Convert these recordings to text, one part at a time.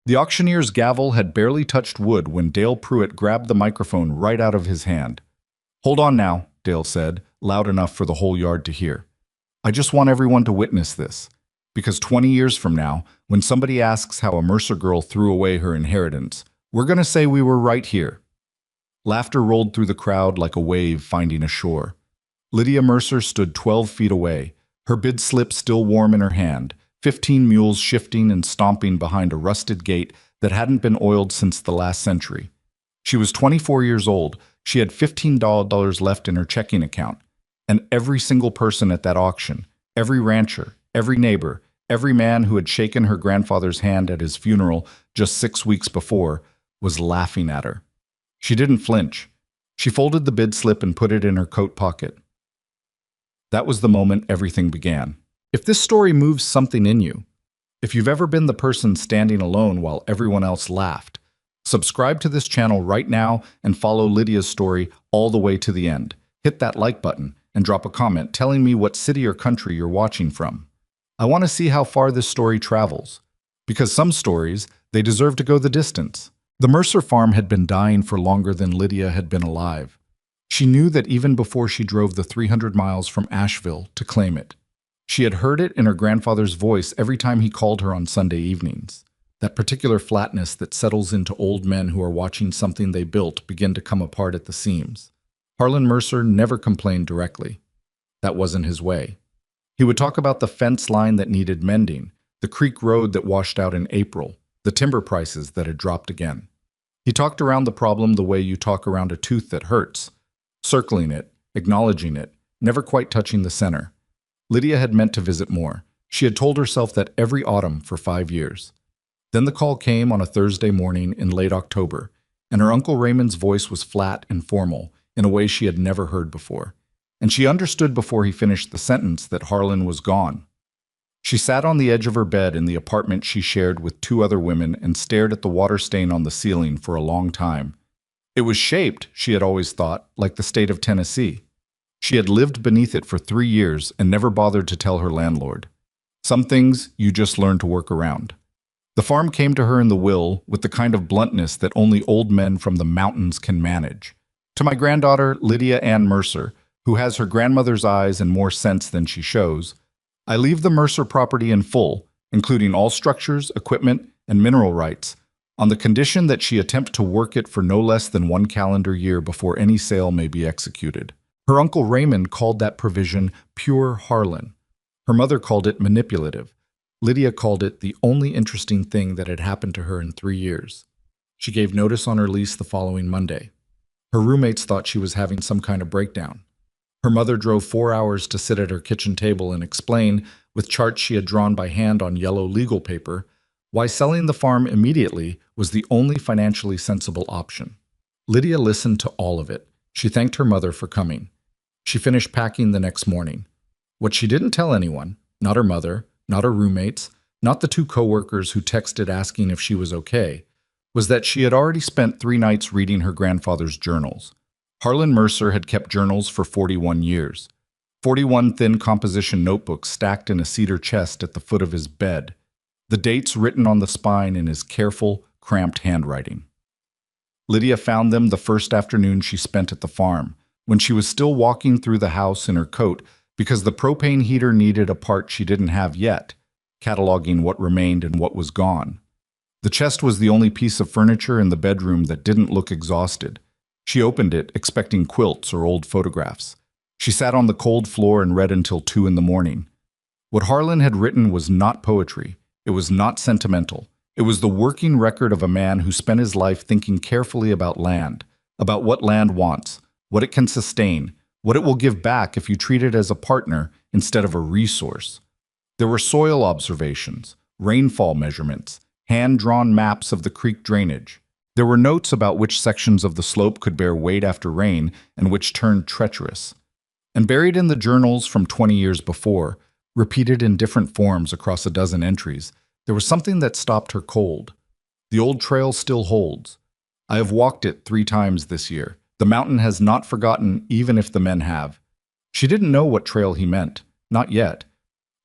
The auctioneer's gavel had barely touched wood when Dale Pruitt grabbed the microphone right out of his hand. "Hold on now," Dale said, loud enough for the whole yard to hear. "I just want everyone to witness this. Because 20 years from now, when somebody asks how a Mercer girl threw away her inheritance, we're going to say we were right here." Laughter rolled through the crowd like a wave finding a shore. Lydia Mercer stood 12 feet away, her bid slip still warm in her hand, 15 mules shifting and stomping behind a rusted gate that hadn't been oiled since the last century. She was 24 years old, she had $15 left in her checking account, and every single person at that auction, every rancher, every neighbor, every man who had shaken her grandfather's hand at his funeral just 6 weeks before, was laughing at her. She didn't flinch. She folded the bid slip and put it in her coat pocket. That was the moment everything began. If this story moves something in you, if you've ever been the person standing alone while everyone else laughed, subscribe to this channel right now and follow Lydia's story all the way to the end. Hit that like button and drop a comment telling me what city or country you're watching from. I want to see how far this story travels, because some stories, they deserve to go the distance. The Mercer farm had been dying for longer than Lydia had been alive. She knew that even before she drove the 300 miles from Asheville to claim it. She had heard it in her grandfather's voice every time he called her on Sunday evenings. That particular flatness that settles into old men who are watching something they built begin to come apart at the seams. Harlan Mercer never complained directly. That wasn't his way. He would talk about the fence line that needed mending, the creek road that washed out in April, the timber prices that had dropped again. He talked around the problem the way you talk around a tooth that hurts, circling it, acknowledging it, never quite touching the center. Lydia had meant to visit more. She had told herself that every autumn for 5 years. Then the call came on a Thursday morning in late October, and her Uncle Raymond's voice was flat and formal in a way she had never heard before. And she understood before he finished the sentence that Harlan was gone. She sat on the edge of her bed in the apartment she shared with 2 other women and stared at the water stain on the ceiling for a long time. It was shaped, she had always thought, like the state of Tennessee. She had lived beneath it for 3 years and never bothered to tell her landlord. Some things you just learn to work around. The farm came to her in the will with the kind of bluntness that only old men from the mountains can manage. To my granddaughter, Lydia Ann Mercer, who has her grandmother's eyes and more sense than she shows, I leave the Mercer property in full, including all structures, equipment, and mineral rights, on the condition that she attempt to work it for no less than 1 calendar year before any sale may be executed. Her Uncle Raymond called that provision pure Harlan. Her mother called it manipulative. Lydia called it the only interesting thing that had happened to her in 3 years. She gave notice on her lease the following Monday. Her roommates thought she was having some kind of breakdown. Her mother drove 4 hours to sit at her kitchen table and explain, with charts she had drawn by hand on yellow legal paper, why selling the farm immediately was the only financially sensible option. Lydia listened to all of it. She thanked her mother for coming. She finished packing the next morning. What she didn't tell anyone, not her mother, not her roommates, not the 2 coworkers who texted asking if she was okay, was that she had already spent 3 nights reading her grandfather's journals. Harlan Mercer had kept journals for 41 years. 41 thin composition notebooks stacked in a cedar chest at the foot of his bed, the dates written on the spine in his careful, cramped handwriting. Lydia found them the first afternoon she spent at the farm, when she was still walking through the house in her coat because the propane heater needed a part she didn't have yet, cataloging what remained and what was gone. The chest was the only piece of furniture in the bedroom that didn't look exhausted. She opened it, expecting quilts or old photographs. She sat on the cold floor and read until 2 in the morning. What Harlan had written was not poetry. It was not sentimental. It was the working record of a man who spent his life thinking carefully about land, about what land wants, what it can sustain, what it will give back if you treat it as a partner instead of a resource. There were soil observations, rainfall measurements, hand-drawn maps of the creek drainage. There were notes about which sections of the slope could bear weight after rain and which turned treacherous. And buried in the journals from 20 years before, repeated in different forms across a dozen entries, there was something that stopped her cold. The old trail still holds. I have walked it 3 times this year. The mountain has not forgotten, even if the men have. She didn't know what trail he meant, not yet,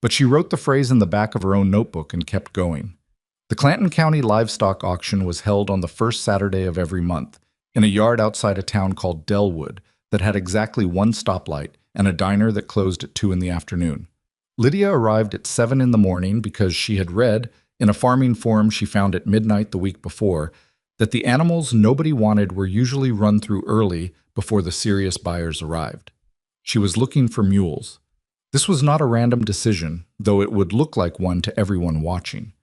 but she wrote the phrase in the back of her own notebook and kept going. The Clanton County Livestock Auction was held on the first Saturday of every month, in a yard outside a town called Delwood that had exactly one stoplight and a diner that closed at 2 in the afternoon. Lydia arrived at 7 in the morning because she had read, in a farming forum she found at midnight the week before, that the animals nobody wanted were usually run through early before the serious buyers arrived. She was looking for mules. This was not a random decision, though it would look like one to everyone watching.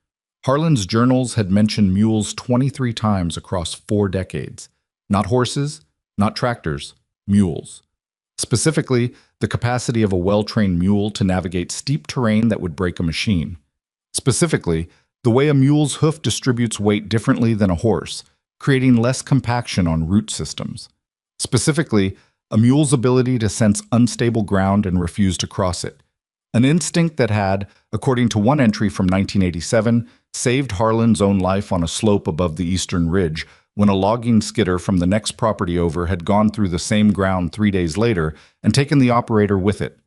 Harlan's journals had mentioned mules 23 times across 4 decades. Not horses, not tractors, mules. Specifically, the capacity of a well-trained mule to navigate steep terrain that would break a machine. Specifically, the way a mule's hoof distributes weight differently than a horse, creating less compaction on root systems. Specifically, a mule's ability to sense unstable ground and refuse to cross it. An instinct that had, according to one entry from 1987, saved Harlan's own life on a slope above the eastern ridge when a logging skidder from the next property over had gone through the same ground 3 days later and taken the operator with it.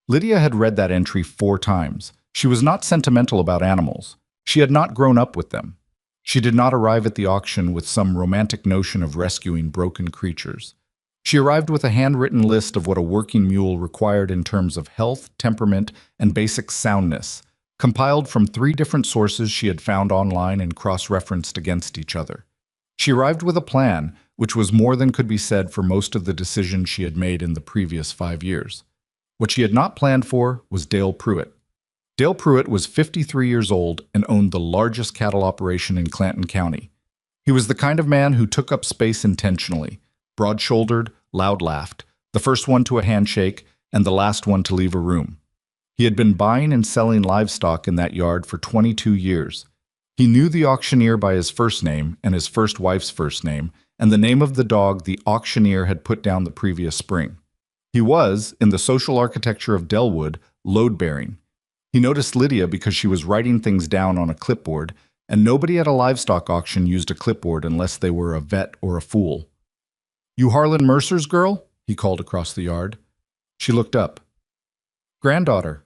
Lydia had read that entry 4 times. She was not sentimental about animals. She had not grown up with them. She did not arrive at the auction with some romantic notion of rescuing broken creatures. She arrived with a handwritten list of what a working mule required in terms of health, temperament, and basic soundness, compiled from 3 different sources she had found online and cross-referenced against each other. She arrived with a plan, which was more than could be said for most of the decisions she had made in the previous 5 years. What she had not planned for was Dale Pruitt. Dale Pruitt was 53 years old and owned the largest cattle operation in Clanton County. He was the kind of man who took up space intentionally, broad-shouldered, loud-laughed, the first one to a handshake and the last one to leave a room. He had been buying and selling livestock in that yard for 22 years. He knew the auctioneer by his first name and his first wife's first name, and the name of the dog the auctioneer had put down the previous spring. He was, in the social architecture of Delwood, load-bearing. He noticed Lydia because she was writing things down on a clipboard, and nobody at a livestock auction used a clipboard unless they were a vet or a fool. "You Harlan Mercer's girl?" he called across the yard. She looked up. "Granddaughter."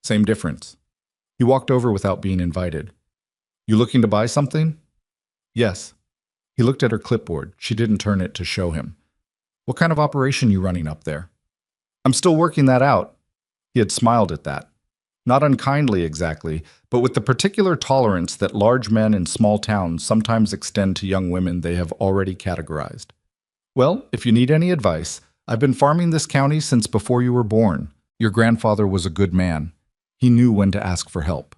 Same difference. He walked over without being invited. "You looking to buy something?" "Yes." He looked at her clipboard. She didn't turn it to show him. "What kind of operation you running up there?" "I'm still working that out." He had smiled at that. Not unkindly exactly, but with the particular tolerance that large men in small towns sometimes extend to young women they have already categorized. "Well, if you need any advice, I've been farming this county since before you were born. Your grandfather was a good man. He knew when to ask for help."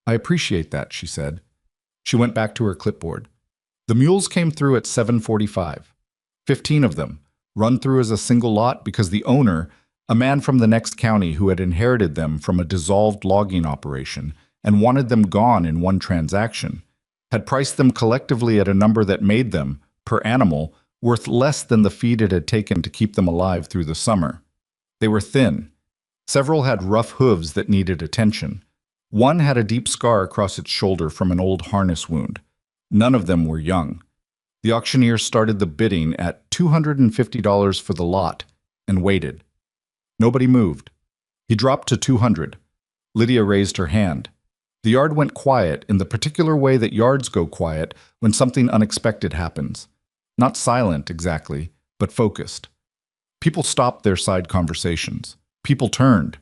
"I appreciate that," she said. She went back to her clipboard. The mules came through at 7:45. 15 of them, run through as a single lot because the owner, a man from the next county who had inherited them from a dissolved logging operation and wanted them gone in one transaction, had priced them collectively at a number that made them, per animal, worth less than the feed it had taken to keep them alive through the summer. They were thin. Several had rough hooves that needed attention. One had a deep scar across its shoulder from an old harness wound. None of them were young. The auctioneer started the bidding at $250 for the lot and waited. Nobody moved. He dropped to 200. Lydia raised her hand. The yard went quiet in the particular way that yards go quiet when something unexpected happens. Not silent exactly, but focused. People stopped their side conversations. People turned.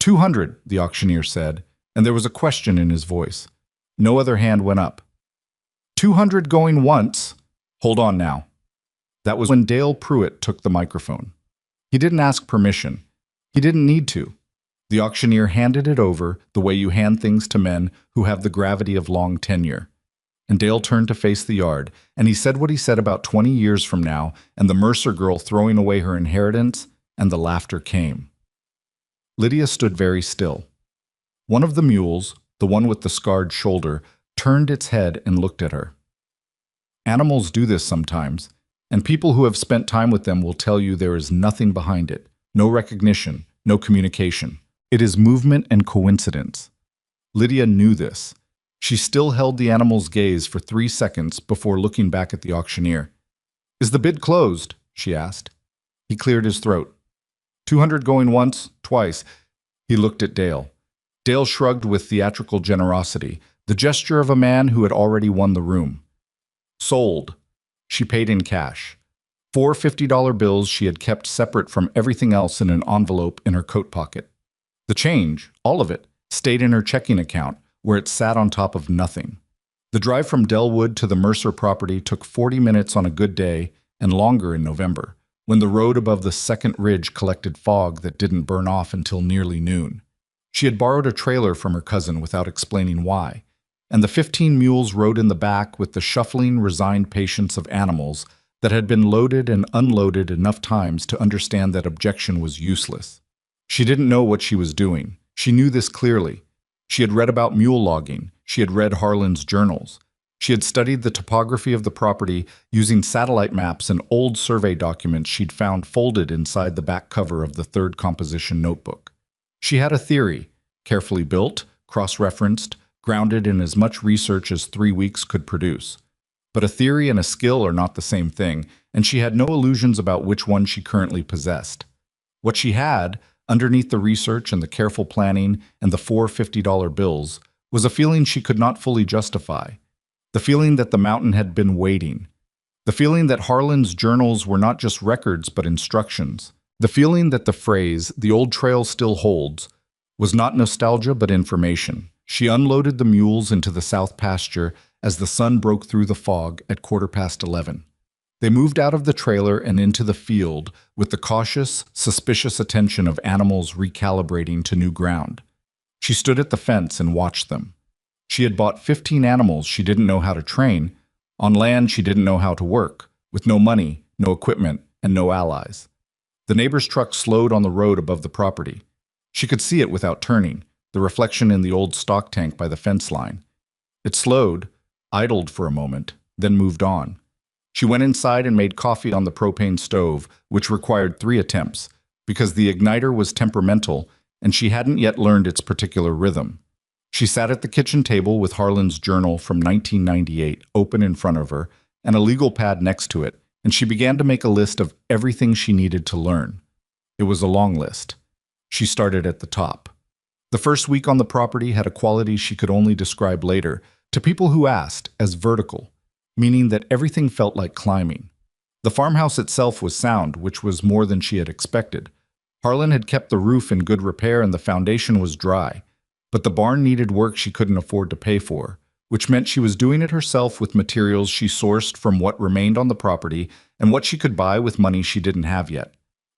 200, the auctioneer said, and there was a question in his voice. No other hand went up. 200 going once. Hold on now. That was when Dale Pruitt took the microphone. He didn't ask permission. He didn't need to. The auctioneer handed it over the way you hand things to men who have the gravity of long tenure. And Dale turned to face the yard, and he said what he said about 20 years from now, and the Mercer girl throwing away her inheritance, and the laughter came. Lydia stood very still. One of the mules, the one with the scarred shoulder, turned its head and looked at her. Animals do this sometimes, and people who have spent time with them will tell you there is nothing behind it, no recognition, no communication. It is movement and coincidence. Lydia knew this. She still held the animal's gaze for 3 seconds before looking back at the auctioneer. "Is the bid closed?" she asked. He cleared his throat. 200 going once, twice. He looked at Dale. Dale shrugged with theatrical generosity, The gesture of a man who had already won the room. Sold. She paid in cash. Four $50 bills she had kept separate from everything else in an envelope in her coat pocket. The change, all of it, stayed in her checking account, where it sat on top of nothing. The drive from Delwood to the Mercer property took 40 minutes on a good day and longer in November, when the road above the second ridge collected fog that didn't burn off until nearly noon. She had borrowed a trailer from her cousin without explaining why, and the 15 mules rode in the back with the shuffling, resigned patience of animals that had been loaded and unloaded enough times to understand that objection was useless. She didn't know what she was doing. She knew this clearly. She had read about mule logging. She had read Harlan's journals. She had studied the topography of the property using satellite maps and old survey documents she'd found folded inside the back cover of the third composition notebook. She had a theory, carefully built, cross-referenced, grounded in as much research as 3 weeks could produce. But a theory and a skill are not the same thing, and she had no illusions about which one she currently possessed. What she had, underneath the research and the careful planning and the four $50 bills, was a feeling she could not fully justify. The feeling that the mountain had been waiting. The feeling that Harlan's journals were not just records but instructions. The feeling that the phrase, "the old trail still holds," was not nostalgia but information. She unloaded the mules into the south pasture as the sun broke through the fog at 11:15. They moved out of the trailer and into the field with the cautious, suspicious attention of animals recalibrating to new ground. She stood at the fence and watched them. She had bought 15 animals she didn't know how to train, on land she didn't know how to work, with no money, no equipment, and no allies. The neighbor's truck slowed on the road above the property. She could see it without turning, the reflection in the old stock tank by the fence line. It slowed, idled for a moment, then moved on. She went inside and made coffee on the propane stove, which required 3 attempts, because the igniter was temperamental and she hadn't yet learned its particular rhythm. She sat at the kitchen table with Harlan's journal from 1998 open in front of her and a legal pad next to it, and she began to make a list of everything she needed to learn. It was a long list. She started at the top. The first week on the property had a quality she could only describe later, to people who asked, as vertical, meaning that everything felt like climbing. The farmhouse itself was sound, which was more than she had expected. Harlan had kept the roof in good repair and the foundation was dry, but the barn needed work she couldn't afford to pay for, which meant she was doing it herself with materials she sourced from what remained on the property and what she could buy with money she didn't have yet.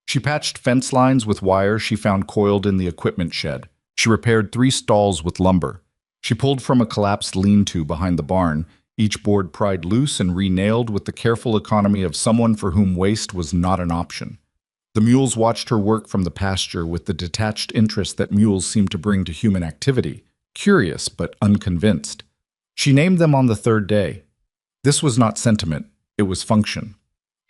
She patched fence lines with wire she found coiled in the equipment shed. She repaired 3 stalls with lumber. She pulled from a collapsed lean-to behind the barn, each board pried loose and re-nailed with the careful economy of someone for whom waste was not an option. The mules watched her work from the pasture with the detached interest that mules seem to bring to human activity, curious but unconvinced. She named them on the 3rd day. This was not sentiment, it was function.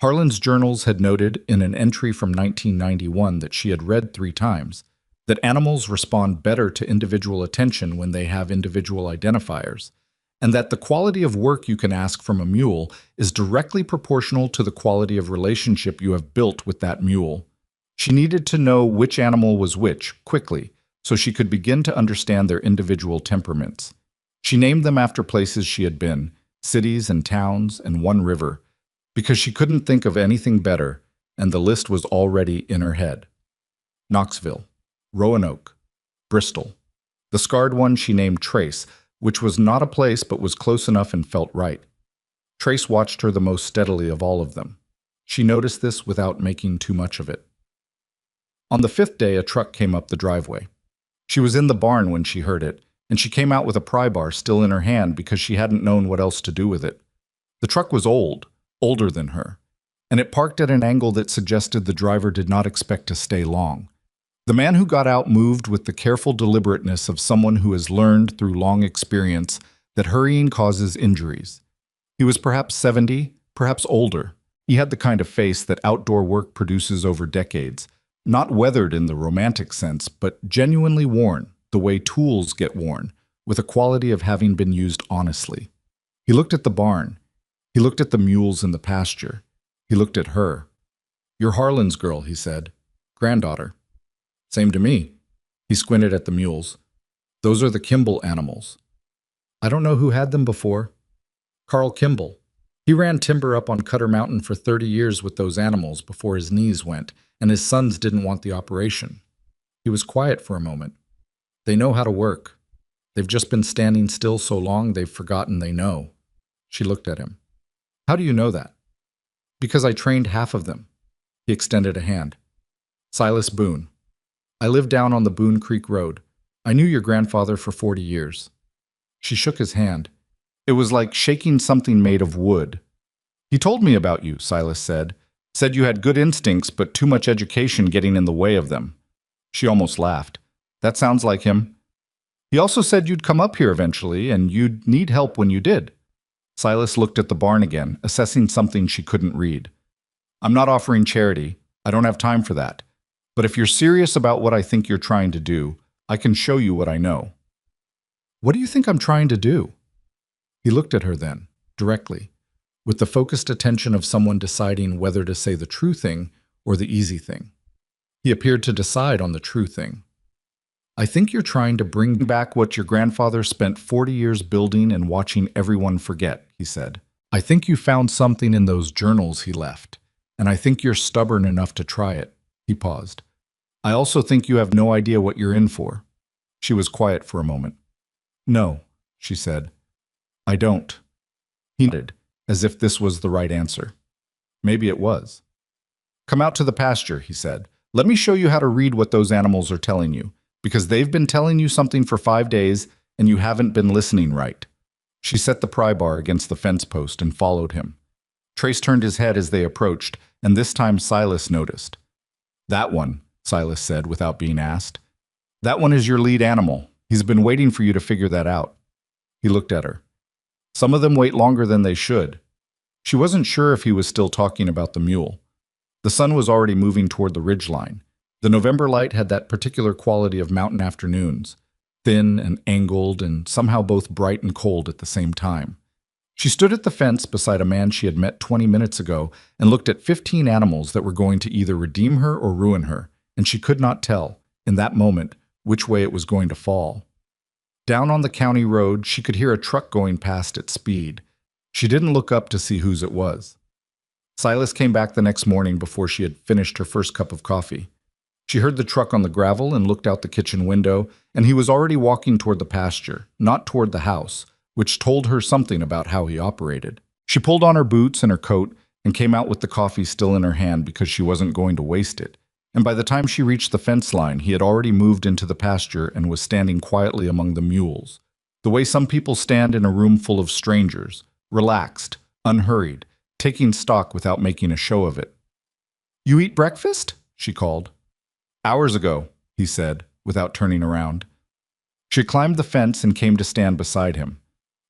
Harlan's journals had noted in an entry from 1991 that she had read 3 times, that animals respond better to individual attention when they have individual identifiers, and that the quality of work you can ask from a mule is directly proportional to the quality of relationship you have built with that mule. She needed to know which animal was which, quickly, so she could begin to understand their individual temperaments. She named them after places she had been, cities and towns and one river, because she couldn't think of anything better, and the list was already in her head. Knoxville, Roanoke, Bristol. The scarred one she named Trace, which was not a place but was close enough and felt right. Trace watched her the most steadily of all of them. She noticed this without making too much of it. On the 5th day, a truck came up the driveway. She was in the barn when she heard it, and she came out with a pry bar still in her hand because she hadn't known what else to do with it. The truck was old, older than her, and it parked at an angle that suggested the driver did not expect to stay long. The man who got out moved with the careful deliberateness of someone who has learned through long experience that hurrying causes injuries. He was perhaps 70, perhaps older. He had the kind of face that outdoor work produces over decades, not weathered in the romantic sense, but genuinely worn, the way tools get worn, with a quality of having been used honestly. He looked at the barn. He looked at the mules in the pasture. He looked at her. "You're Harlan's girl," he said. "Granddaughter." "Same to me." He squinted at the mules. "Those are the Kimball animals." I don't know who had them before. Carl Kimball. He ran timber up on Cutter Mountain for 30 years with those animals before his knees went, and his sons didn't want the operation. He was quiet for a moment. They know how to work. They've just been standing still so long they've forgotten they know. She looked at him. How do you know that? Because I trained half of them. He extended a hand. Silas Boone. I lived down on the Boone Creek Road. I knew your grandfather for 40 years. She shook his hand. It was like shaking something made of wood. He told me about you, Silas said. Said you had good instincts, but too much education getting in the way of them. She almost laughed. That sounds like him. He also said you'd come up here eventually, and you'd need help when you did. Silas looked at the barn again, assessing something she couldn't read. I'm not offering charity. I don't have time for that. But if you're serious about what I think you're trying to do, I can show you what I know. What do you think I'm trying to do? He looked at her then, directly, with the focused attention of someone deciding whether to say the true thing or the easy thing. He appeared to decide on the true thing. I think you're trying to bring back what your grandfather spent 40 years building and watching everyone forget, he said. I think you found something in those journals he left, and I think you're stubborn enough to try it. He paused. I also think you have no idea what you're in for. She was quiet for a moment. No, she said. I don't. He nodded, as if this was the right answer. Maybe it was. Come out to the pasture, he said. Let me show you how to read what those animals are telling you, because they've been telling you something for 5 days and you haven't been listening right. She set the pry bar against the fence post and followed him. Trace turned his head as they approached, and this time Silas noticed. That one, Silas said without being asked. That one is your lead animal. He's been waiting for you to figure that out. He looked at her. Some of them wait longer than they should. She wasn't sure if he was still talking about the mule. The sun was already moving toward the ridgeline. The November light had that particular quality of mountain afternoons, thin and angled and somehow both bright and cold at the same time. She stood at the fence beside a man she had met 20 minutes ago and looked at 15 animals that were going to either redeem her or ruin her, and she could not tell, in that moment, which way it was going to fall. Down on the county road, she could hear a truck going past at speed. She didn't look up to see whose it was. Silas came back the next morning before she had finished her first cup of coffee. She heard the truck on the gravel and looked out the kitchen window, and he was already walking toward the pasture, not toward the house, which told her something about how he operated. She pulled on her boots and her coat and came out with the coffee still in her hand because she wasn't going to waste it. And by the time she reached the fence line, he had already moved into the pasture and was standing quietly among the mules, the way some people stand in a room full of strangers, relaxed, unhurried, taking stock without making a show of it. You eat breakfast? She called. Hours ago, he said, without turning around. She climbed the fence and came to stand beside him.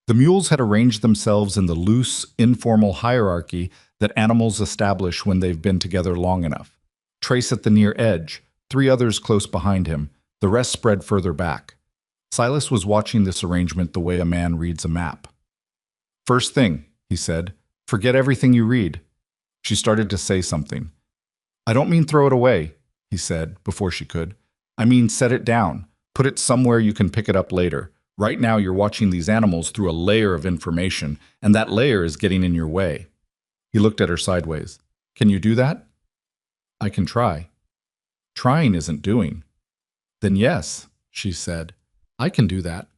The mules had arranged themselves in the loose, informal hierarchy that animals establish when they've been together long enough. Trace at the near edge, 3 others close behind him, the rest spread further back. Silas was watching this arrangement the way a man reads a map. First thing, he said, forget everything you read. She started to say something. I don't mean throw it away, he said, before she could. I mean set it down, put it somewhere you can pick it up later. Right now you're watching these animals through a layer of information, and that layer is getting in your way. He looked at her sideways. Can you do that? I can try. Trying isn't doing. Then yes, she said. I can do that.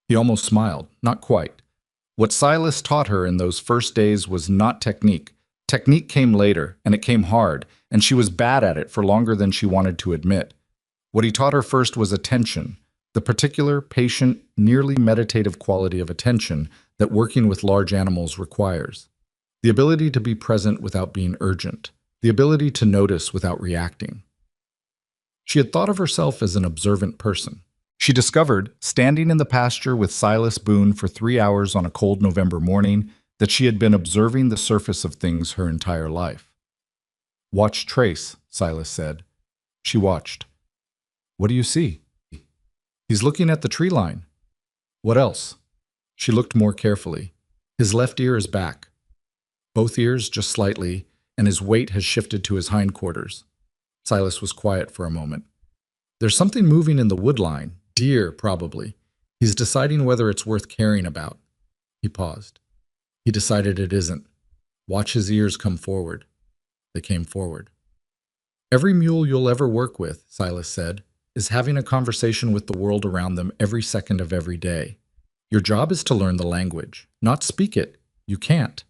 He almost smiled, not quite. What Silas taught her in those first days was not technique. Technique came later, and it came hard, and she was bad at it for longer than she wanted to admit. What he taught her first was attention, the particular, patient, nearly meditative quality of attention that working with large animals requires. The ability to be present without being urgent. The ability to notice without reacting. She had thought of herself as an observant person. She discovered, standing in the pasture with Silas Boone for 3 hours on a cold November morning, that she had been observing the surface of things her entire life. Watch Trace, Silas said. She watched. What do you see? He's looking at the tree line. What else? She looked more carefully. His left ear is back. Both ears just slightly, and his weight has shifted to his hindquarters. Silas was quiet for a moment. There's something moving in the wood line. Deer, probably. He's deciding whether it's worth caring about. He paused. He decided it isn't. Watch his ears come forward. They came forward. Every mule you'll ever work with, Silas said, is having a conversation with the world around them every second of every day. Your job is to learn the language, not speak it. You can't.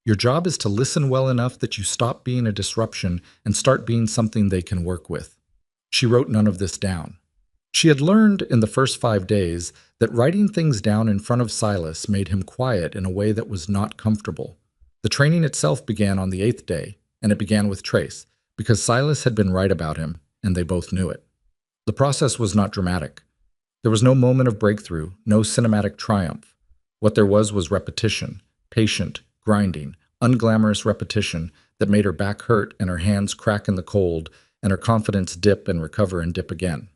Your job is to listen well enough that you stop being a disruption and start being something they can work with. She wrote none of this down. She had learned in the first 5 days that writing things down in front of Silas made him quiet in a way that was not comfortable. The training itself began on the 8th day, and it began with Trace, because Silas had been right about him, and they both knew it. The process was not dramatic. There was no moment of breakthrough, no cinematic triumph. What there was repetition, patient, grinding, unglamorous repetition that made her back hurt and her hands crack in the cold and her confidence dip and recover and dip again.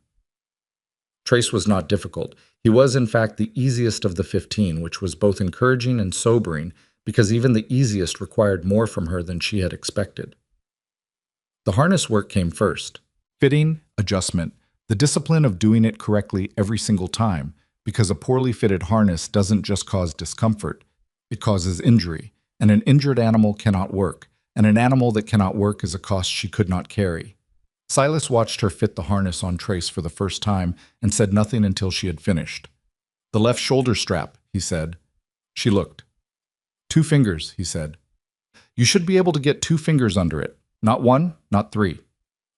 Trace was not difficult. He was, in fact, the easiest of the 15, which was both encouraging and sobering because even the easiest required more from her than she had expected. The harness work came first. Fitting, adjustment, the discipline of doing it correctly every single time, because a poorly fitted harness doesn't just cause discomfort, it causes injury, and an injured animal cannot work, and an animal that cannot work is a cost she could not carry. Silas watched her fit the harness on Trace for the first time and said nothing until she had finished. The left shoulder strap, he said. She looked. 2 fingers, he said. You should be able to get 2 fingers under it. Not 1, not 3.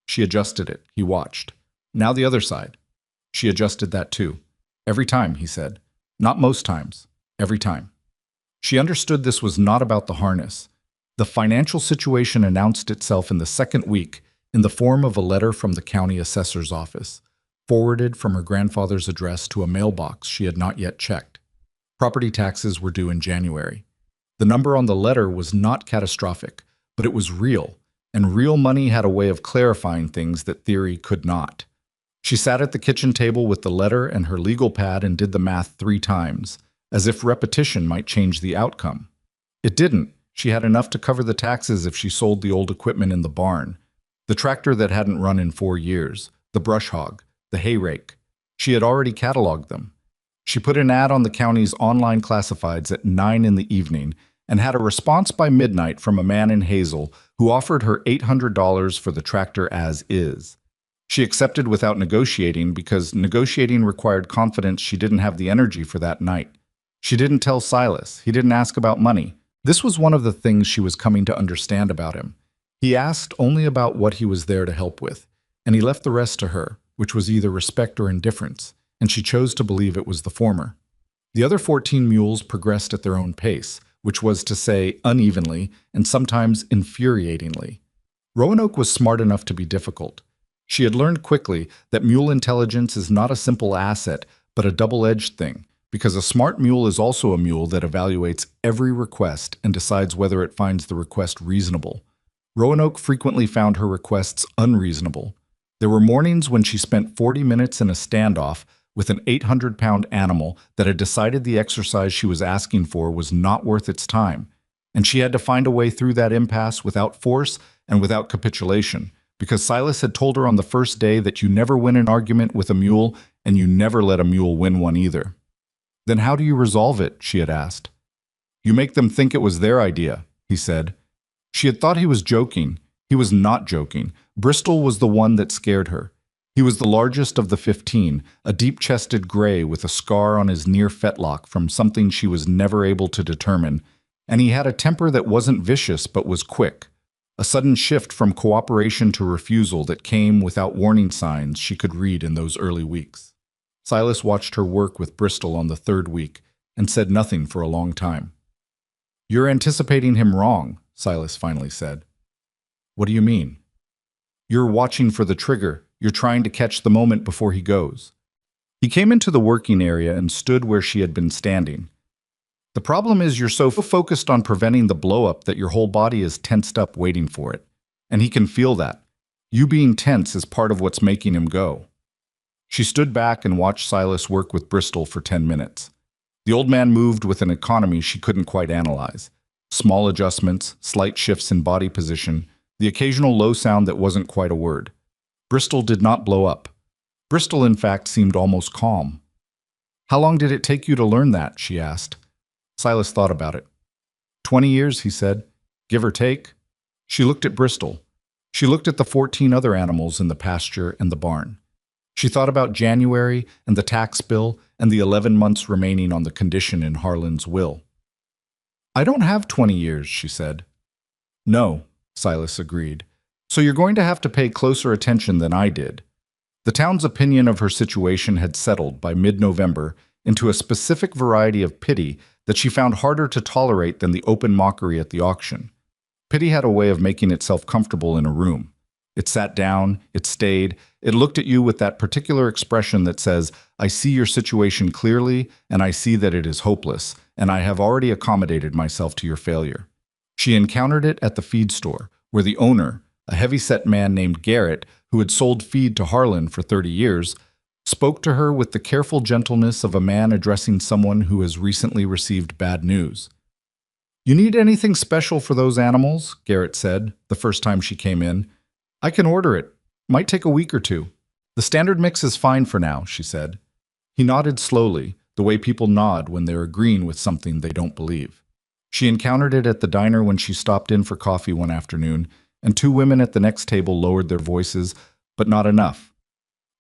She adjusted it. He watched. Now the other side. She adjusted that too. Every time, he said. Not most times. Every time. She understood this was not about the harness. The financial situation announced itself in the 2nd week in the form of a letter from the county assessor's office, forwarded from her grandfather's address to a mailbox she had not yet checked. Property taxes were due in January. The number on the letter was not catastrophic, but it was real, and real money had a way of clarifying things that theory could not. She sat at the kitchen table with the letter and her legal pad and did the math 3 times, as if repetition might change the outcome. It didn't. She had enough to cover the taxes if she sold the old equipment in the barn. The tractor that hadn't run in 4 years, the brush hog, the hay rake. She had already cataloged them. She put an ad on the county's online classifieds at 9 in the evening and had a response by midnight from a man in Hazel who offered her $800 for the tractor as is. She accepted without negotiating because negotiating required confidence she didn't have the energy for that night. She didn't tell Silas. He didn't ask about money. This was one of the things she was coming to understand about him. He asked only about what he was there to help with, and he left the rest to her, which was either respect or indifference, and she chose to believe it was the former. The other 14 mules progressed at their own pace, which was to say unevenly and sometimes infuriatingly. Roanoke was smart enough to be difficult. She had learned quickly that mule intelligence is not a simple asset, but a double-edged thing, because a smart mule is also a mule that evaluates every request and decides whether it finds the request reasonable. Roanoke frequently found her requests unreasonable. There were mornings when she spent 40 minutes in a standoff with an 800-pound animal that had decided the exercise she was asking for was not worth its time, and she had to find a way through that impasse without force and without capitulation, because Silas had told her on the first day that you never win an argument with a mule and you never let a mule win one either. Then how do you resolve it? She had asked. You make them think it was their idea, he said. She had thought he was joking. He was not joking. Bristol was the one that scared her. He was the largest of the 15, a deep-chested gray with a scar on his near fetlock from something she was never able to determine, and he had a temper that wasn't vicious but was quick, a sudden shift from cooperation to refusal that came without warning signs she could read in those early weeks. Silas watched her work with Bristol on the 3rd week and said nothing for a long time. You're anticipating him wrong, Silas finally said. What do you mean? You're watching for the trigger. You're trying to catch the moment before he goes. He came into the working area and stood where she had been standing. The problem is you're so focused on preventing the blow-up that your whole body is tensed up waiting for it. And he can feel that. You being tense is part of what's making him go. She stood back and watched Silas work with Bristol for 10 minutes. The old man moved with an economy she couldn't quite analyze. Small adjustments, slight shifts in body position, the occasional low sound that wasn't quite a word. Bristol did not blow up. Bristol, in fact, seemed almost calm. How long did it take you to learn that? She asked. Silas thought about it. 20 years, he said, give or take. She looked at Bristol. She looked at the 14 other animals in the pasture and the barn. She thought about January and the tax bill and the 11 months remaining on the condition in Harlan's will. I don't have 20 years, she said. No, Silas agreed. So you're going to have to pay closer attention than I did. The town's opinion of her situation had settled by mid-November into a specific variety of pity that she found harder to tolerate than the open mockery at the auction. Pity had a way of making itself comfortable in a room. It sat down, it stayed, it looked at you with that particular expression that says, I see your situation clearly, and I see that it is hopeless, and I have already accommodated myself to your failure. She encountered it at the feed store, where the owner, a heavy-set man named Garrett, who had sold feed to Harlan for 30 years, spoke to her with the careful gentleness of a man addressing someone who has recently received bad news. You need anything special for those animals? Garrett said, the first time she came in. I can order it. Might take a week or two. The standard mix is fine for now, she said. He nodded slowly, the way people nod when they're agreeing with something they don't believe. She encountered it at the diner when she stopped in for coffee one afternoon, and two women at the next table lowered their voices, but not enough.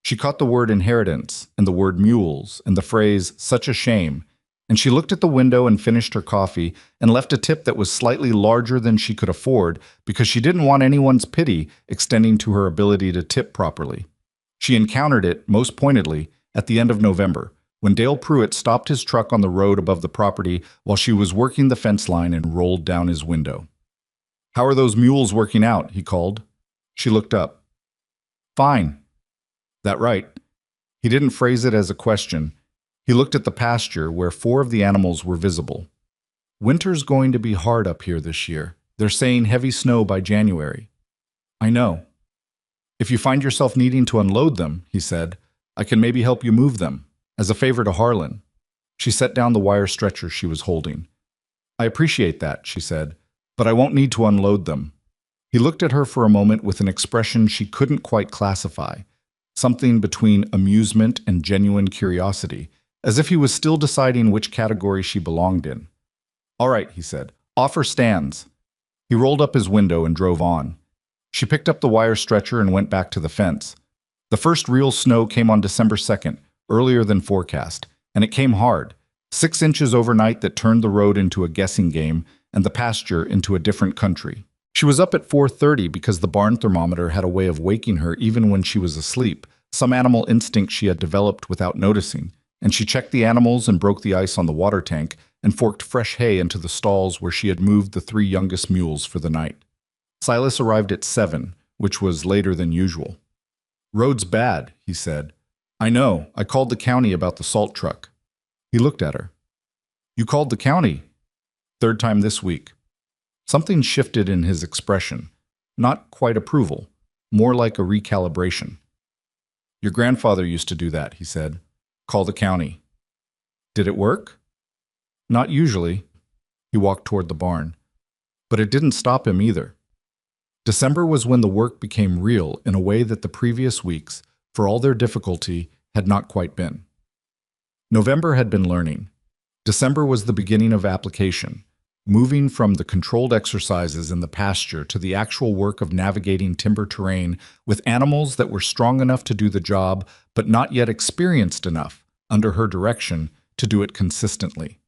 She caught the word inheritance, and the word mules, and the phrase, such a shame, and she looked at the window and finished her coffee and left a tip that was slightly larger than she could afford because she didn't want anyone's pity extending to her ability to tip properly. She encountered it, most pointedly, at the end of November, when Dale Pruitt stopped his truck on the road above the property while she was working the fence line and rolled down his window. How are those mules working out? He called. She looked up. Fine. That right. He didn't phrase it as a question. He looked at the pasture where 4 of the animals were visible. Winter's going to be hard up here this year. They're saying heavy snow by January. I know. If you find yourself needing to unload them, he said, I can maybe help you move them, as a favor to Harlan. She set down the wire stretcher she was holding. I appreciate that, she said, but I won't need to unload them. He looked at her for a moment with an expression she couldn't quite classify, something between amusement and genuine curiosity, as if he was still deciding which category she belonged in. All right, he said, offer stands. He rolled up his window and drove on. She picked up the wire stretcher and went back to the fence. The first real snow came on December 2nd, earlier than forecast, and it came hard, 6 inches overnight that turned the road into a guessing game and the pasture into a different country. She was up at 4:30 because the barn thermometer had a way of waking her even when she was asleep, some animal instinct she had developed without noticing, and she checked the animals and broke the ice on the water tank and forked fresh hay into the stalls where she had moved the 3 youngest mules for the night. Silas arrived at 7, which was later than usual. Road's bad, he said. I know. I called the county about the salt truck. He looked at her. You called the county? 3rd time this week. Something shifted in his expression. Not quite approval, more like a recalibration. Your grandfather used to do that, he said. Call the county. Did it work? Not usually. He walked toward the barn. But it didn't stop him either. December was when the work became real in a way that the previous weeks, for all their difficulty, had not quite been. November had been learning. December was the beginning of application, moving from the controlled exercises in the pasture to the actual work of navigating timber terrain with animals that were strong enough to do the job but not yet experienced enough, under her direction, to do it consistently.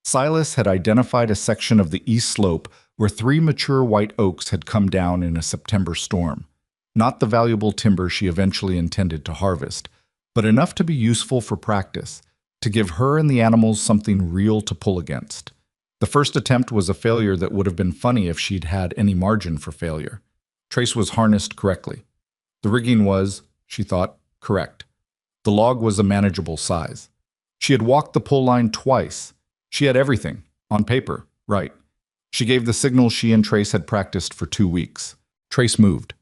Silas had identified a section of the east slope where 3 mature white oaks had come down in a September storm, not the valuable timber she eventually intended to harvest, but enough to be useful for practice, to give her and the animals something real to pull against. The first attempt was a failure that would have been funny if she'd had any margin for failure. Trace was harnessed correctly. The rigging was, she thought, correct. The log was a manageable size. She had walked the pull line twice. She had everything, on paper, right. She gave the signal she and Trace had practiced for 2 weeks. Trace moved.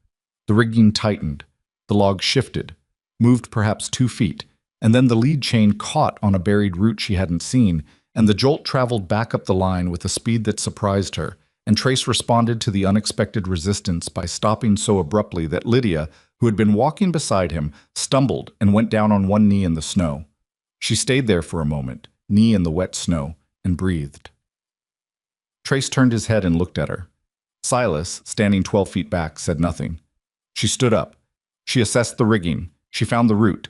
The rigging tightened. The log shifted, moved perhaps 2 feet, and then the lead chain caught on a buried root she hadn't seen, and the jolt traveled back up the line with a speed that surprised her, and Trace responded to the unexpected resistance by stopping so abruptly that Lydia, who had been walking beside him, stumbled and went down on one knee in the snow. She stayed there for a moment, knee in the wet snow, and breathed. Trace turned his head and looked at her. Silas, standing 12 feet back, said nothing. She stood up. She assessed the rigging. She found the route.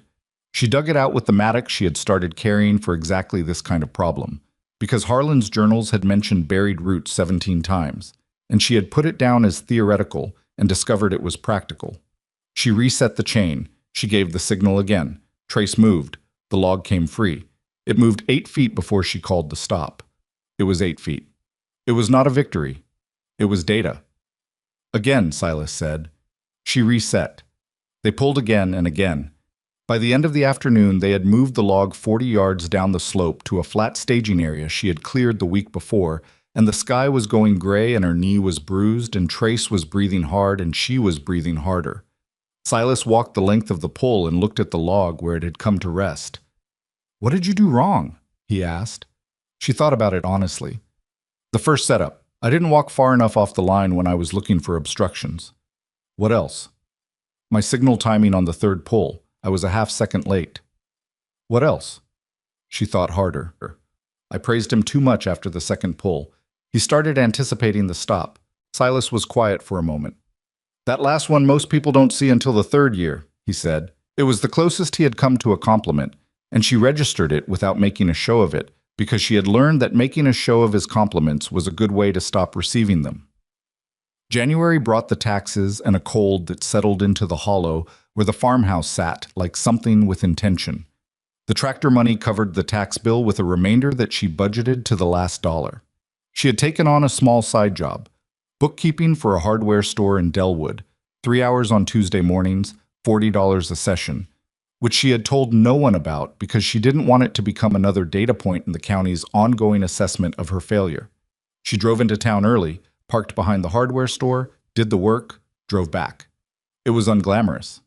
She dug it out with the mattock she had started carrying for exactly this kind of problem, because Harlan's journals had mentioned buried roots 17 times, and she had put it down as theoretical and discovered it was practical. She reset the chain. She gave the signal again. Trace moved. The log came free. It moved 8 feet before she called the stop. It was 8 feet. It was not a victory. It was data. Again, Silas said. She reset. They pulled again and again. By the end of the afternoon, they had moved the log 40 yards down the slope to a flat staging area she had cleared the week before, and the sky was going gray and her knee was bruised, and Trace was breathing hard and she was breathing harder. Silas walked the length of the pole and looked at the log where it had come to rest. "What did you do wrong?" he asked. She thought about it honestly. "The first setup. I didn't walk far enough off the line when I was looking for obstructions." "What else?" "My signal timing on the third pull. I was a half-second late." "What else?" She thought harder. "I praised him too much after the second pull. He started anticipating the stop." Silas was quiet for a moment. "That last one most people don't see until the third year," he said. It was the closest he had come to a compliment, and she registered it without making a show of it, because she had learned that making a show of his compliments was a good way to stop receiving them. January brought the taxes and a cold that settled into the hollow where the farmhouse sat like something with intention. The tractor money covered the tax bill with a remainder that she budgeted to the last dollar. She had taken on a small side job, bookkeeping for a hardware store in Delwood, 3 hours on Tuesday mornings, $40 a session, which she had told no one about because she didn't want it to become another data point in the county's ongoing assessment of her failure. She drove into town early, parked behind the hardware store, did the work, drove back. It was unglamorous.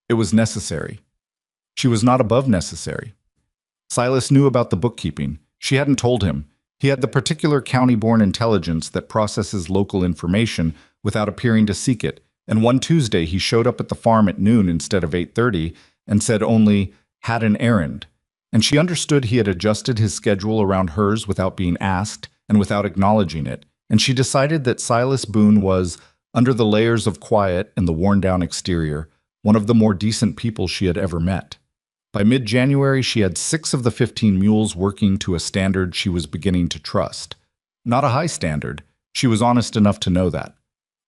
It was necessary. She was not above necessary. Silas knew about the bookkeeping. She hadn't told him. He had the particular county-born intelligence that processes local information without appearing to seek it, and one Tuesday he showed up at the farm at noon instead of 8:30 and said only, "Had an errand." And she understood he had adjusted his schedule around hers without being asked and without acknowledging it, and she decided that Silas Boone was, under the layers of quiet and the worn-down exterior, one of the more decent people she had ever met. By mid-January, she had 6 of the 15 mules working to a standard she was beginning to trust. Not a high standard, she was honest enough to know that,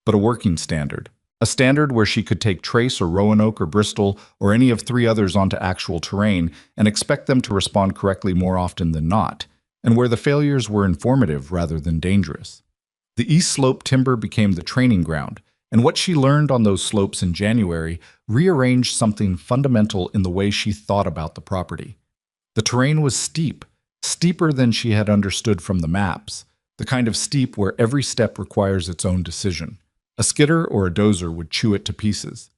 but a working standard. A standard where she could take Trace or Roanoke or Bristol or any of 3 others onto actual terrain and expect them to respond correctly more often than not, and where the failures were informative rather than dangerous. The East Slope timber became the training ground, and what she learned on those slopes in January rearranged something fundamental in the way she thought about the property. The terrain was steep, steeper than she had understood from the maps, the kind of steep where every step requires its own decision. A skidder or a dozer would chew it to pieces.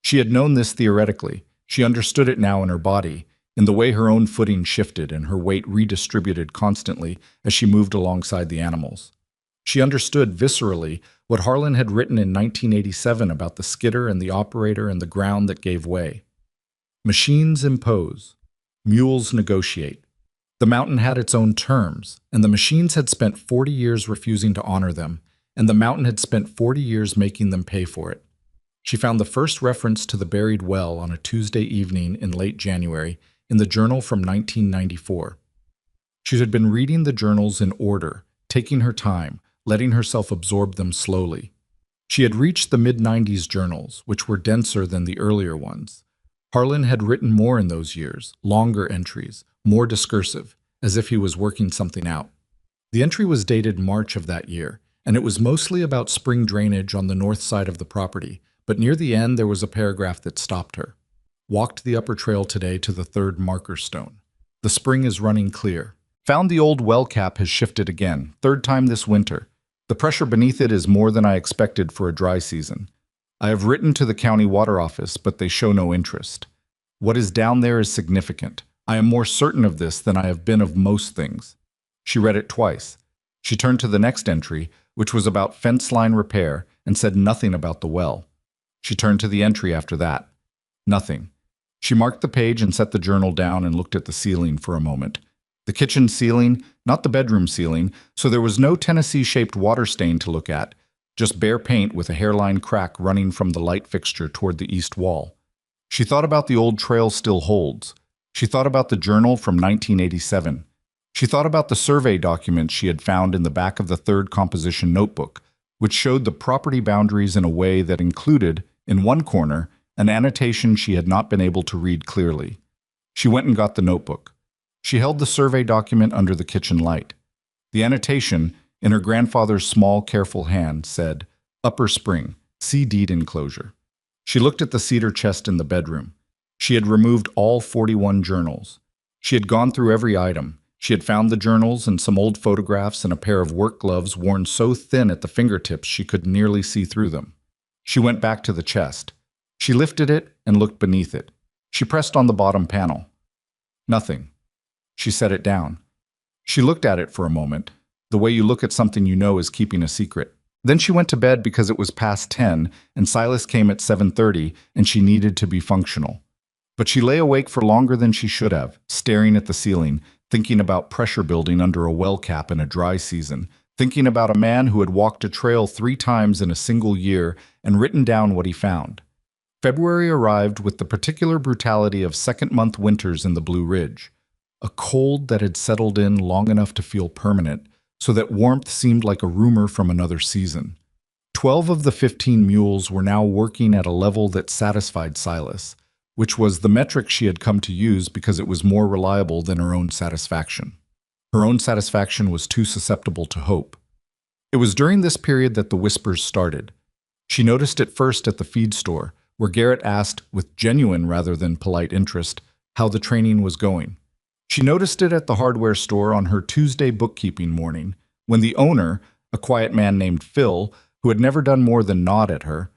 She had known this theoretically. She understood it now in her body, in the way her own footing shifted and her weight redistributed constantly as she moved alongside the animals. She understood viscerally what Harlan had written in 1987 about the skidder and the operator and the ground that gave way. Machines impose. Mules negotiate. The mountain had its own terms, and the machines had spent 40 years refusing to honor them, and the mountain had spent 40 years making them pay for it. She found the first reference to the buried well on a Tuesday evening in late January in the journal from 1994. She had been reading the journals in order, taking her time, letting herself absorb them slowly. She had reached the mid-90s journals, which were denser than the earlier ones. Harlan had written more in those years, longer entries, more discursive, as if he was working something out. The entry was dated March of that year, and it was mostly about spring drainage on the north side of the property, but near the end there was a paragraph that stopped her. Walked the upper trail today to the 3rd marker stone. The spring is running clear. Found the old well cap has shifted again, 3rd time this winter. The pressure beneath it is more than I expected for a dry season. I have written to the county water office, but they show no interest. What is down there is significant. I am more certain of this than I have been of most things. She read it twice. She turned to the next entry, which was about fence line repair, and said nothing about the well. She turned to the entry after that. Nothing. She marked the page and set the journal down and looked at the ceiling for a moment. The kitchen ceiling, not the bedroom ceiling, so there was no Tennessee-shaped water stain to look at, just bare paint with a hairline crack running from the light fixture toward the east wall. She thought about the old trail still holds. She thought about the journal from 1987. She thought about the survey documents she had found in the back of the third composition notebook, which showed the property boundaries in a way that included, in one corner, an annotation she had not been able to read clearly. She went and got the notebook. She held the survey document under the kitchen light. The annotation, in her grandfather's small, careful hand, said, "Upper Spring, see deed enclosure." She looked at the cedar chest in the bedroom. She had removed all 41 journals. She had gone through every item. She had found the journals and some old photographs and a pair of work gloves worn so thin at the fingertips she could nearly see through them. She went back to the chest. She lifted it and looked beneath it. She pressed on the bottom panel. Nothing. She set it down. She looked at it for a moment, the way you look at something you know is keeping a secret. Then she went to bed because it was past 10 and Silas came at 7:30 and she needed to be functional. But she lay awake for longer than she should have, staring at the ceiling, thinking about pressure building under a well cap in a dry season, thinking about a man who had walked a trail 3 times in a single year and written down what he found. February arrived with the particular brutality of second-month winters in the Blue Ridge, a cold that had settled in long enough to feel permanent, so that warmth seemed like a rumor from another season. 12 of the 15 mules were now working at a level that satisfied Silas, which was the metric she had come to use because it was more reliable than her own satisfaction. Her own satisfaction was too susceptible to hope. It was during this period that the whispers started. She noticed it first at the feed store, where Garrett asked, with genuine rather than polite interest, how the training was going. She noticed it at the hardware store on her Tuesday bookkeeping morning, when the owner, a quiet man named Phil, who had never done more than nod at her,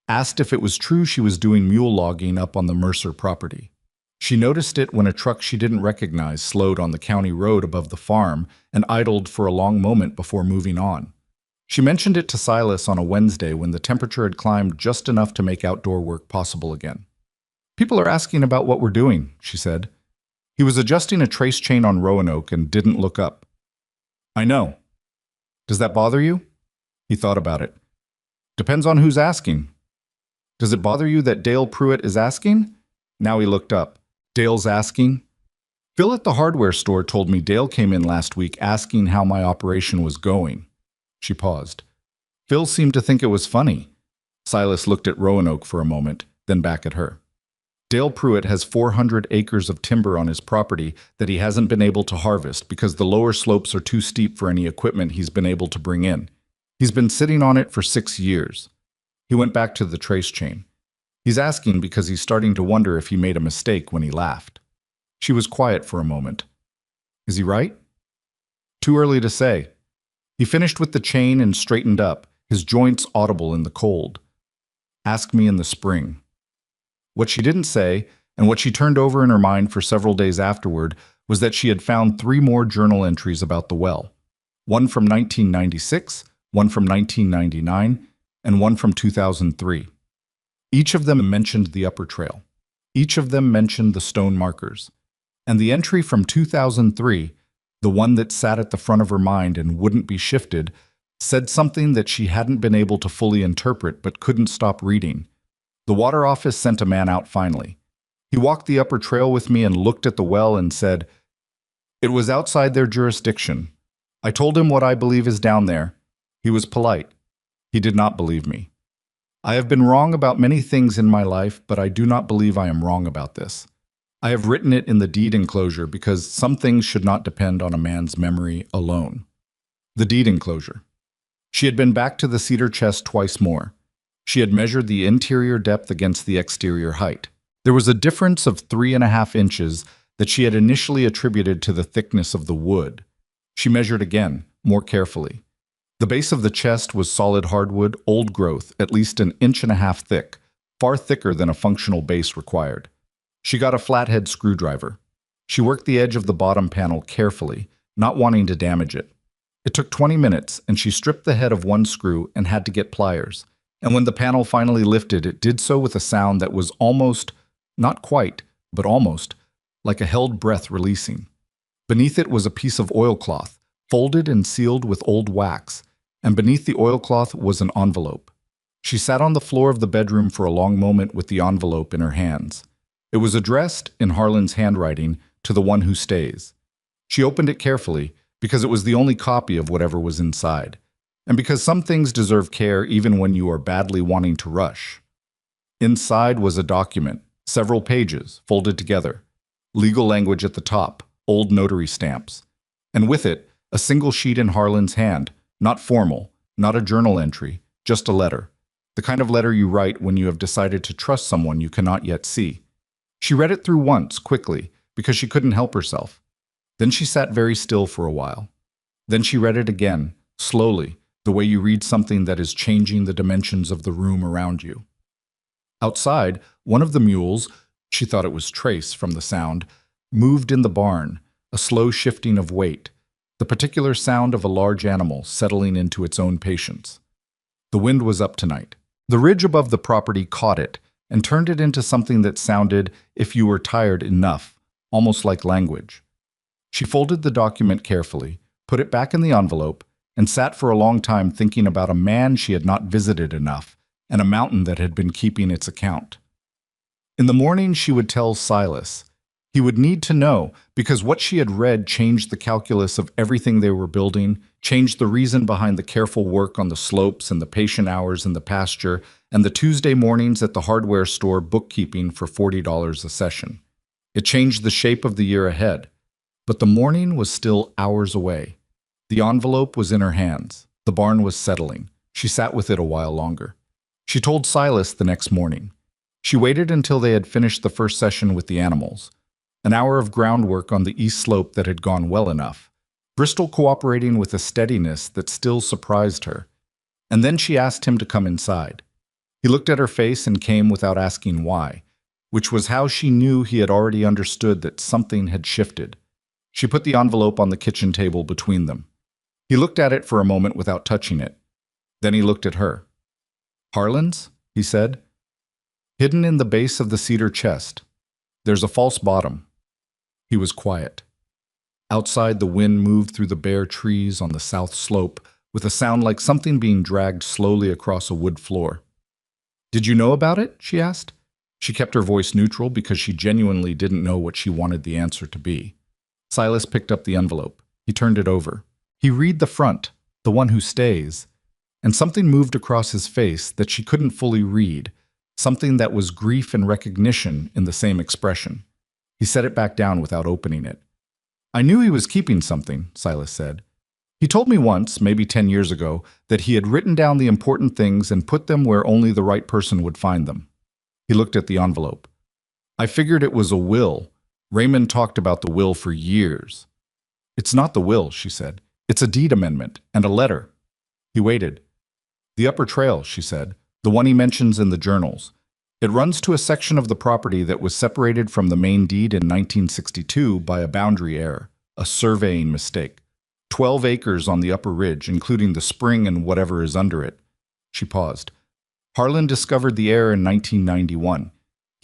asked if it was true she was doing mule logging up on the Mercer property. She noticed it when a truck she didn't recognize slowed on the county road above the farm and idled for a long moment before moving on. She mentioned it to Silas on a Wednesday when the temperature had climbed just enough to make outdoor work possible again. "People are asking about what we're doing," she said. He was adjusting a trace chain on Roanoke and didn't look up. "I know. Does that bother you?" He thought about it. "Depends on who's asking." "Does it bother you that Dale Pruitt is asking?" Now he looked up. "Dale's asking?" "Phil at the hardware store told me Dale came in last week asking how my operation was going." She paused. Phil seemed to think it was funny. Silas looked at Roanoke for a moment, then back at her. "Dale Pruitt has 400 acres of timber on his property that he hasn't been able to harvest because the lower slopes are too steep for any equipment he's been able to bring in. He's been sitting on it for 6 years. He went back to the trace chain. He's asking because he's starting to wonder if he made a mistake when he laughed." She was quiet for a moment. "Is he right?" "Too early to say." He finished with the chain and straightened up, his joints audible in the cold. "Ask me in the spring." What she didn't say, and what she turned over in her mind for several days afterward, was that she had found 3 more journal entries about the well. One from 1996, one from 1999, and one from 2003. Each of them mentioned the upper trail. Each of them mentioned the stone markers. And the entry from 2003, the one that sat at the front of her mind and wouldn't be shifted, said something that she hadn't been able to fully interpret but couldn't stop reading. The water office sent a man out finally. He walked the upper trail with me and looked at the well and said, "It was outside their jurisdiction. I told him what I believe is down there. He was polite. He did not believe me. I have been wrong about many things in my life, but I do not believe I am wrong about this. I have written it in the deed enclosure because some things should not depend on a man's memory alone." The deed enclosure. She had been back to the cedar chest twice more. She had measured the interior depth against the exterior height. There was a difference of 3.5 inches that she had initially attributed to the thickness of the wood. She measured again, more carefully. The base of the chest was solid hardwood, old growth, at least 1.5 inches thick, far thicker than a functional base required. She got a flathead screwdriver. She worked the edge of the bottom panel carefully, not wanting to damage it. It took 20 minutes, and she stripped the head of one screw and had to get pliers. And when the panel finally lifted, it did so with a sound that was almost, not quite, but almost, like a held breath releasing. Beneath it was a piece of oilcloth, folded and sealed with old wax, and beneath the oilcloth was an envelope. She sat on the floor of the bedroom for a long moment with the envelope in her hands. It was addressed, in Harlan's handwriting, to the one who stays. She opened it carefully, because it was the only copy of whatever was inside, and because some things deserve care even when you are badly wanting to rush. Inside was a document, several pages, folded together. Legal language at the top, old notary stamps. And with it, a single sheet in Harlan's hand, not formal, not a journal entry, just a letter. The kind of letter you write when you have decided to trust someone you cannot yet see. She read it through once, quickly, because she couldn't help herself. Then she sat very still for a while. Then she read it again, slowly, the way you read something that is changing the dimensions of the room around you. Outside, one of the mules, she thought it was Trace from the sound, moved in the barn, a slow shifting of weight, the particular sound of a large animal settling into its own patience. The wind was up tonight. The ridge above the property caught it and turned it into something that sounded, if you were tired enough, almost like language. She folded the document carefully, put it back in the envelope, and sat for a long time thinking about a man she had not visited enough and a mountain that had been keeping its account. In the morning she would tell Silas. He would need to know, because what she had read changed the calculus of everything they were building, changed the reason behind the careful work on the slopes and the patient hours in the pasture, and the Tuesday mornings at the hardware store bookkeeping for $40 a session. It changed the shape of the year ahead. But the morning was still hours away. The envelope was in her hands. The barn was settling. She sat with it a while longer. She told Silas the next morning. She waited until they had finished the first session with the animals. An hour of groundwork on the east slope that had gone well enough. Bristol cooperating with a steadiness that still surprised her. And then she asked him to come inside. He looked at her face and came without asking why, which was how she knew he had already understood that something had shifted. She put the envelope on the kitchen table between them. He looked at it for a moment without touching it. Then he looked at her. "Harlan's?" he said. "Hidden in the base of the cedar chest. There's a false bottom." He was quiet. Outside, the wind moved through the bare trees on the south slope with a sound like something being dragged slowly across a wood floor. "Did you know about it?" she asked. She kept her voice neutral because she genuinely didn't know what she wanted the answer to be. Silas picked up the envelope. He turned it over. He read the front, the one who stays, and something moved across his face that she couldn't fully read, something that was grief and recognition in the same expression. He set it back down without opening it. "I knew he was keeping something," Silas said. "He told me once, maybe 10 years ago, that he had written down the important things and put them where only the right person would find them." He looked at the envelope. "I figured it was a will. Raymond talked about the will for years." "It's not the will," she said. "It's a deed amendment and a letter." He waited. "The upper trail," she said, "the one he mentions in the journals. It runs to a section of the property that was separated from the main deed in 1962 by a boundary error, a surveying mistake. 12 acres on the upper ridge, including the spring and whatever is under it." She paused. "Harlan discovered the error in 1991.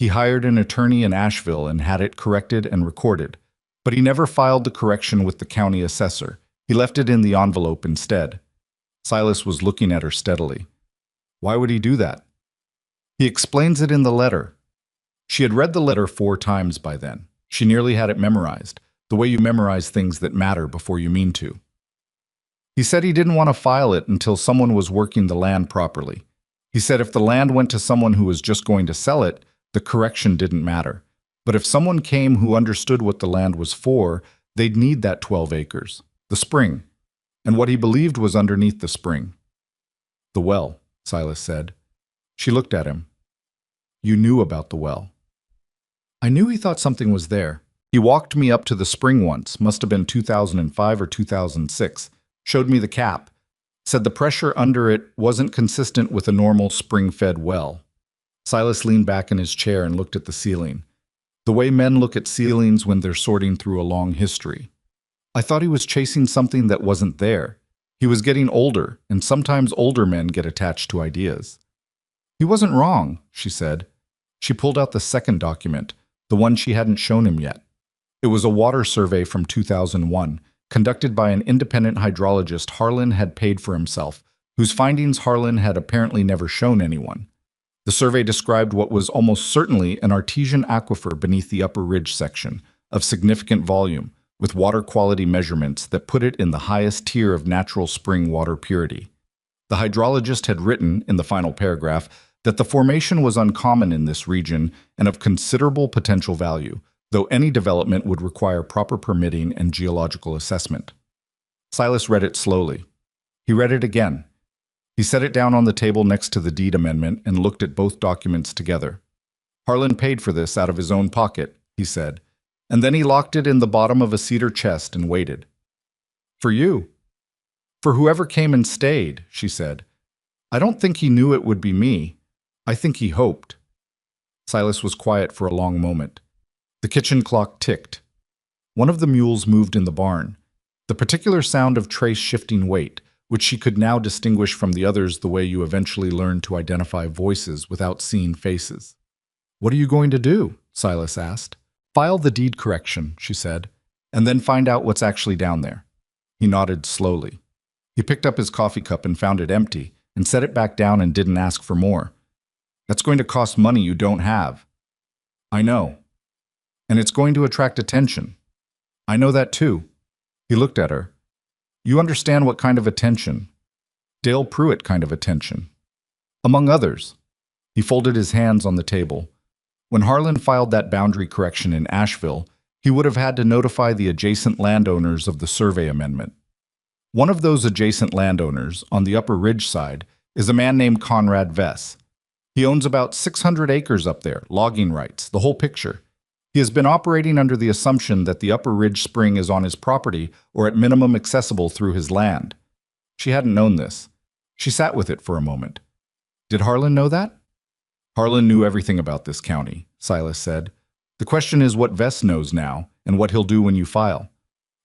He hired an attorney in Asheville and had it corrected and recorded. But he never filed the correction with the county assessor. He left it in the envelope instead." Silas was looking at her steadily. "Why would he do that?" "He explains it in the letter." She had read the letter 4 times by then. She nearly had it memorized, the way you memorize things that matter before you mean to. "He said he didn't want to file it until someone was working the land properly. He said if the land went to someone who was just going to sell it, the correction didn't matter. But if someone came who understood what the land was for, they'd need that 12 acres, the spring, and what he believed was underneath the spring." "The well," Silas said. She looked at him. "You knew about the well." "I knew he thought something was there. He walked me up to the spring once, must have been 2005 or 2006, showed me the cap, said the pressure under it wasn't consistent with a normal spring-fed well." Silas leaned back in his chair and looked at the ceiling, the way men look at ceilings when they're sorting through a long history. "I thought he was chasing something that wasn't there. He was getting older, and sometimes older men get attached to ideas." "He wasn't wrong," she said. She pulled out the second document, the one she hadn't shown him yet. It was a water survey from 2001, conducted by an independent hydrologist Harlan had paid for himself, whose findings Harlan had apparently never shown anyone. The survey described what was almost certainly an artesian aquifer beneath the upper ridge section, of significant volume, with water quality measurements that put it in the highest tier of natural spring water purity. The hydrologist had written, in the final paragraph, that the formation was uncommon in this region and of considerable potential value, though any development would require proper permitting and geological assessment. Silas read it slowly. He read it again. He set it down on the table next to the deed amendment and looked at both documents together. Harlan paid for this out of his own pocket, he said, and then he locked it in the bottom of a cedar chest and waited. For you. For whoever came and stayed, she said. I don't think he knew it would be me. I think he hoped. Silas was quiet for a long moment. The kitchen clock ticked. One of the mules moved in the barn. The particular sound of trace shifting weight, which she could now distinguish from the others the way you eventually learn to identify voices without seeing faces. What are you going to do? Silas asked. File the deed correction, she said, and then find out what's actually down there. He nodded slowly. He picked up his coffee cup and found it empty, and set it back down and didn't ask for more. That's going to cost money you don't have. I know. And it's going to attract attention. I know that too. He looked at her. You understand what kind of attention? Dale Pruitt kind of attention. Among others. He folded his hands on the table. When Harlan filed that boundary correction in Asheville, he would have had to notify the adjacent landowners of the survey amendment. One of those adjacent landowners, on the Upper Ridge side, is a man named Conrad Vess. He owns about 600 acres up there, logging rights, the whole picture. He has been operating under the assumption that the Upper Ridge Spring is on his property or at minimum accessible through his land. She hadn't known this. She sat with it for a moment. Did Harlan know that? Harlan knew everything about this county, Silas said. The question is what Vess knows now and what he'll do when you file.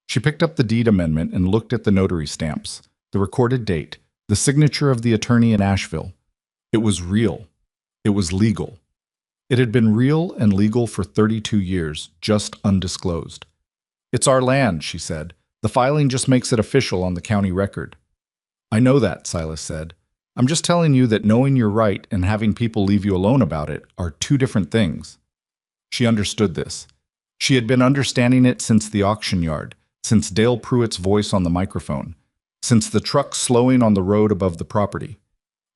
She picked up the deed amendment and looked at the notary stamps, the recorded date, the signature of the attorney in Asheville. It was real. It was legal. It had been real and legal for 32 years, just undisclosed. It's our land, she said. The filing just makes it official on the county record. I know that, Silas said. I'm just telling you that knowing you're right and having people leave you alone about it are two different things. She understood this. She had been understanding it since the auction yard, since Dale Pruitt's voice on the microphone, since the truck slowing on the road above the property.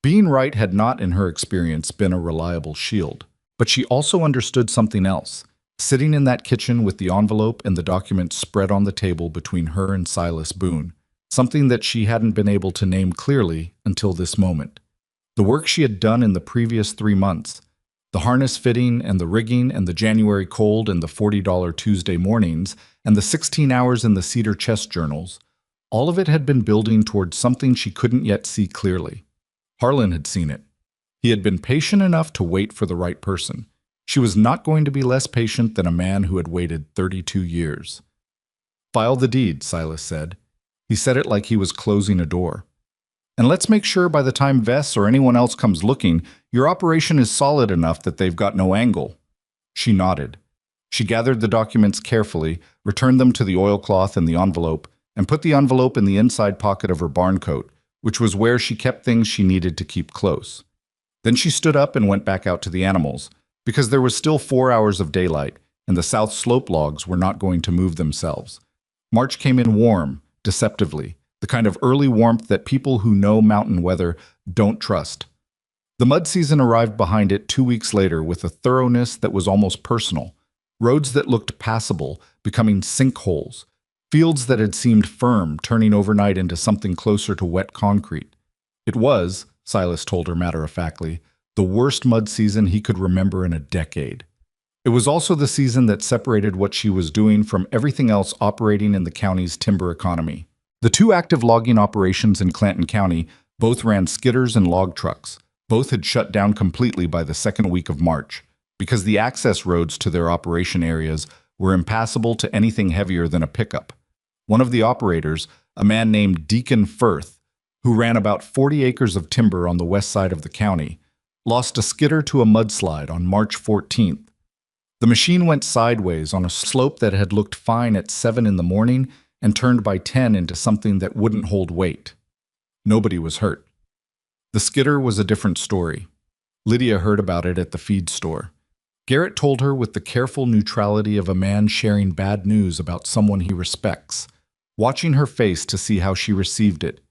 Being right had not, in her experience, been a reliable shield. But she also understood something else, sitting in that kitchen with the envelope and the documents spread on the table between her and Silas Boone, something that she hadn't been able to name clearly until this moment. The work she had done in the previous 3 months, the harness fitting and the rigging and the January cold and the $40 Tuesday mornings and the 16 hours in the cedar chest journals, all of it had been building towards something she couldn't yet see clearly. Harlan had seen it. He had been patient enough to wait for the right person. She was not going to be less patient than a man who had waited 32 years. File the deed, Silas said. He said it like he was closing a door. And let's make sure by the time Vess or anyone else comes looking, your operation is solid enough that they've got no angle. She nodded. She gathered the documents carefully, returned them to the oilcloth and the envelope, and put the envelope in the inside pocket of her barn coat, which was where she kept things she needed to keep close. Then she stood up and went back out to the animals, because there was still 4 hours of daylight, and the south slope logs were not going to move themselves. March came in warm, deceptively, the kind of early warmth that people who know mountain weather don't trust. The mud season arrived behind it 2 weeks later with a thoroughness that was almost personal, roads that looked passable becoming sinkholes, fields that had seemed firm turning overnight into something closer to wet concrete. It was, Silas told her matter-of-factly, the worst mud season he could remember in a decade. It was also the season that separated what she was doing from everything else operating in the county's timber economy. The two active logging operations in Clanton County both ran skidders and log trucks. Both had shut down completely by the second week of March, because the access roads to their operation areas were impassable to anything heavier than a pickup. One of the operators, a man named Deacon Firth, who ran about 40 acres of timber on the west side of the county, lost a skidder to a mudslide on March 14th. The machine went sideways on a slope that had looked fine at 7 in the morning and turned by 10 into something that wouldn't hold weight. Nobody was hurt. The skidder was a different story. Lydia heard about it at the feed store. Garrett told her with the careful neutrality of a man sharing bad news about someone he respects, watching her face to see how she received it.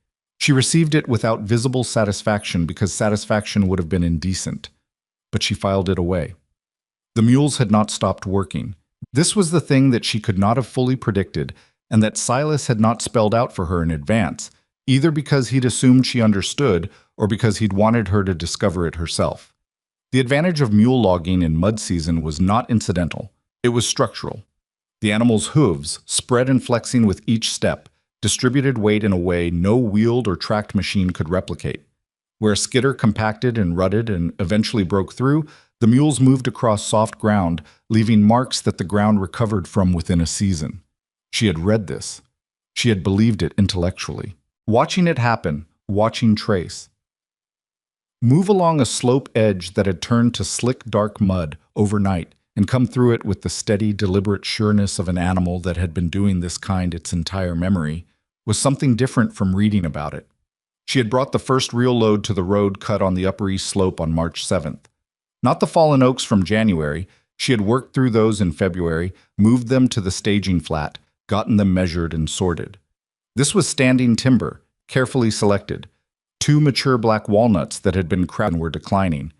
She received it without visible satisfaction because satisfaction would have been indecent. But she filed it away. The mules had not stopped working. This was the thing that she could not have fully predicted and that Silas had not spelled out for her in advance, either because he'd assumed she understood or because he'd wanted her to discover it herself. The advantage of mule logging in mud season was not incidental. It was structural. The animal's hooves, spread and flexing with each step, distributed weight in a way no wheeled or tracked machine could replicate. Where a skidder compacted and rutted and eventually broke through, the mules moved across soft ground, leaving marks that the ground recovered from within a season. She had read this. She had believed it intellectually. Watching it happen, watching Trace move along a slope edge that had turned to slick, dark mud overnight and come through it with the steady, deliberate sureness of an animal that had been doing this kind its entire memory, was something different from reading about it. She had brought the first real load to the road cut on the Upper East Slope on March 7th. Not the fallen oaks from January. She had worked through those in February, moved them to the staging flat, gotten them measured and sorted. This was standing timber, carefully selected. 2 mature black walnuts that had been cracked and were declining,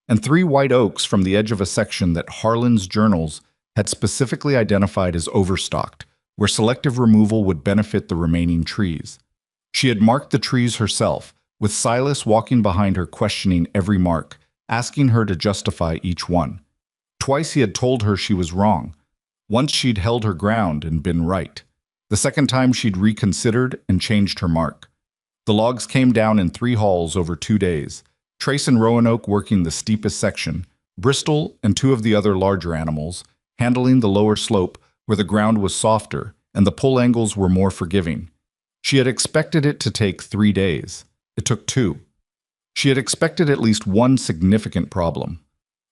and 3 white oaks from the edge of a section that Harlan's journals had specifically identified as overstocked, where selective removal would benefit the remaining trees. She had marked the trees herself, with Silas walking behind her questioning every mark, asking her to justify each one. Twice he had told her she was wrong. Once she'd held her ground and been right. The second time she'd reconsidered and changed her mark. The logs came down in 3 hauls over 2 days. Trace and Roanoke working the steepest section, Bristol and 2 of the other larger animals, handling the lower slope where the ground was softer and the pull angles were more forgiving. She had expected it to take 3 days. It took 2. She had expected at least one significant problem.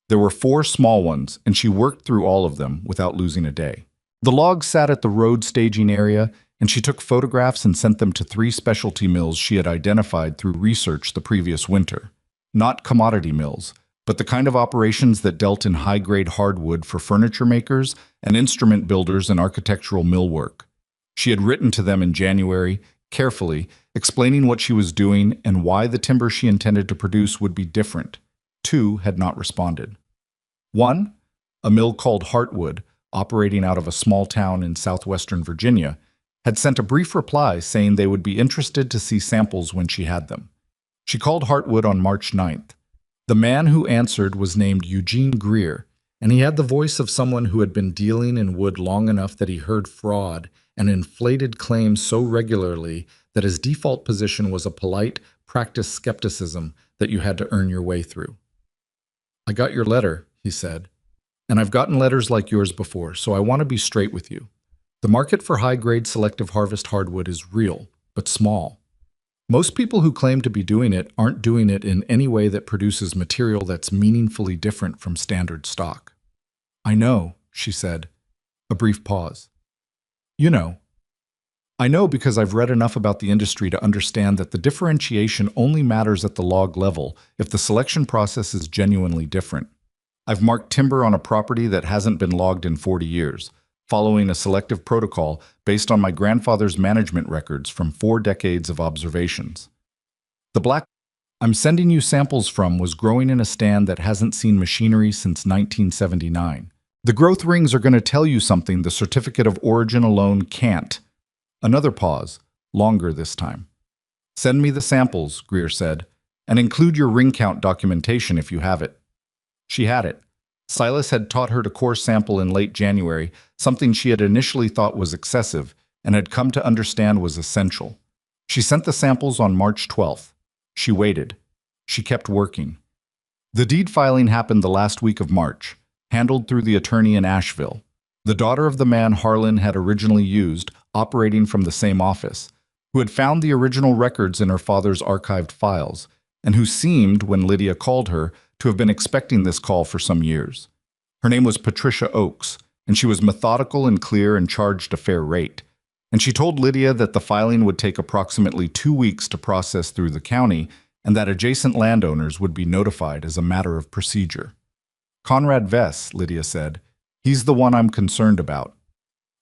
There were 4 small ones, and she worked through all of them without losing a day. The logs sat at the road staging area, and she took photographs and sent them to 3 specialty mills she had identified through research the previous winter. Not commodity mills, but the kind of operations that dealt in high-grade hardwood for furniture makers and instrument builders and architectural millwork. She had written to them in January, carefully, explaining what she was doing and why the timber she intended to produce would be different. 2 had not responded. 1, a mill called Heartwood, operating out of a small town in southwestern Virginia, had sent a brief reply saying they would be interested to see samples when she had them. She called Heartwood on March 9th. The man who answered was named Eugene Greer, and he had the voice of someone who had been dealing in wood long enough that he heard fraud and inflated claims so regularly that his default position was a polite, practiced skepticism that you had to earn your way through. "I got your letter," he said, "and I've gotten letters like yours before, so I want to be straight with you. The market for high-grade selective harvest hardwood is real, but small. Most people who claim to be doing it aren't doing it in any way that produces material that's meaningfully different from standard stock." "I know," she said. A brief pause. "You know." "I know because I've read enough about the industry to understand that the differentiation only matters at the log level if the selection process is genuinely different. I've marked timber on a property that hasn't been logged in 40 years, following a selective protocol based on my grandfather's management records from 4 decades of observations. The black I'm sending you samples from was growing in a stand that hasn't seen machinery since 1979. The growth rings are going to tell you something the certificate of origin alone can't." Another pause, longer this time. "Send me the samples," Greer said, "and include your ring count documentation if you have it." She had it. Silas had taught her to core sample in late January, something she had initially thought was excessive and had come to understand was essential. She sent the samples on March 12th. She waited. She kept working. The deed filing happened the last week of March, handled through the attorney in Asheville, the daughter of the man Harlan had originally used, operating from the same office, who had found the original records in her father's archived files, and who seemed, when Lydia called her, to have been expecting this call for some years. Her name was Patricia Oakes, and she was methodical and clear and charged a fair rate. And she told Lydia that the filing would take approximately 2 weeks to process through the county and that adjacent landowners would be notified as a matter of procedure. Conrad Vess, Lydia said. He's the one I'm concerned about.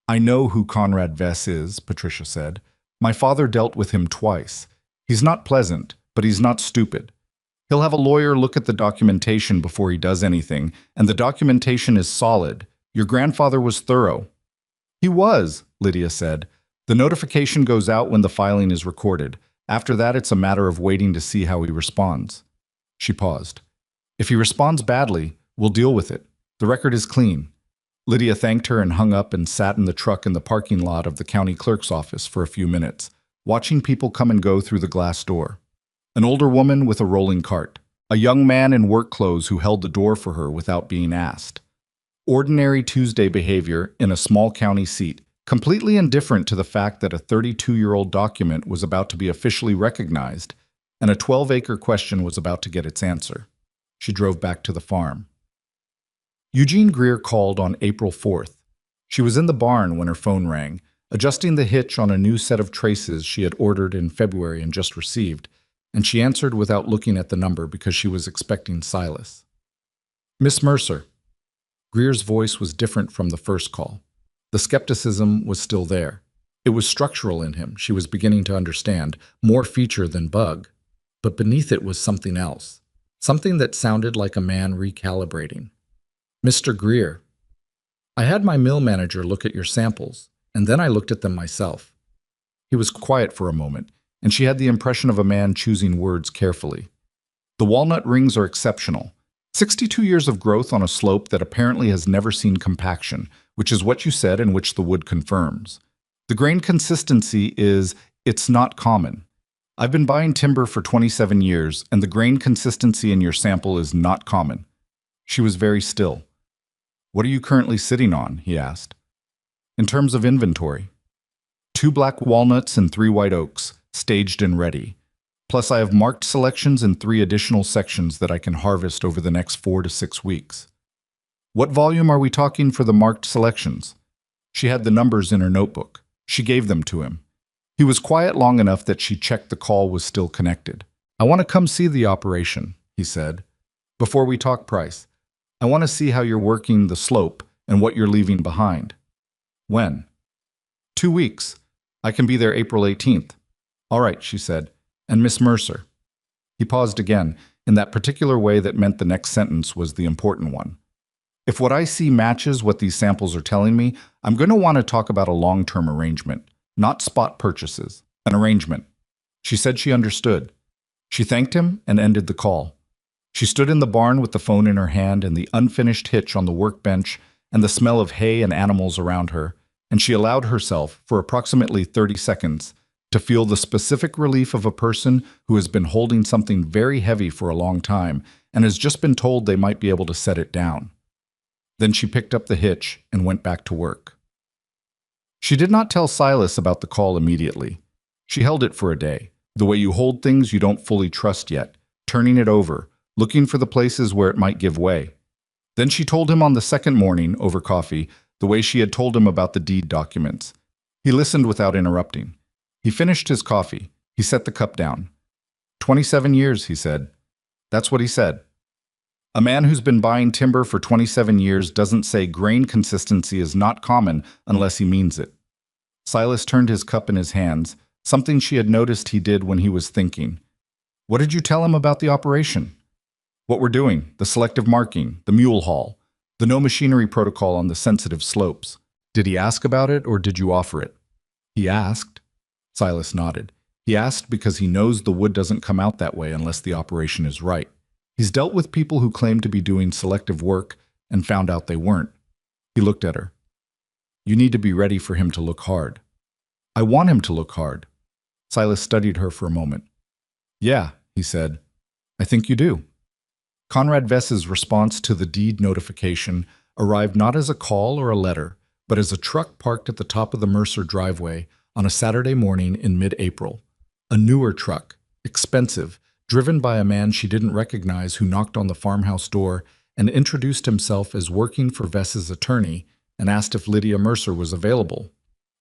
I know who Conrad Vess is, Patricia said. My father dealt with him twice. He's not pleasant, but he's not stupid. He'll have a lawyer look at the documentation before he does anything, and the documentation is solid. Your grandfather was thorough. He was, Lydia said. The notification goes out when the filing is recorded. After that, it's a matter of waiting to see how he responds. She paused. If he responds badly, we'll deal with it. The record is clean. Lydia thanked her and hung up and sat in the truck in the parking lot of the county clerk's office for a few minutes, watching people come and go through the glass door. An older woman with a rolling cart. A young man in work clothes who held the door for her without being asked. Ordinary Tuesday behavior in a small county seat, completely indifferent to the fact that a 32-year-old document was about to be officially recognized and a 12-acre question was about to get its answer. She drove back to the farm. Eugene Greer called on April 4th. She was in the barn when her phone rang, adjusting the hitch on a new set of traces she had ordered in February and just received, and she answered without looking at the number because she was expecting Silas. Miss Mercer. Greer's voice was different from the first call. The skepticism was still there. It was structural in him, she was beginning to understand, more feature than bug. But beneath it was something else, something that sounded like a man recalibrating. Mr. Greer, I had my mill manager look at your samples, and then I looked at them myself. He was quiet for a moment, and she had the impression of a man choosing words carefully. The walnut rings are exceptional. 62 years of growth on a slope that apparently has never seen compaction, which is what you said and which the wood confirms. The grain consistency is, it's not common. I've been buying timber for 27 years, and the grain consistency in your sample is not common. She was very still. What are you currently sitting on? He asked. In terms of inventory. 2 black walnuts and 3 white oaks, staged and ready. Plus I have marked selections in 3 additional sections that I can harvest over the next 4 to 6 weeks. What volume are we talking for the marked selections? She had the numbers in her notebook. She gave them to him. He was quiet long enough that she checked the call was still connected. I want to come see the operation, he said. Before we talk price, I want to see how you're working the slope and what you're leaving behind. When? 2 weeks. I can be there April 18th. All right, she said. And Miss Mercer. He paused again, in that particular way that meant the next sentence was the important one. If what I see matches what these samples are telling me, I'm going to want to talk about a long-term arrangement, not spot purchases, an arrangement. She said she understood. She thanked him and ended the call. She stood in the barn with the phone in her hand and the unfinished hitch on the workbench and the smell of hay and animals around her, and she allowed herself, for approximately 30 seconds, to feel the specific relief of a person who has been holding something very heavy for a long time and has just been told they might be able to set it down. Then she picked up the hitch and went back to work. She did not tell Silas about the call immediately. She held it for a day, the way you hold things you don't fully trust yet, turning it over, looking for the places where it might give way. Then she told him on the second morning, over coffee, the way she had told him about the deed documents. He listened without interrupting. He finished his coffee. He set the cup down. 27 years, he said. That's what he said. A man who's been buying timber for 27 years doesn't say grain consistency is not common unless he means it. Silas turned his cup in his hands, something she had noticed he did when he was thinking. What did you tell him about the operation? What we're doing, the selective marking, the mule haul, the no machinery protocol on the sensitive slopes. Did he ask about it or did you offer it? He asked. Silas nodded. He asked because he knows the wood doesn't come out that way unless the operation is right. He's dealt with people who claim to be doing selective work and found out they weren't. He looked at her. You need to be ready for him to look hard. I want him to look hard. Silas studied her for a moment. Yeah, he said. I think you do. Conrad Vess's response to the deed notification arrived not as a call or a letter, but as a truck parked at the top of the Mercer driveway on a Saturday morning in mid-April. A newer truck, expensive, driven by a man she didn't recognize who knocked on the farmhouse door and introduced himself as working for Vess's attorney and asked if Lydia Mercer was available.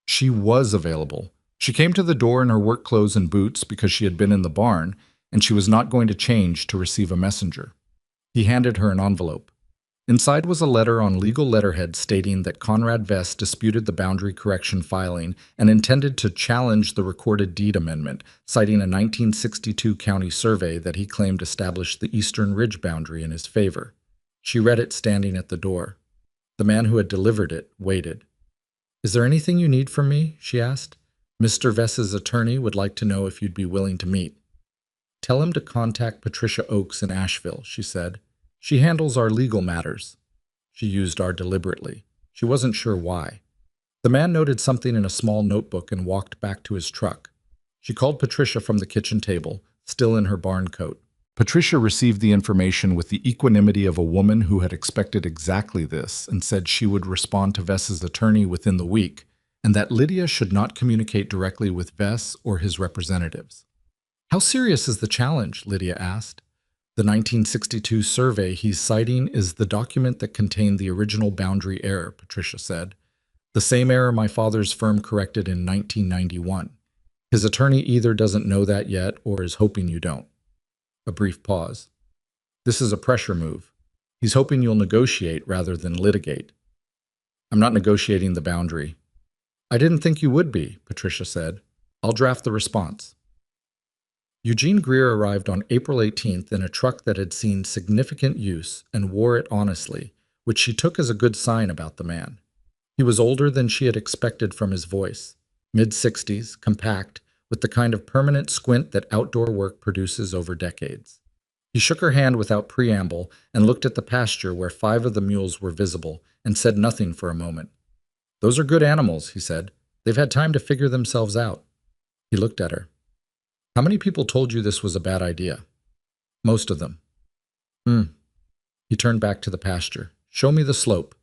She was available. She came to the door in her work clothes and boots because she had been in the barn, and she was not going to change to receive a messenger. He handed her an envelope. Inside was a letter on legal letterhead stating that Conrad Vess disputed the boundary correction filing and intended to challenge the recorded deed amendment, citing a 1962 county survey that he claimed established the eastern ridge boundary in his favor. She read it standing at the door. The man who had delivered it waited. "Is there anything you need from me?" she asked. "Mr. Vess's attorney would like to know if you'd be willing to meet." "Tell him to contact Patricia Oakes in Asheville," she said. "She handles our legal matters." She used "our" deliberately. She wasn't sure why. The man noted something in a small notebook and walked back to his truck. She called Patricia from the kitchen table, still in her barn coat. Patricia received the information with the equanimity of a woman who had expected exactly this and said she would respond to Vess's attorney within the week, and that Lydia should not communicate directly with Vess or his representatives. "How serious is the challenge?" Lydia asked. "The 1962 survey he's citing is the document that contained the original boundary error," Patricia said. "The same error my father's firm corrected in 1991. His attorney either doesn't know that yet or is hoping you don't." A brief pause. "This is a pressure move. He's hoping you'll negotiate rather than litigate." "I'm not negotiating the boundary." "I didn't think you would be," Patricia said. "I'll draft the response." Eugene Greer arrived on April 18th in a truck that had seen significant use and wore it honestly, which she took as a good sign about the man. He was older than she had expected from his voice, mid-60s, compact, with the kind of permanent squint that outdoor work produces over decades. He shook her hand without preamble and looked at the pasture where 5 of the mules were visible and said nothing for a moment. "Those are good animals," he said. "They've had time to figure themselves out." He looked at her. "How many people told you this was a bad idea?" "Most of them." He turned back to the pasture. "Show me the slope."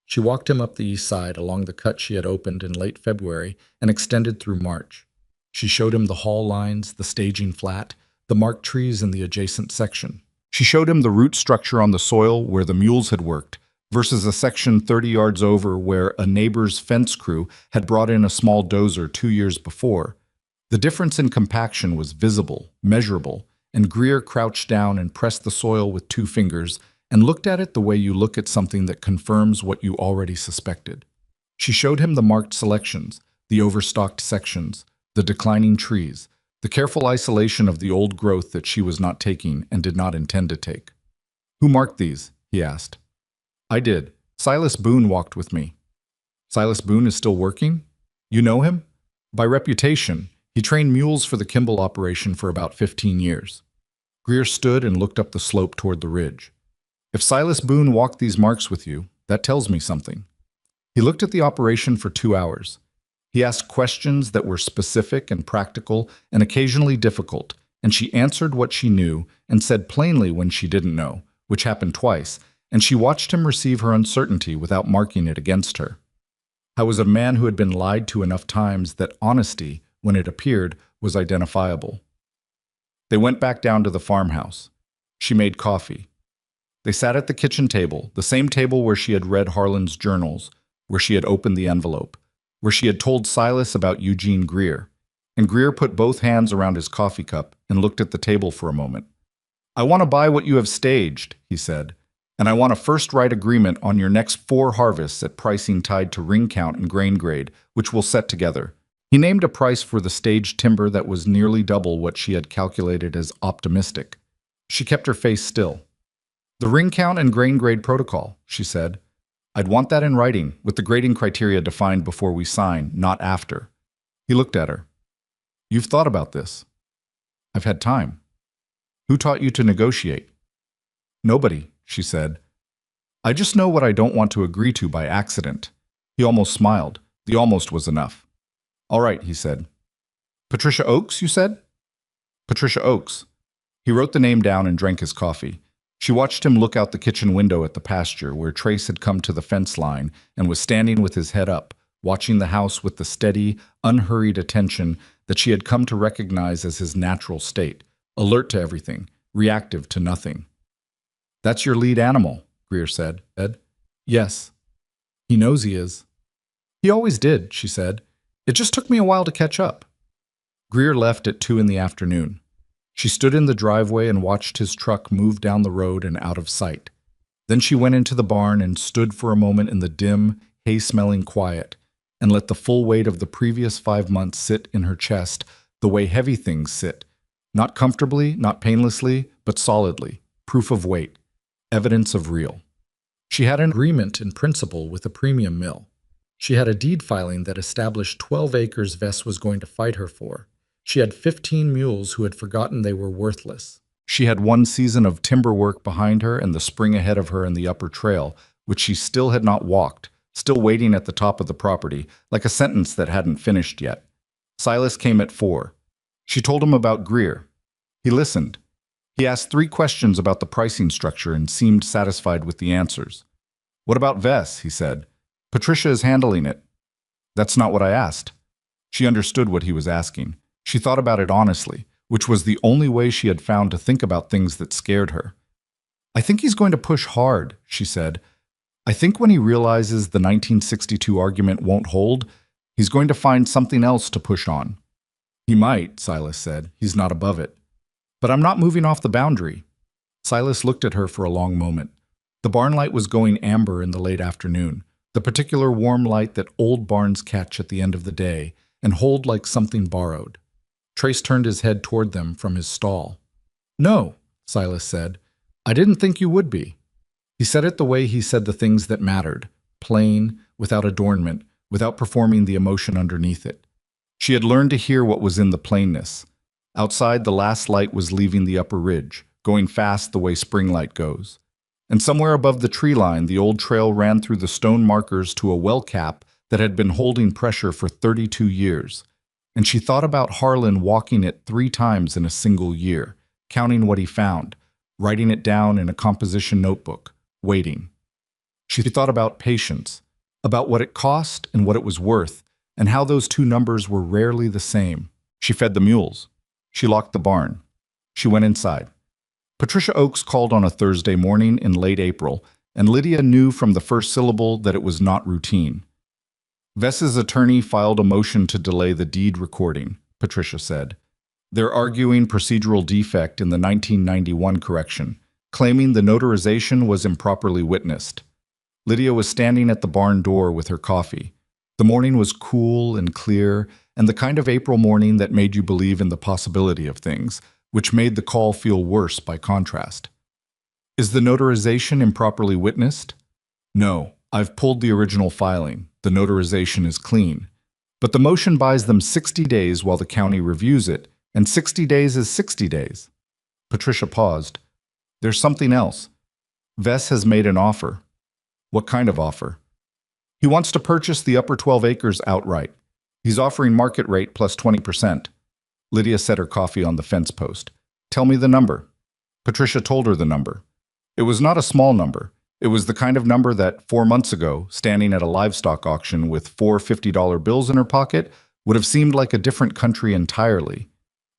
She walked him up the east side along the cut she had opened in late February and extended through March. She showed him the haul lines, the staging flat, the marked trees in the adjacent section. She showed him the root structure on the soil where the mules had worked, versus a section 30 yards over where a neighbor's fence crew had brought in a small dozer 2 years before. The difference in compaction was visible, measurable, and Greer crouched down and pressed the soil with 2 fingers and looked at it the way you look at something that confirms what you already suspected. She showed him the marked selections, the overstocked sections, the declining trees, the careful isolation of the old growth that she was not taking and did not intend to take. "Who marked these?" he asked. "I did. Silas Boone walked with me." "Silas Boone is still working? You know him?" "By reputation. He trained mules for the Kimball operation for about 15 years. Greer stood and looked up the slope toward the ridge. "If Silas Boone walked these marks with you, that tells me something." He looked at the operation for 2 hours. He asked questions that were specific and practical and occasionally difficult, and she answered what she knew and said plainly when she didn't know, which happened twice, and she watched him receive her uncertainty without marking it against her. I was a man who had been lied to enough times that honesty, when it appeared, was identifiable. They went back down to the farmhouse. She made coffee. They sat at the kitchen table, the same table where she had read Harlan's journals, where she had opened the envelope, where she had told Silas about Eugene Greer, and Greer put both hands around his coffee cup and looked at the table for a moment. "I want to buy what you have staged," he said, "and I want a first-right agreement on your next 4 harvests at pricing tied to ring count and grain grade, which we'll set together." He named a price for the staged timber that was nearly double what she had calculated as optimistic. She kept her face still. "The ring count and grain grade protocol," she said. "I'd want that in writing, with the grading criteria defined before we sign, not after." He looked at her. "You've thought about this." "I've had time." "Who taught you to negotiate?" "Nobody," she said. "I just know what I don't want to agree to by accident." He almost smiled. The almost was enough. "All right," he said. "Patricia Oakes, you said?" "Patricia Oakes." He wrote the name down and drank his coffee. She watched him look out the kitchen window at the pasture where Trace had come to the fence line and was standing with his head up, watching the house with the steady, unhurried attention that she had come to recognize as his natural state, alert to everything, reactive to nothing. That's your lead animal, Greer said. Ed? Yes. He knows he is. He always did, she said. It just took me a while to catch up. Greer left at 2 in the afternoon. She stood in the driveway and watched his truck move down the road and out of sight. Then she went into the barn and stood for a moment in the dim, hay-smelling quiet and let the full weight of the previous 5 months sit in her chest the way heavy things sit, not comfortably, not painlessly, but solidly, proof of weight, evidence of real. She had an agreement in principle with a premium mill. She had a deed filing that established 12 acres Vess was going to fight her for. She had 15 mules who had forgotten they were worthless. She had 1 season of timber work behind her and the spring ahead of her in the upper trail, which she still had not walked, still waiting at the top of the property, like a sentence that hadn't finished yet. Silas came at 4. She told him about Greer. He listened. He asked 3 questions about the pricing structure and seemed satisfied with the answers. What about Vess? He said. Patricia is handling it. That's not what I asked. She understood what he was asking. She thought about it honestly, which was the only way she had found to think about things that scared her. I think he's going to push hard, she said. I think when he realizes the 1962 argument won't hold, he's going to find something else to push on. He might, Silas said. He's not above it. But I'm not moving off the boundary. Silas looked at her for a long moment. The barn light was going amber in the late afternoon, the particular warm light that old barns catch at the end of the day and hold like something borrowed. Trace turned his head toward them from his stall. No, Silas said. I didn't think you would be. He said it the way he said the things that mattered, plain, without adornment, without performing the emotion underneath it. She had learned to hear what was in the plainness. Outside, the last light was leaving the upper ridge, going fast the way spring light goes. And somewhere above the tree line, the old trail ran through the stone markers to a well cap that had been holding pressure for 32 years. And she thought about Harlan walking it 3 times in a single year, counting what he found, writing it down in a composition notebook, waiting. She thought about patience, about what it cost and what it was worth, and how those 2 numbers were rarely the same. She fed the mules. She locked the barn. She went inside. Patricia Oakes called on a Thursday morning in late April, and Lydia knew from the first syllable that it was not routine. Vess's attorney filed a motion to delay the deed recording, Patricia said. They're arguing procedural defect in the 1991 correction, claiming the notarization was improperly witnessed. Lydia was standing at the barn door with her coffee. The morning was cool and clear, and the kind of April morning that made you believe in the possibility of things, which made the call feel worse by contrast. Is the notarization improperly witnessed? No, I've pulled the original filing. The notarization is clean. But the motion buys them 60 days while the county reviews it, and 60 days is 60 days. Patricia paused. There's something else. Vess has made an offer. What kind of offer? He wants to purchase the upper 12 acres outright. He's offering market rate plus 20%. Lydia set her coffee on the fence post. Tell me the number. Patricia told her the number. It was not a small number. It was the kind of number that 4 months ago, standing at a livestock auction with 4 $50 bills in her pocket, would have seemed like a different country entirely.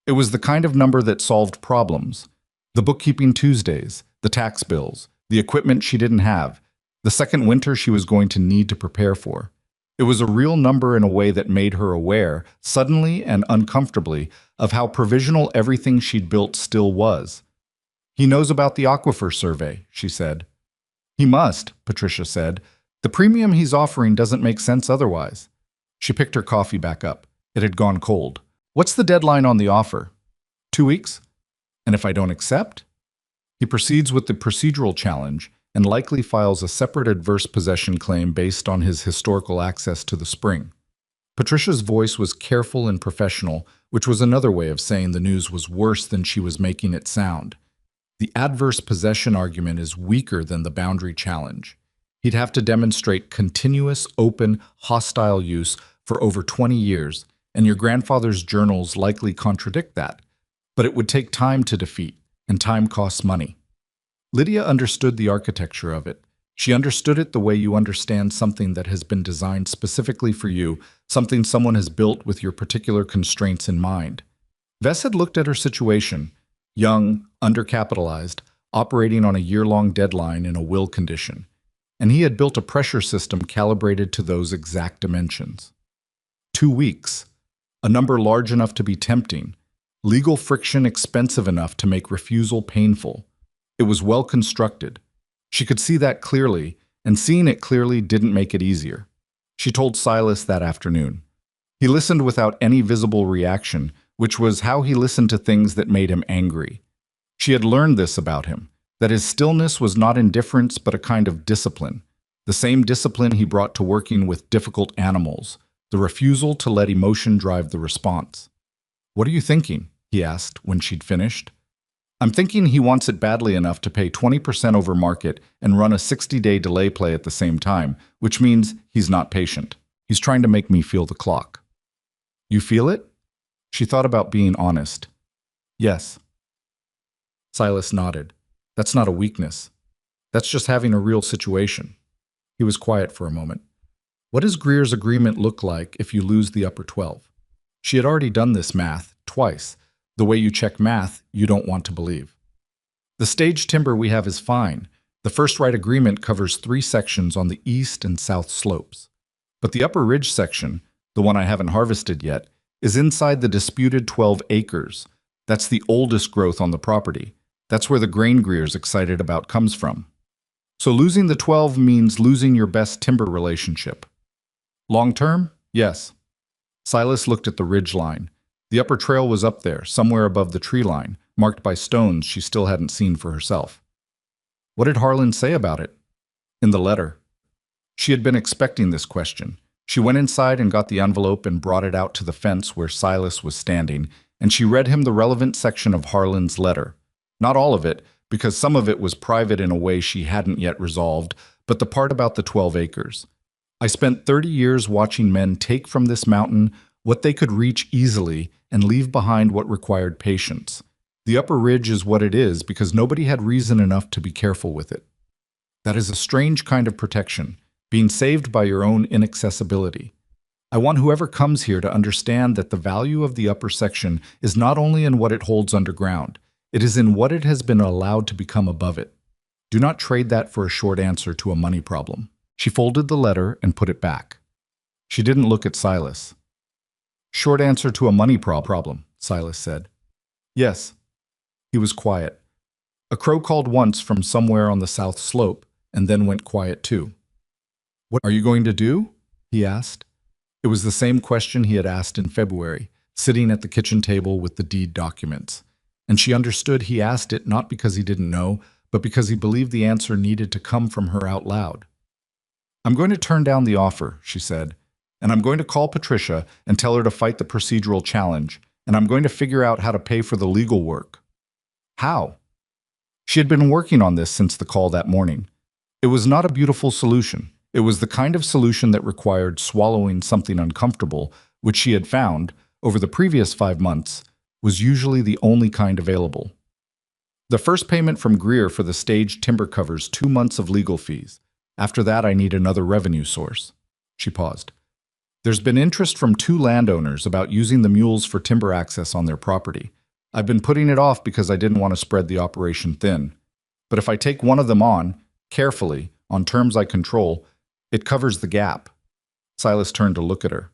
It was the kind of number that solved problems. The bookkeeping Tuesdays, the tax bills, the equipment she didn't have, the second winter she was going to need to prepare for. It was a real number in a way that made her aware, suddenly and uncomfortably, of how provisional everything she'd built still was. He knows about the aquifer survey, she said. He must, Patricia said. The premium he's offering doesn't make sense otherwise. She picked her coffee back up. It had gone cold. What's the deadline on the offer? 2 weeks? And if I don't accept? He proceeds with the procedural challenge and likely files a separate adverse possession claim based on his historical access to the spring. Patricia's voice was careful and professional, which was another way of saying the news was worse than she was making it sound. The adverse possession argument is weaker than the boundary challenge. He'd have to demonstrate continuous, open, hostile use for over 20 years, and your grandfather's journals likely contradict that. But it would take time to defeat, and time costs money. Lydia understood the architecture of it. She understood it the way you understand something that has been designed specifically for you, something someone has built with your particular constraints in mind. Vess had looked at her situation. Young, undercapitalized, operating on a year-long deadline in a will condition, and he had built a pressure system calibrated to those exact dimensions. 2 weeks, a number large enough to be tempting, legal friction expensive enough to make refusal painful. It was well constructed. She could see that clearly, and seeing it clearly didn't make it easier. She told Silas that afternoon. He listened without any visible reaction, which was how he listened to things that made him angry. She had learned this about him, that his stillness was not indifference but a kind of discipline, the same discipline he brought to working with difficult animals, the refusal to let emotion drive the response. "What are you thinking?" he asked when she'd finished. "I'm thinking he wants it badly enough to pay 20% over market and run a 60-day delay play at the same time, which means he's not patient. He's trying to make me feel the clock." "You feel it?" She thought about being honest. "Yes." Silas nodded. "That's not a weakness. That's just having a real situation." He was quiet for a moment. "What does Greer's agreement look like if you lose the upper 12? She had already done this math, twice. The way you check math, you don't want to believe. "The stage timber we have is fine. The first right agreement covers 3 sections on the east and south slopes. But the upper ridge section, the one I haven't harvested yet, is inside the disputed 12 acres. That's the oldest growth on the property. That's where the grain Greer's excited about comes from. So losing the 12 means losing your best timber relationship. Long term? Yes." Silas looked at the ridge line. The upper trail was up there, somewhere above the tree line, marked by stones she still hadn't seen for herself. "What did Harlan say about it?" "In the letter." She had been expecting this question. She went inside and got the envelope and brought it out to the fence where Silas was standing, and she read him the relevant section of Harlan's letter. Not all of it, because some of it was private in a way she hadn't yet resolved, but the part about the 12 acres. "I spent 30 years watching men take from this mountain what they could reach easily and leave behind what required patience. The upper ridge is what it is because nobody had reason enough to be careful with it. That is a strange kind of protection, being saved by your own inaccessibility. I want whoever comes here to understand that the value of the upper section is not only in what it holds underground, it is in what it has been allowed to become above it. Do not trade that for a short answer to a money problem." She folded the letter and put it back. She didn't look at Silas. "Short answer to a money problem," Silas said. "Yes." He was quiet. A crow called once from somewhere on the south slope, and then went quiet too. "What are you going to do?" he asked. It was the same question he had asked in February, sitting at the kitchen table with the deed documents. And she understood he asked it not because he didn't know, but because he believed the answer needed to come from her out loud. "I'm going to turn down the offer," she said, "and I'm going to call Patricia and tell her to fight the procedural challenge, and I'm going to figure out how to pay for the legal work." "How?" She had been working on this since the call that morning. It was not a beautiful solution. It was the kind of solution that required swallowing something uncomfortable, which she had found, over the previous 5 months, was usually the only kind available. "The first payment from Greer for the staged timber covers 2 months of legal fees. After that, I need another revenue source." She paused. "There's been interest from 2 landowners about using the mules for timber access on their property. I've been putting it off because I didn't want to spread the operation thin. But if I take one of them on, carefully, on terms I control, it covers the gap." Silas turned to look at her.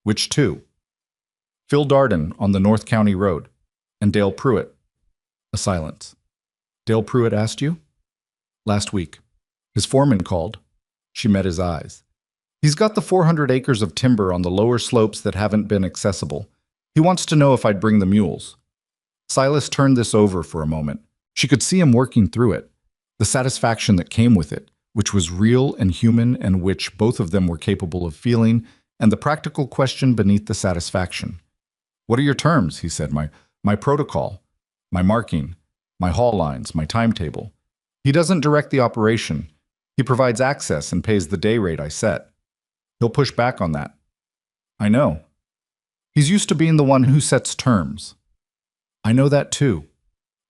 "Which 2? "Phil Darden on the North County Road, and Dale Pruitt." A silence. "Dale Pruitt asked you?" "Last week. His foreman called." She met his eyes. "He's got the 400 acres of timber on the lower slopes that haven't been accessible. He wants to know if I'd bring the mules." Silas turned this over for a moment. She could see him working through it, the satisfaction that came with it, which was real and human and which both of them were capable of feeling, and the practical question beneath the satisfaction. "What are your terms?" he said. My protocol, my marking, my haul lines, my timetable. He doesn't direct the operation. He provides access and pays the day rate I set. He'll push back on that." "I know. He's used to being the one who sets terms." "I know that too."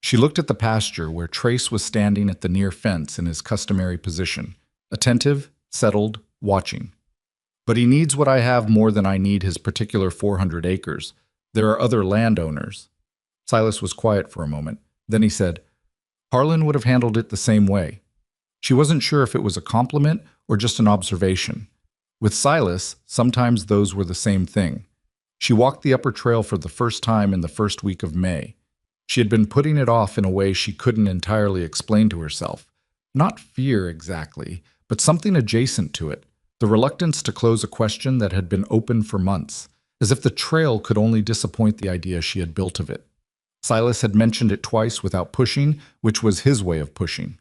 She looked at the pasture where Trace was standing at the near fence in his customary position, attentive, settled, watching. "But he needs what I have more than I need his particular 400 acres. There are other landowners." Silas was quiet for a moment. Then he said, Harlan would have handled it the same way. She wasn't sure if it was a compliment or just an observation. With Silas, sometimes those were the same thing. She walked the upper trail for the first time in the first week of May. She had been putting it off in a way she couldn't entirely explain to herself. Not fear exactly, but something adjacent to it. The reluctance to close a question that had been open for months, as if the trail could only disappoint the idea she had built of it. Silas had mentioned it twice without pushing, which was his way of pushing.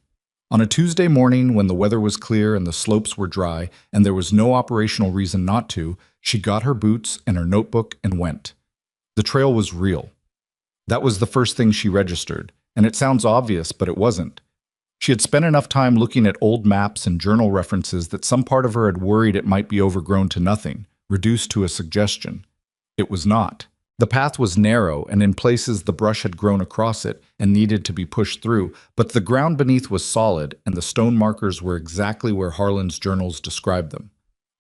On a Tuesday morning, when the weather was clear and the slopes were dry, and there was no operational reason not to, she got her boots and her notebook and went. The trail was real. That was the first thing she registered, and it sounds obvious, but it wasn't. She had spent enough time looking at old maps and journal references that some part of her had worried it might be overgrown to nothing, reduced to a suggestion. It was not. The path was narrow, and in places the brush had grown across it and needed to be pushed through, but the ground beneath was solid, and the stone markers were exactly where Harlan's journals described them.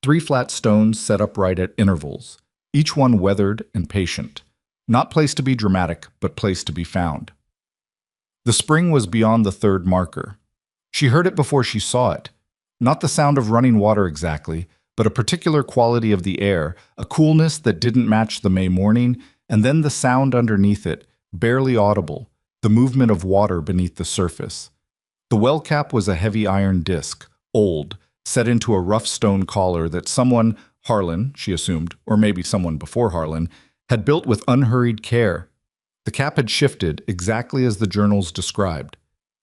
3 flat stones set upright at intervals, each one weathered and patient. Not placed to be dramatic, but placed to be found. The spring was beyond the 3rd marker. She heard it before she saw it. Not the sound of running water exactly, but a particular quality of the air, a coolness that didn't match the May morning, and then the sound underneath it, barely audible, the movement of water beneath the surface. The well cap was a heavy iron disc, old, set into a rough stone collar that someone, Harlan, she assumed, or maybe someone before Harlan, had built with unhurried care. The cap had shifted exactly as the journals described.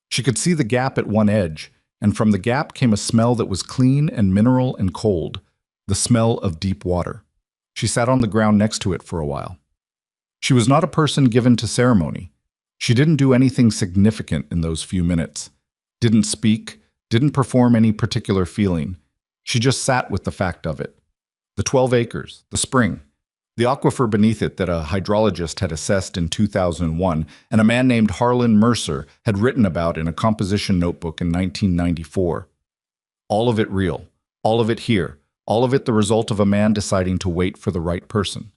She could see the gap at one edge, and from the gap came a smell that was clean and mineral and cold, the smell of deep water. She sat on the ground next to it for a while. She was not a person given to ceremony. She didn't do anything significant in those few minutes. Didn't speak, didn't perform any particular feeling. She just sat with the fact of it. The 12 acres, the spring, the aquifer beneath it that a hydrologist had assessed in 2001 and a man named Harlan Mercer had written about in a composition notebook in 1994. All of it real, all of it here, all of it the result of a man deciding to wait for the right person.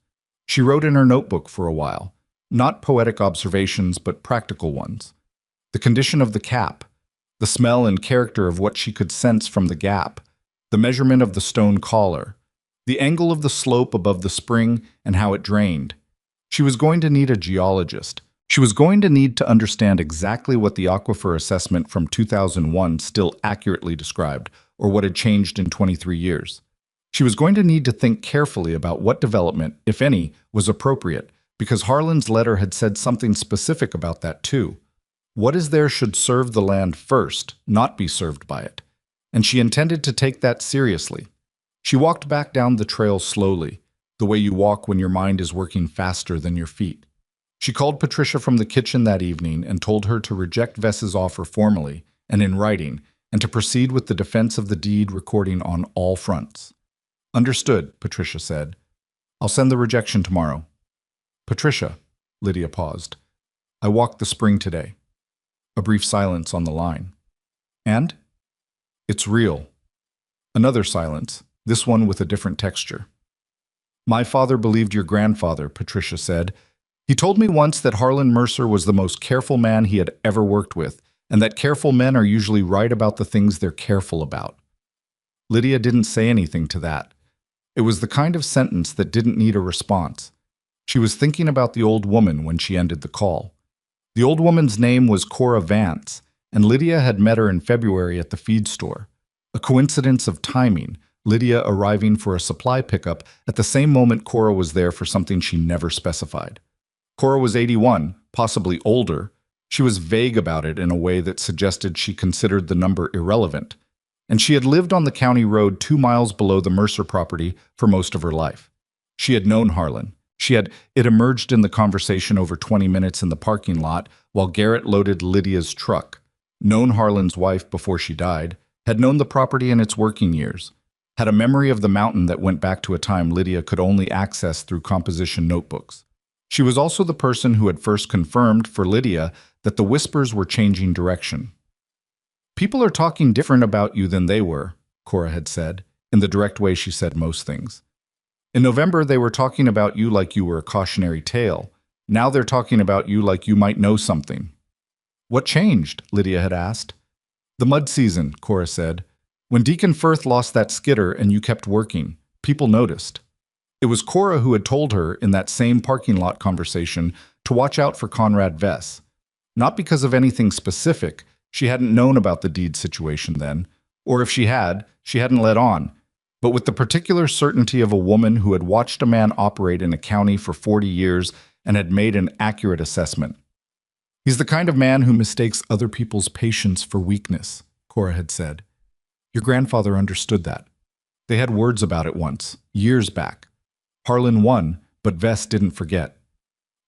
She wrote in her notebook for a while, not poetic observations but practical ones. The condition of the cap, the smell and character of what she could sense from the gap, the measurement of the stone collar, the angle of the slope above the spring and how it drained. She was going to need a geologist. She was going to need to understand exactly what the aquifer assessment from 2001 still accurately described, or what had changed in 23 years. She was going to need to think carefully about what development, if any, was appropriate, because Harlan's letter had said something specific about that too. What is there should serve the land first, not be served by it. And she intended to take that seriously. She walked back down the trail slowly, the way you walk when your mind is working faster than your feet. She called Patricia from the kitchen that evening and told her to reject Vess's offer formally and in writing, and to proceed with the defense of the deed recording on all fronts. Understood, Patricia said. I'll send the rejection tomorrow. Patricia, Lydia paused. I walked the spring today. A brief silence on the line. And? It's real. Another silence, this one with a different texture. My father believed your grandfather, Patricia said. He told me once that Harlan Mercer was the most careful man he had ever worked with, and that careful men are usually right about the things they're careful about. Lydia didn't say anything to that. It was the kind of sentence that didn't need a response. She was thinking about the old woman when she ended the call. The old woman's name was Cora Vance, and Lydia had met her in February at the feed store. A coincidence of timing, Lydia arriving for a supply pickup at the same moment Cora was there for something she never specified. Cora was 81, possibly older. She was vague about it in a way that suggested she considered the number irrelevant. And she had lived on the county road 2 miles below the Mercer property for most of her life. She had known Harlan. It emerged in the conversation over 20 minutes in the parking lot while Garrett loaded Lydia's truck. Known Harlan's wife before she died, had known the property in its working years, had a memory of the mountain that went back to a time Lydia could only access through composition notebooks. She was also the person who had first confirmed for Lydia that the whispers were changing direction. People are talking different about you than they were, Cora had said, in the direct way she said most things. In November, they were talking about you like you were a cautionary tale. Now they're talking about you like you might know something. What changed? Lydia had asked. The mud season, Cora said. When Deacon Firth lost that skidder and you kept working, people noticed. It was Cora who had told her in that same parking lot conversation to watch out for Conrad Vess. Not because of anything specific, she hadn't known about the deed situation then, or if she hadn't let on, but with the particular certainty of a woman who had watched a man operate in a county for 40 years and had made an accurate assessment. He's the kind of man who mistakes other people's patience for weakness, Cora had said. Your grandfather understood that. They had words about it once, years back. Harlan won, but Vess didn't forget.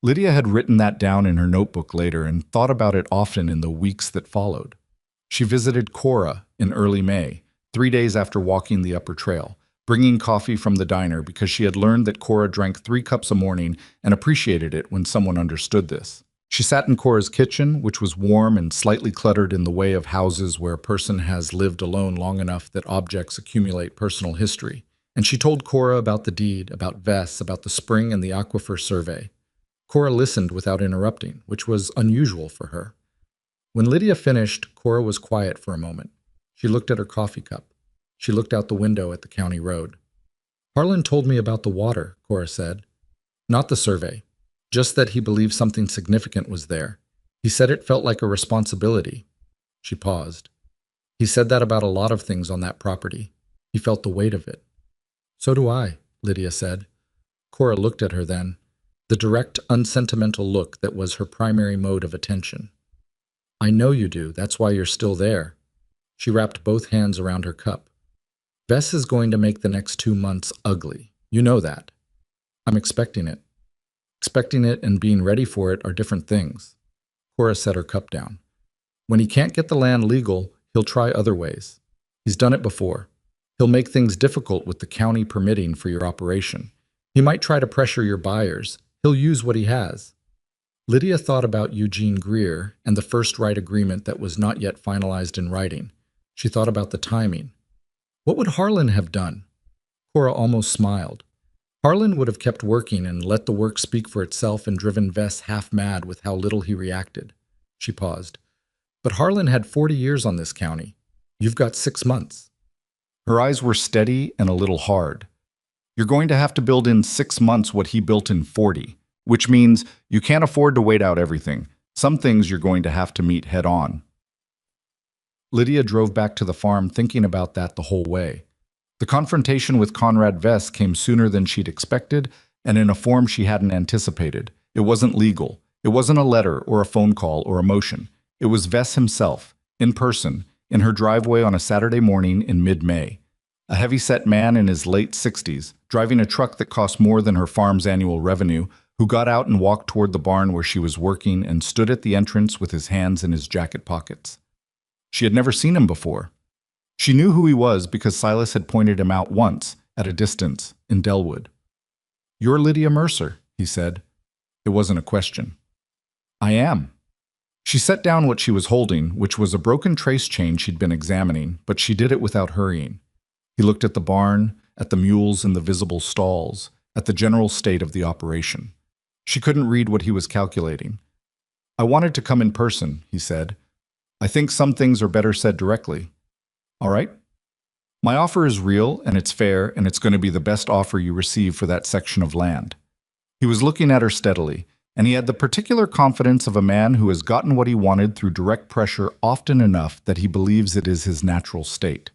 Lydia had written that down in her notebook later and thought about it often in the weeks that followed. She visited Cora in early May, 3 days after walking the upper trail, bringing coffee from the diner because she had learned that Cora drank 3 cups a morning and appreciated it when someone understood this. She sat in Cora's kitchen, which was warm and slightly cluttered in the way of houses where a person has lived alone long enough that objects accumulate personal history. And she told Cora about the deed, about Vess, about the spring and the aquifer survey. Cora listened without interrupting, which was unusual for her. When Lydia finished, Cora was quiet for a moment. She looked at her coffee cup. She looked out the window at the county road. Harlan told me about the water, Cora said. Not the survey. Just that he believed something significant was there. He said it felt like a responsibility. She paused. He said that about a lot of things on that property. He felt the weight of it. So do I, Lydia said. Cora looked at her then, the direct, unsentimental look that was her primary mode of attention. I know you do, that's why you're still there. She wrapped both hands around her cup. Vess is going to make the next 2 months ugly. You know that. I'm expecting it. Expecting it and being ready for it are different things. Cora set her cup down. When he can't get the land legal, he'll try other ways. He's done it before. He'll make things difficult with the county permitting for your operation. He might try to pressure your buyers. He'll use what he has. Lydia thought about Eugene Greer and the first right agreement that was not yet finalized in writing. She thought about the timing. What would Harlan have done? Cora almost smiled. Harlan would have kept working and let the work speak for itself and driven Vess half mad with how little he reacted. She paused. But Harlan had 40 years on this county. You've got 6 months. Her eyes were steady and a little hard. You're going to have to build in 6 months what he built in 40, which means you can't afford to wait out everything. Some things you're going to have to meet head on. Lydia drove back to the farm thinking about that the whole way. The confrontation with Conrad Vess came sooner than she'd expected and in a form she hadn't anticipated. It wasn't legal. It wasn't a letter or a phone call or a motion. It was Vess himself, in person, in her driveway on a Saturday morning in mid-May. A heavy-set man in his late 60s, driving a truck that cost more than her farm's annual revenue, who got out and walked toward the barn where she was working and stood at the entrance with his hands in his jacket pockets. She had never seen him before. She knew who he was because Silas had pointed him out once, at a distance, in Delwood. You're Lydia Mercer, he said. It wasn't a question. I am. She set down what she was holding, which was a broken trace chain she'd been examining, but she did it without hurrying. He looked at the barn, at the mules in the visible stalls, at the general state of the operation. She couldn't read what he was calculating. I wanted to come in person, he said. I think some things are better said directly. All right? My offer is real, and it's fair, and it's going to be the best offer you receive for that section of land. He was looking at her steadily, and he had the particular confidence of a man who has gotten what he wanted through direct pressure often enough that he believes it is his natural state.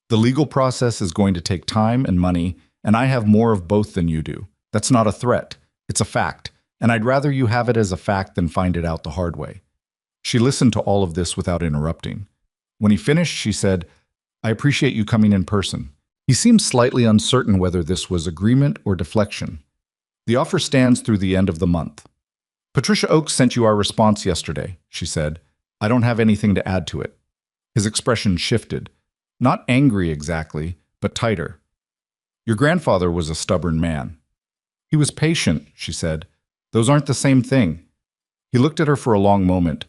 The legal process is going to take time and money, and I have more of both than you do. That's not a threat. It's a fact, and I'd rather you have it as a fact than find it out the hard way. She listened to all of this without interrupting. When he finished, she said, I appreciate you coming in person. He seemed slightly uncertain whether this was agreement or deflection. The offer stands through the end of the month. Patricia Oakes sent you our response yesterday, she said. I don't have anything to add to it. His expression shifted. Not angry exactly, but tighter. Your grandfather was a stubborn man. He was patient, she said. Those aren't the same thing. He looked at her for a long moment.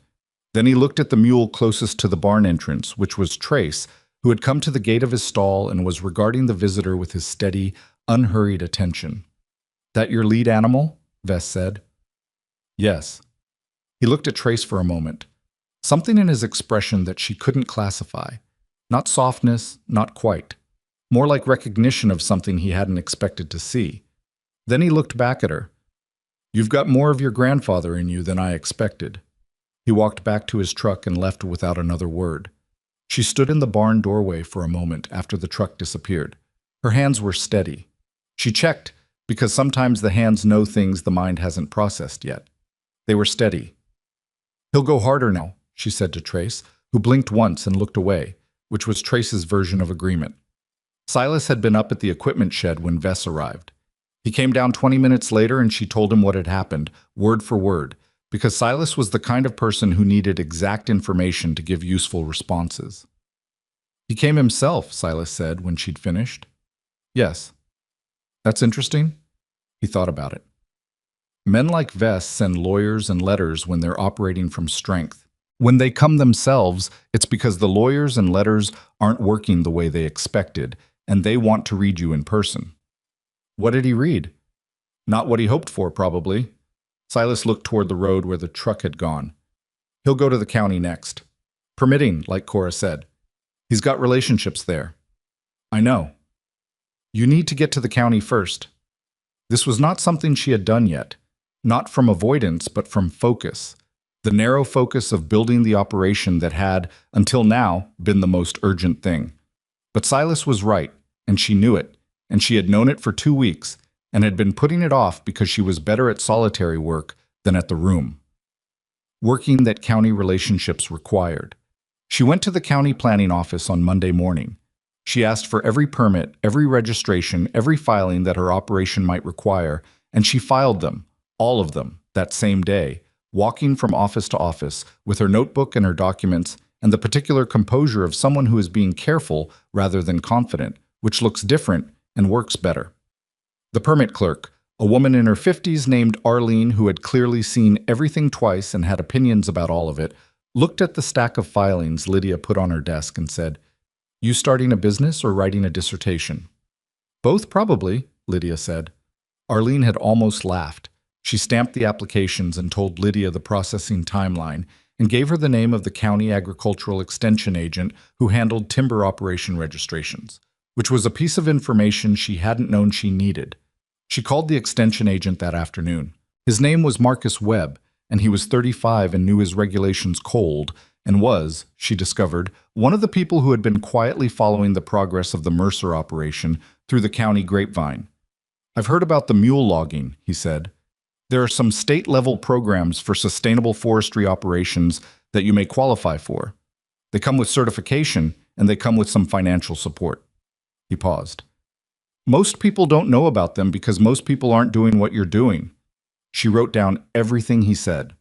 Then he looked at the mule closest to the barn entrance, which was Trace, who had come to the gate of his stall and was regarding the visitor with his steady, unhurried attention. That your lead animal? Vess said. Yes. He looked at Trace for a moment. Something in his expression that she couldn't classify. Not softness, not quite. More like recognition of something he hadn't expected to see. Then he looked back at her. "You've got more of your grandfather in you than I expected." He walked back to his truck and left without another word. She stood in the barn doorway for a moment after the truck disappeared. Her hands were steady. She checked, because sometimes the hands know things the mind hasn't processed yet. They were steady. "He'll go harder now," she said to Trace, who blinked once and looked away, which was Trace's version of agreement. Silas had been up at the equipment shed when Vess arrived. He came down 20 minutes later and she told him what had happened, word for word, because Silas was the kind of person who needed exact information to give useful responses. "He came himself," Silas said when she'd finished. "Yes." "That's interesting." He thought about it. Men like Vess send lawyers and letters when they're operating from strength. When they come themselves, it's because the lawyers and letters aren't working the way they expected, and they want to read you in person. What did he read? Not what he hoped for, probably. Silas looked toward the road where the truck had gone. "He'll go to the county next. Permitting, like Cora said. He's got relationships there." "I know." "You need to get to the county first." This was not something she had done yet. Not from avoidance, but from focus. The narrow focus of building the operation that had, until now, been the most urgent thing. But Silas was right, and she knew it, and she had known it for 2 weeks, and had been putting it off because she was better at solitary work than at the room. Working that county relationships required. She went to the county planning office on Monday morning. She asked for every permit, every registration, every filing that her operation might require, and she filed them, all of them, that same day, walking from office to office with her notebook and her documents and the particular composure of someone who is being careful rather than confident, which looks different and works better. The permit clerk, a woman in her 50s named Arlene who had clearly seen everything twice and had opinions about all of it, looked at the stack of filings Lydia put on her desk and said, "You starting a business or writing a dissertation?" "Both, probably," Lydia said. Arlene had almost laughed. She stamped the applications and told Lydia the processing timeline and gave her the name of the county agricultural extension agent who handled timber operation registrations, which was a piece of information she hadn't known she needed. She called the extension agent that afternoon. His name was Marcus Webb, and he was 35 and knew his regulations cold, and was, she discovered, one of the people who had been quietly following the progress of the Mercer operation through the county grapevine. "I've heard about the mule logging," he said. "There are some state-level programs for sustainable forestry operations that you may qualify for. They come with certification, and they come with some financial support." He paused. "Most people don't know about them because most people aren't doing what you're doing." She wrote down everything he said.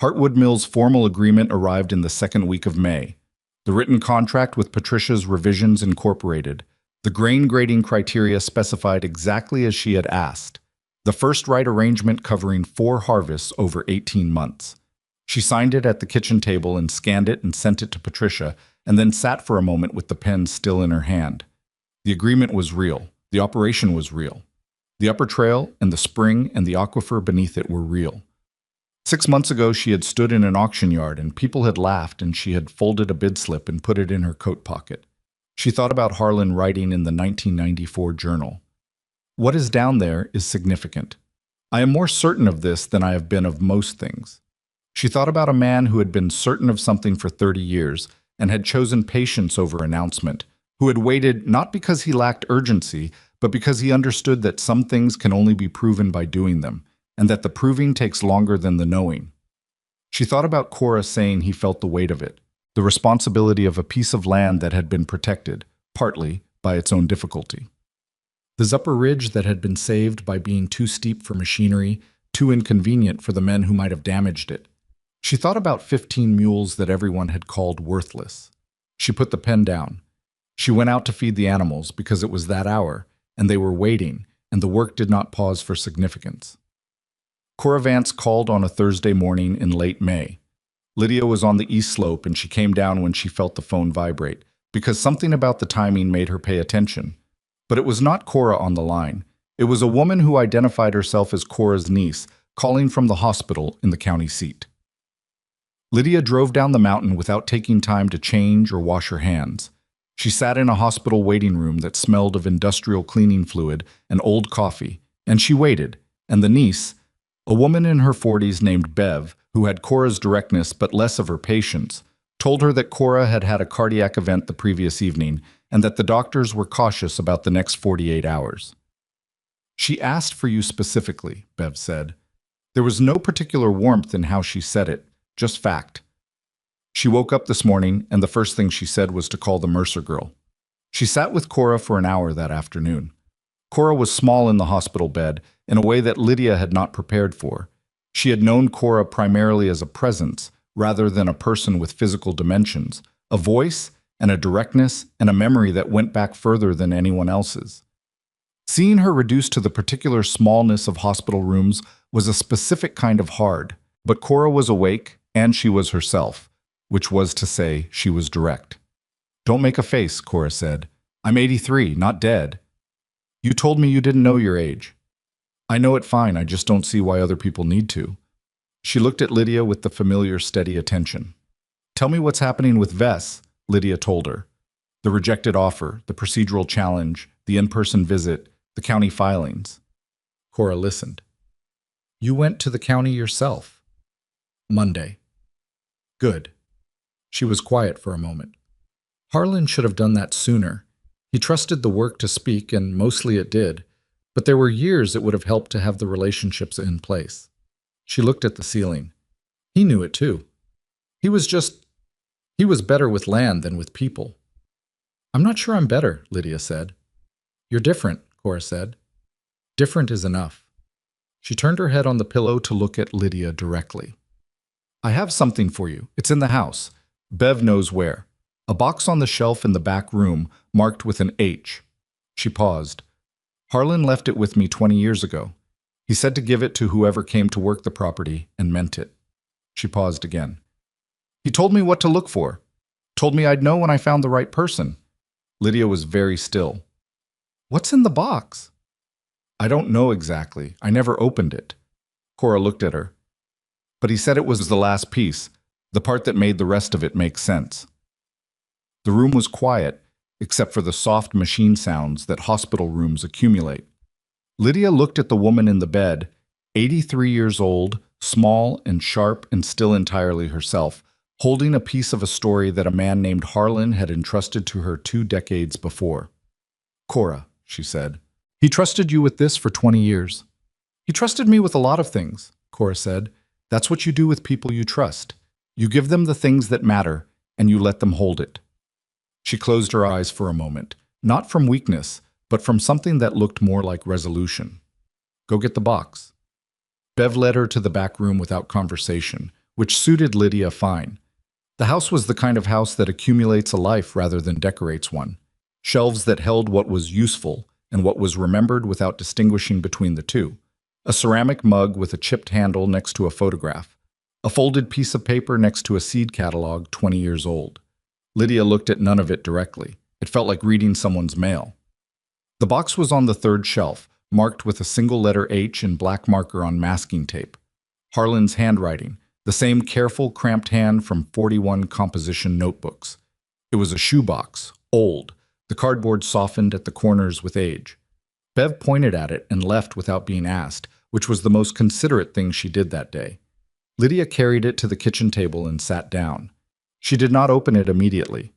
Heartwood Mill's formal agreement arrived in the second week of May. The written contract with Patricia's revisions incorporated. The grain grading criteria specified exactly as she had asked. The first right arrangement covering 4 harvests over 18 months. She signed it at the kitchen table and scanned it and sent it to Patricia, and then sat for a moment with the pen still in her hand. The agreement was real. The operation was real. The upper trail and the spring and the aquifer beneath it were real. 6 months ago she had stood in an auction yard and people had laughed and she had folded a bid slip and put it in her coat pocket. She thought about Harlan writing in the 1994 journal. "What is down there is significant. I am more certain of this than I have been of most things." She thought about a man who had been certain of something for 30 years and had chosen patience over announcement, who had waited not because he lacked urgency, but because he understood that some things can only be proven by doing them, and that the proving takes longer than the knowing. She thought about Cora saying he felt the weight of it, the responsibility of a piece of land that had been protected, partly, by its own difficulty. The upper ridge that had been saved by being too steep for machinery, too inconvenient for the men who might have damaged it. She thought about 15 mules that everyone had called worthless. She put the pen down. She went out to feed the animals because it was that hour, and they were waiting, and the work did not pause for significance. Cora Vance called on a Thursday morning in late May. Lydia was on the east slope and she came down when she felt the phone vibrate, because something about the timing made her pay attention. But it was not Cora on the line. It was a woman who identified herself as Cora's niece, calling from the hospital in the county seat. Lydia drove down the mountain without taking time to change or wash her hands. She sat in a hospital waiting room that smelled of industrial cleaning fluid and old coffee, and she waited, and the niece, a woman in her 40s named Bev, who had Cora's directness but less of her patience, told her that Cora had had a cardiac event the previous evening and that the doctors were cautious about the next 48 hours. She asked for you specifically, Bev said. There was no particular warmth in how she said it, just fact. She woke up this morning, and the first thing she said was to call the Mercer girl. She sat with Cora for an hour that afternoon. Cora was small in the hospital bed, in a way that Lydia had not prepared for. She had known Cora primarily as a presence, rather than a person with physical dimensions, a voice and a directness and a memory that went back further than anyone else's. Seeing her reduced to the particular smallness of hospital rooms was a specific kind of hard, but Cora was awake, and she was herself, which was to say she was direct. Don't make a face, Cora said. I'm 83, not dead. You told me you didn't know your age. I know it fine, I just don't see why other people need to. She looked at Lydia with the familiar steady attention. Tell me what's happening with Vess, Lydia told her. The rejected offer, the procedural challenge, the in-person visit, the county filings. Cora listened. You went to the county yourself. Monday. Good. She was quiet for a moment. Harlan should have done that sooner. He trusted the work to speak, and mostly it did, but there were years it would have helped to have the relationships in place. She looked at the ceiling. He knew it too. He was better with land than with people. I'm not sure I'm better, Lydia said. You're different, Cora said. Different is enough. She turned her head on the pillow to look at Lydia directly. I have something for you. It's in the house. Bev knows where. A box on the shelf in the back room, marked with an H. She paused. Harlan left it with me 20 years ago. He said to give it to whoever came to work the property, and meant it. She paused again. He told me what to look for. Told me I'd know when I found the right person. Lydia was very still. What's in the box? I don't know exactly. I never opened it. Cora looked at her. But he said it was the last piece, the part that made the rest of it make sense. The room was quiet, except for the soft machine sounds that hospital rooms accumulate. Lydia looked at the woman in the bed, 83 years old, small and sharp and still entirely herself, holding a piece of a story that a man named Harlan had entrusted to her 2 decades before. Cora, she said, he trusted you with this for 20 years. He trusted me with a lot of things, Cora said. That's what you do with people you trust. You give them the things that matter, and you let them hold it. She closed her eyes for a moment, not from weakness, but from something that looked more like resolution. Go get the box. Bev led her to the back room without conversation, which suited Lydia fine. The house was the kind of house that accumulates a life rather than decorates one. Shelves that held what was useful and what was remembered without distinguishing between the two. A ceramic mug with a chipped handle next to a photograph. A folded piece of paper next to a seed catalog 20 years old. Lydia looked at none of it directly. It felt like reading someone's mail. The box was on the 3rd shelf, marked with a single letter H in black marker on masking tape. Harlan's handwriting, the same careful, cramped hand from 41 composition notebooks. It was a shoebox, old, the cardboard softened at the corners with age. Bev pointed at it and left without being asked, which was the most considerate thing she did that day. Lydia carried it to the kitchen table and sat down. She did not open it immediately.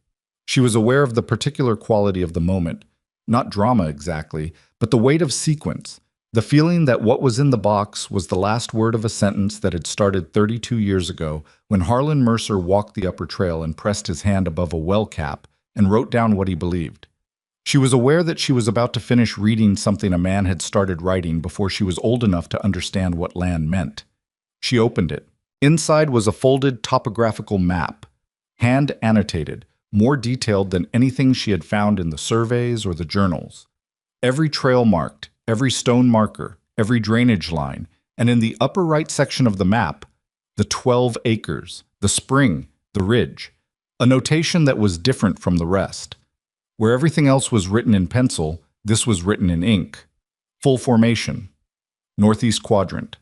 She was aware of the particular quality of the moment, not drama exactly, but the weight of sequence, the feeling that what was in the box was the last word of a sentence that had started 32 years ago when Harlan Mercer walked the upper trail and pressed his hand above a well cap and wrote down what he believed. She was aware that she was about to finish reading something a man had started writing before she was old enough to understand what land meant. She opened it. Inside was a folded topographical map, hand-annotated, more detailed than anything she had found in the surveys or the journals. Every trail marked, every stone marker, every drainage line, and in the upper right section of the map, the 12 acres, the spring, the ridge, a notation that was different from the rest. Where everything else was written in pencil, this was written in ink. Full formation. Northeast quadrant.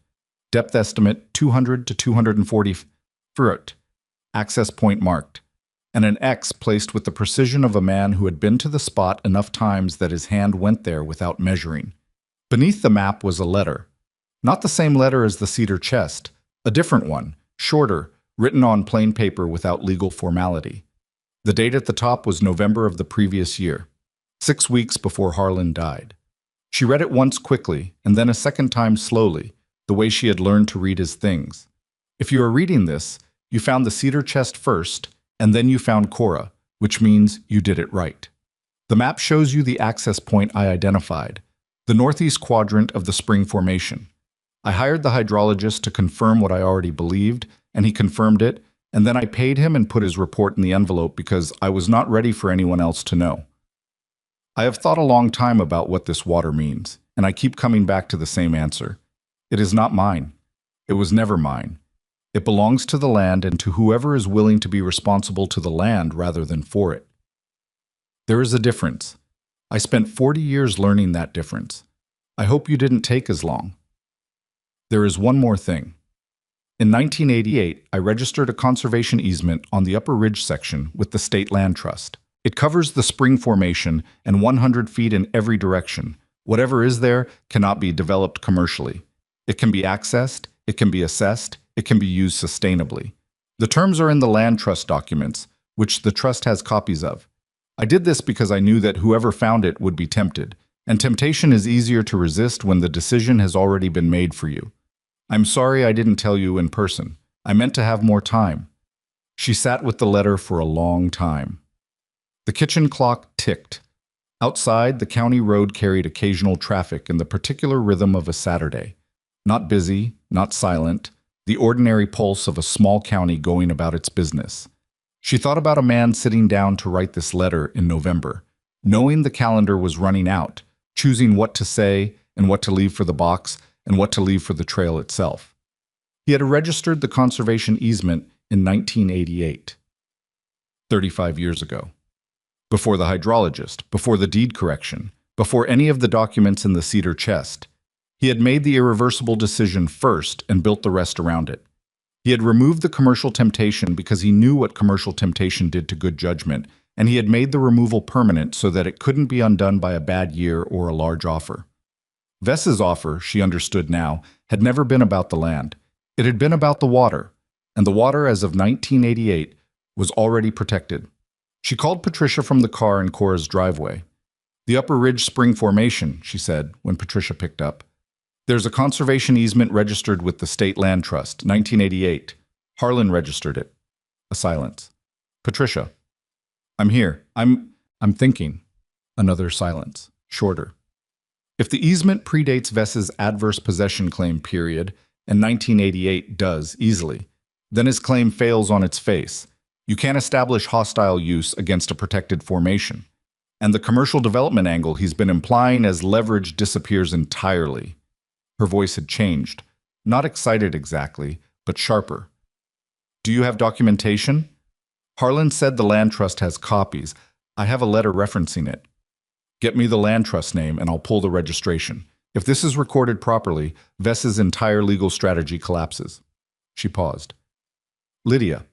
Depth estimate 200 to 240 foot. access point marked, and an X placed with the precision of a man who had been to the spot enough times that his hand went there without measuring. Beneath the map was a letter. Not the same letter as the cedar chest, a different one, shorter, written on plain paper without legal formality. The date at the top was November of the previous year, 6 weeks before Harlan died. She read it once quickly, and then a second time slowly, the way she had learned to read his things. If you are reading this, you found the cedar chest first, and then you found Cora, which means you did it right. The map shows you the access point I identified, the northeast quadrant of the spring formation. I hired the hydrologist to confirm what I already believed, and he confirmed it, and then I paid him and put his report in the envelope because I was not ready for anyone else to know. I have thought a long time about what this water means, and I keep coming back to the same answer. It is not mine. It was never mine. It belongs to the land and to whoever is willing to be responsible to the land rather than for it. There is a difference. I spent 40 years learning that difference. I hope you didn't take as long. There is one more thing. In 1988, I registered a conservation easement on the Upper Ridge section with the State Land Trust. It covers the spring formation and 100 feet in every direction. Whatever is there cannot be developed commercially. It can be accessed, it can be assessed, it can be used sustainably. The terms are in the land trust documents, which the trust has copies of. I did this because I knew that whoever found it would be tempted, and temptation is easier to resist when the decision has already been made for you. I'm sorry I didn't tell you in person. I meant to have more time. She sat with the letter for a long time. The kitchen clock ticked. Outside, the county road carried occasional traffic in the particular rhythm of a Saturday. Not busy, not silent, the ordinary pulse of a small county going about its business. She thought about a man sitting down to write this letter in November, knowing the calendar was running out, choosing what to say and what to leave for the box and what to leave for the trail itself. He had registered the conservation easement in 1988, 35 years ago. Before the hydrologist, before the deed correction, before any of the documents in the cedar chest. He had made the irreversible decision first and built the rest around it. He had removed the commercial temptation because he knew what commercial temptation did to good judgment, and he had made the removal permanent so that it couldn't be undone by a bad year or a large offer. Vess's offer, she understood now, had never been about the land. It had been about the water, and the water as of 1988 was already protected. She called Patricia from the car in Cora's driveway. "The Upper Ridge Spring Formation," she said when Patricia picked up. "There's a conservation easement registered with the State Land Trust, 1988. Harlan registered it." A silence. "Patricia." "I'm here. I'm thinking." Another silence, shorter. "If the easement predates Vess's adverse possession claim period, and 1988 does easily, then his claim fails on its face. You can't establish hostile use against a protected formation. And the commercial development angle he's been implying as leverage disappears entirely." Her voice had changed. Not excited exactly, but sharper. "Do you have documentation?" "Harlan said the land trust has copies. I have a letter referencing it." "Get me the land trust name and I'll pull the registration. If this is recorded properly, Vess's entire legal strategy collapses." She paused. "Lydia,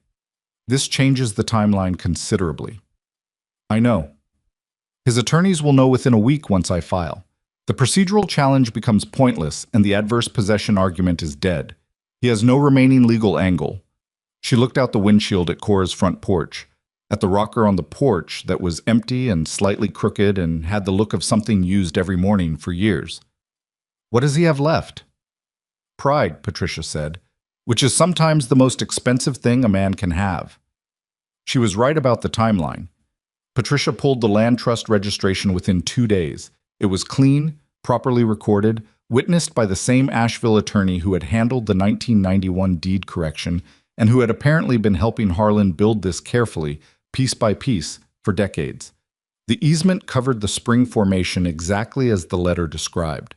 this changes the timeline considerably." "I know. His attorneys will know within a week once I file. The procedural challenge becomes pointless and the adverse possession argument is dead. He has no remaining legal angle." She looked out the windshield at Cora's front porch, at the rocker on the porch that was empty and slightly crooked and had the look of something used every morning for years. "What does he have left?" "Pride," Patricia said, "which is sometimes the most expensive thing a man can have." She was right about the timeline. Patricia pulled the land trust registration within 2 days. It was clean, properly recorded, witnessed by the same Asheville attorney who had handled the 1991 deed correction and who had apparently been helping Harlan build this carefully, piece by piece, for decades. The easement covered the spring formation exactly as the letter described.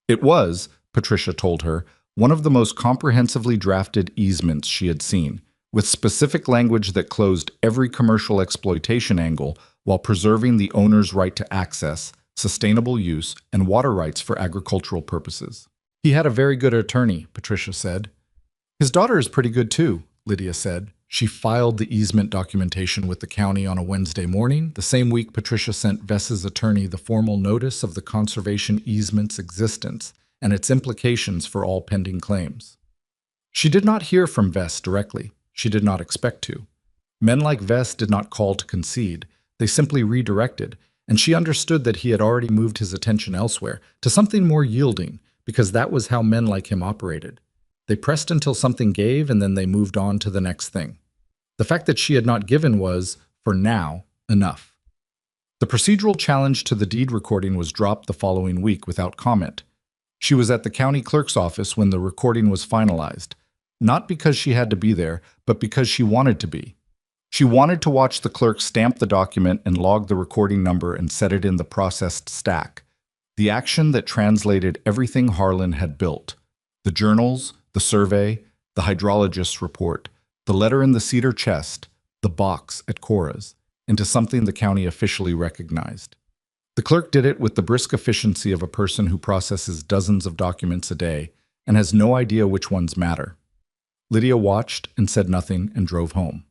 It was, Patricia told her, one of the most comprehensively drafted easements she had seen, with specific language that closed every commercial exploitation angle while preserving the owner's right to access, sustainable use, and water rights for agricultural purposes. "He had a very good attorney," Patricia said. "His daughter is pretty good too," Lydia said, She filed the easement documentation with the county on a Wednesday morning, the same week Patricia sent Vess's attorney the formal notice of the conservation easement's existence and its implications for all pending claims. She did not hear from Vess directly. She did not expect to. Men like Vess did not call to concede. They simply redirected, and she understood that he had already moved his attention elsewhere, to something more yielding, because that was how men like him operated. They pressed until something gave, and then they moved on to the next thing. The fact that she had not given was, for now, enough. The procedural challenge to the deed recording was dropped the following week without comment. She was at the county clerk's office when the recording was finalized, not because she had to be there, but because she wanted to be. She wanted to watch the clerk stamp the document and log the recording number and set it in the processed stack, the action that translated everything Harlan had built: the journals, the survey, the hydrologist's report, the letter in the cedar chest, the box at Cora's, into something the county officially recognized. The clerk did it with the brisk efficiency of a person who processes dozens of documents a day and has no idea which ones matter. Lydia watched and said nothing and drove home.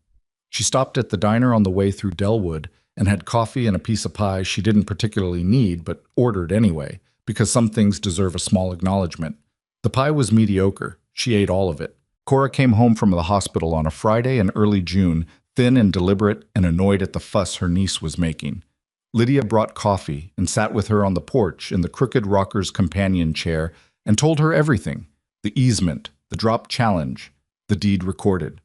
She stopped at the diner on the way through Delwood and had coffee and a piece of pie she didn't particularly need but ordered anyway, because some things deserve a small acknowledgement. The pie was mediocre. She ate all of it. Cora came home from the hospital on a Friday in early June, thin and deliberate and annoyed at the fuss her niece was making. Lydia brought coffee and sat with her on the porch in the crooked rocker's companion chair and told her everything: the easement, the drop challenge, the deed recorded.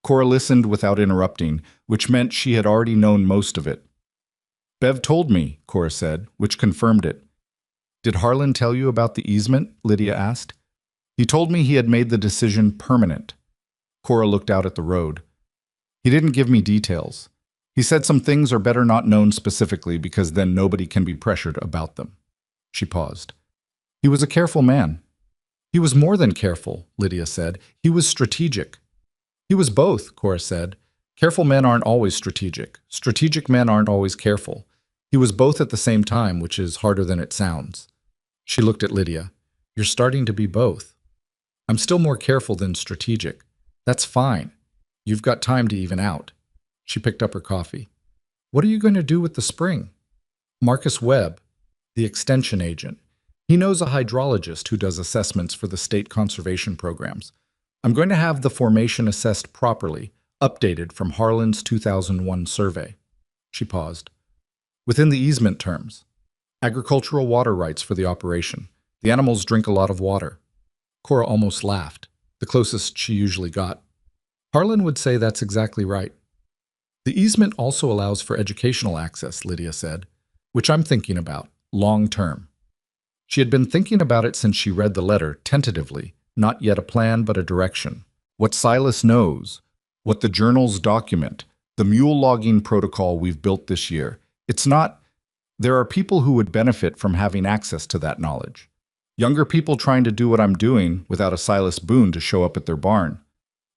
Cora listened without interrupting, which meant she had already known most of it. "Bev told me," Cora said, which confirmed it. "Did Harlan tell you about the easement?" Lydia asked. "He told me he had made the decision permanent." Cora looked out at the road. "He didn't give me details. He said some things are better not known specifically because then nobody can be pressured about them." She paused. "He was a careful man." "He was more than careful," Lydia said. "He was strategic." "He was both," Cora said. "Careful men aren't always strategic. Strategic men aren't always careful. He was both at the same time, which is harder than it sounds." She looked at Lydia. "You're starting to be both." "I'm still more careful than strategic." "That's fine. You've got time to even out." She picked up her coffee. "What are you going to do with the spring?" "Marcus Webb, the extension agent. He knows a hydrologist who does assessments for the state conservation programs. I'm going to have the formation assessed properly, updated from Harlan's 2001 survey." She paused. "Within the easement terms. Agricultural water rights for the operation. The animals drink a lot of water." Cora almost laughed, the closest she usually got. "Harlan would say that's exactly right." "The easement also allows for educational access," Lydia said, "which I'm thinking about, long term." She had been thinking about it since she read the letter, tentatively, not yet a plan but a direction. What Silas knows, what the journals document, the mule logging protocol we've built this year. It's not... There are people who would benefit from having access to that knowledge. Younger people trying to do what I'm doing without a Silas Boone to show up at their barn.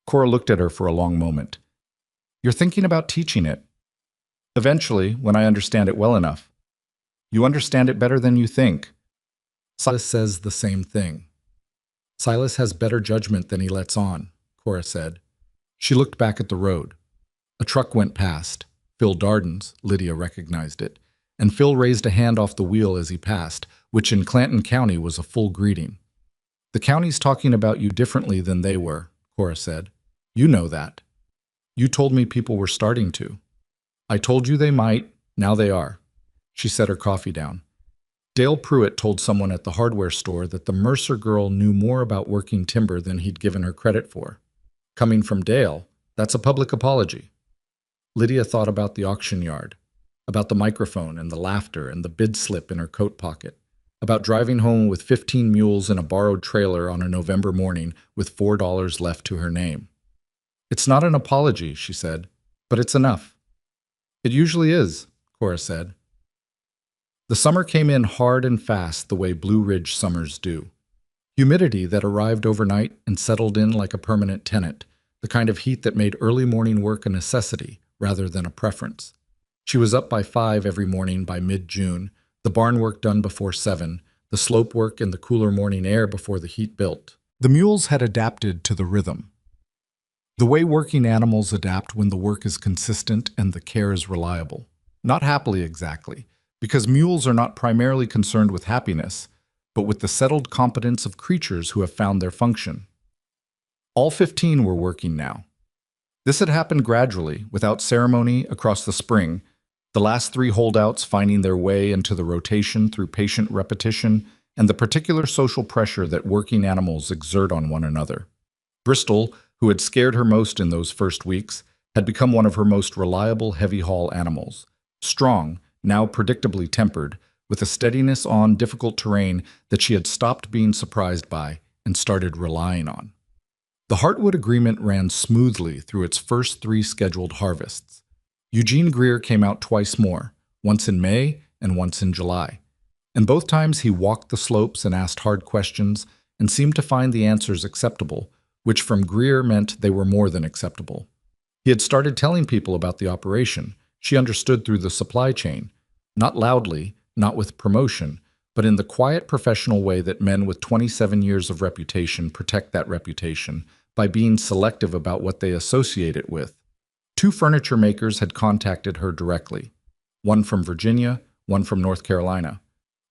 Cora looked at her for a long moment. "You're thinking about teaching it?" "Eventually, when I understand it well enough." "You understand it better than you think." Silas says the same thing. "Silas has better judgment than he lets on," Cora said. She looked back at the road. A truck went past. Phil Darden's, Lydia recognized it, and Phil raised a hand off the wheel as he passed, which in Clanton County was a full greeting. "The county's talking about you differently than they were," Cora said. "You know that. You told me people were starting to." "I told you they might. Now they are." She set her coffee down. Dale Pruitt told someone at the hardware store that the Mercer girl knew more about working timber than he'd given her credit for. Coming from Dale, that's a public apology. Lydia thought about the auction yard, about the microphone and the laughter and the bid slip in her coat pocket, about driving home with 15 mules in a borrowed trailer on a November morning with $4 left to her name. "It's not an apology," she said, "but it's enough." "It usually is," Cora said. The summer came in hard and fast the way Blue Ridge summers do. Humidity that arrived overnight and settled in like a permanent tenant, the kind of heat that made early morning work a necessity rather than a preference. She was up by 5 every morning by mid-June, the barn work done before 7, the slope work in the cooler morning air before the heat built. The mules had adapted to the rhythm. The way working animals adapt when the work is consistent and the care is reliable. Not happily exactly, because mules are not primarily concerned with happiness, but with the settled competence of creatures who have found their function. All 15 were working now. This had happened gradually, without ceremony, across the spring, the last 3 holdouts finding their way into the rotation through patient repetition and the particular social pressure that working animals exert on one another. Bristol, who had scared her most in those first weeks, had become one of her most reliable heavy-haul animals. Strong, now predictably tempered, with a steadiness on difficult terrain that she had stopped being surprised by and started relying on. The Heartwood Agreement ran smoothly through its first 3 scheduled harvests. Eugene Greer came out twice more, once in May and once in July. And both times he walked the slopes and asked hard questions and seemed to find the answers acceptable, which from Greer meant they were more than acceptable. He had started telling people about the operation. She understood through the supply chain, not loudly, not with promotion, but in the quiet professional way that men with 27 years of reputation protect that reputation by being selective about what they associate it with. 2 furniture makers had contacted her directly, one from Virginia, one from North Carolina,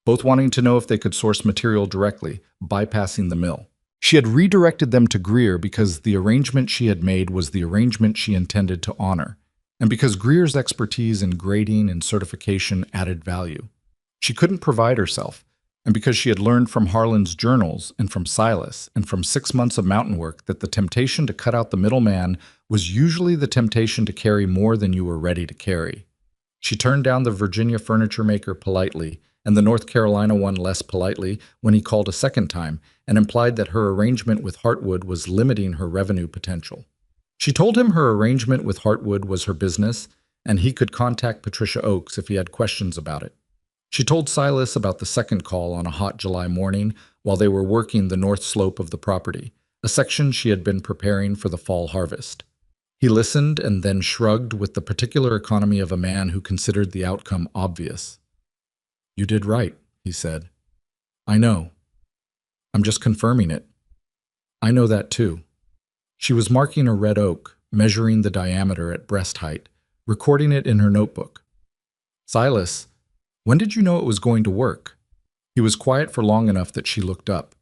both wanting to know if they could source material directly, bypassing the mill. She had redirected them to Greer because the arrangement she had made was the arrangement she intended to honor, and because Greer's expertise in grading and certification added value. She couldn't provide herself, and because she had learned from Harlan's journals and from Silas and from 6 months of mountain work that the temptation to cut out the middleman was usually the temptation to carry more than you were ready to carry. She turned down the Virginia furniture maker politely and the North Carolina one less politely when he called a second time and implied that her arrangement with Heartwood was limiting her revenue potential. She told him her arrangement with Heartwood was her business and he could contact Patricia Oakes if he had questions about it. She told Silas about the second call on a hot July morning while they were working the north slope of the property, a section she had been preparing for the fall harvest. He listened and then shrugged with the particular economy of a man who considered the outcome obvious. "You did right," he said. "I know. I'm just confirming it. I know that too." She was marking a red oak, measuring the diameter at breast height, recording it in her notebook. "Silas, when did you know it was going to work?" He was quiet for long enough that she looked up.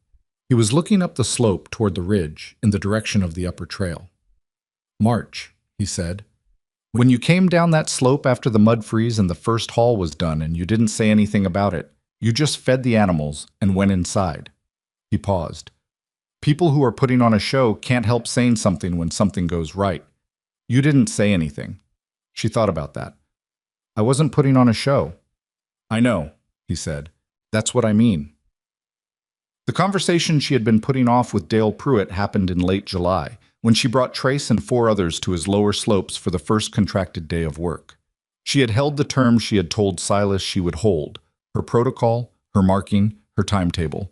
He was looking up the slope toward the ridge, in the direction of the upper trail. "March," he said. "When you came down that slope after the mud freeze and the first haul was done and you didn't say anything about it, you just fed the animals and went inside." He paused. "People who are putting on a show can't help saying something when something goes right. You didn't say anything." She thought about that. "I wasn't putting on a show." "I know," he said. "That's what I mean." The conversation she had been putting off with Dale Pruitt happened in late July, when she brought Trace and 4 others to his lower slopes for the first contracted day of work. She had held the terms she had told Silas she would hold, her protocol, her marking, her timetable.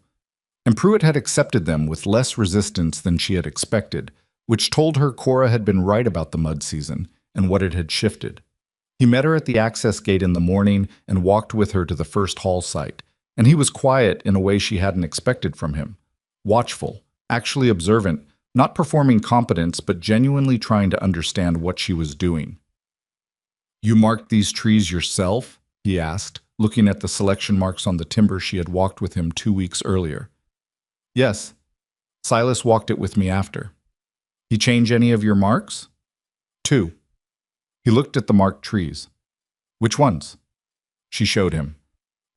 And Pruitt had accepted them with less resistance than she had expected, which told her Cora had been right about the mud season and what it had shifted. He met her at the access gate in the morning and walked with her to the first haul site, and he was quiet in a way she hadn't expected from him. Watchful, actually observant, not performing competence but genuinely trying to understand what she was doing. "You marked these trees yourself?" he asked, looking at the selection marks on the timber she had walked with him 2 weeks earlier. "Yes. Silas walked it with me after." "He change any of your marks?" "2. He looked at the marked trees. "Which ones?" She showed him.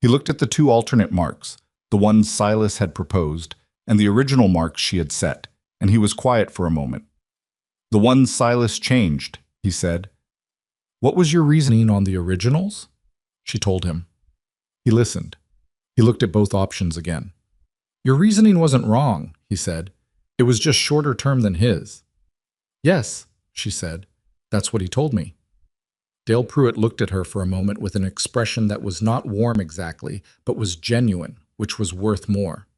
He looked at the 2 alternate marks, the ones Silas had proposed, and the original marks she had set, and he was quiet for a moment. "The ones Silas changed," he said. "What was your reasoning on the originals?" She told him. He listened. He looked at both options again. "Your reasoning wasn't wrong," he said. "It was just shorter term than his." "Yes," she said. "That's what he told me." Dale Pruitt looked at her for a moment with an expression that was not warm exactly, but was genuine, which was worth more.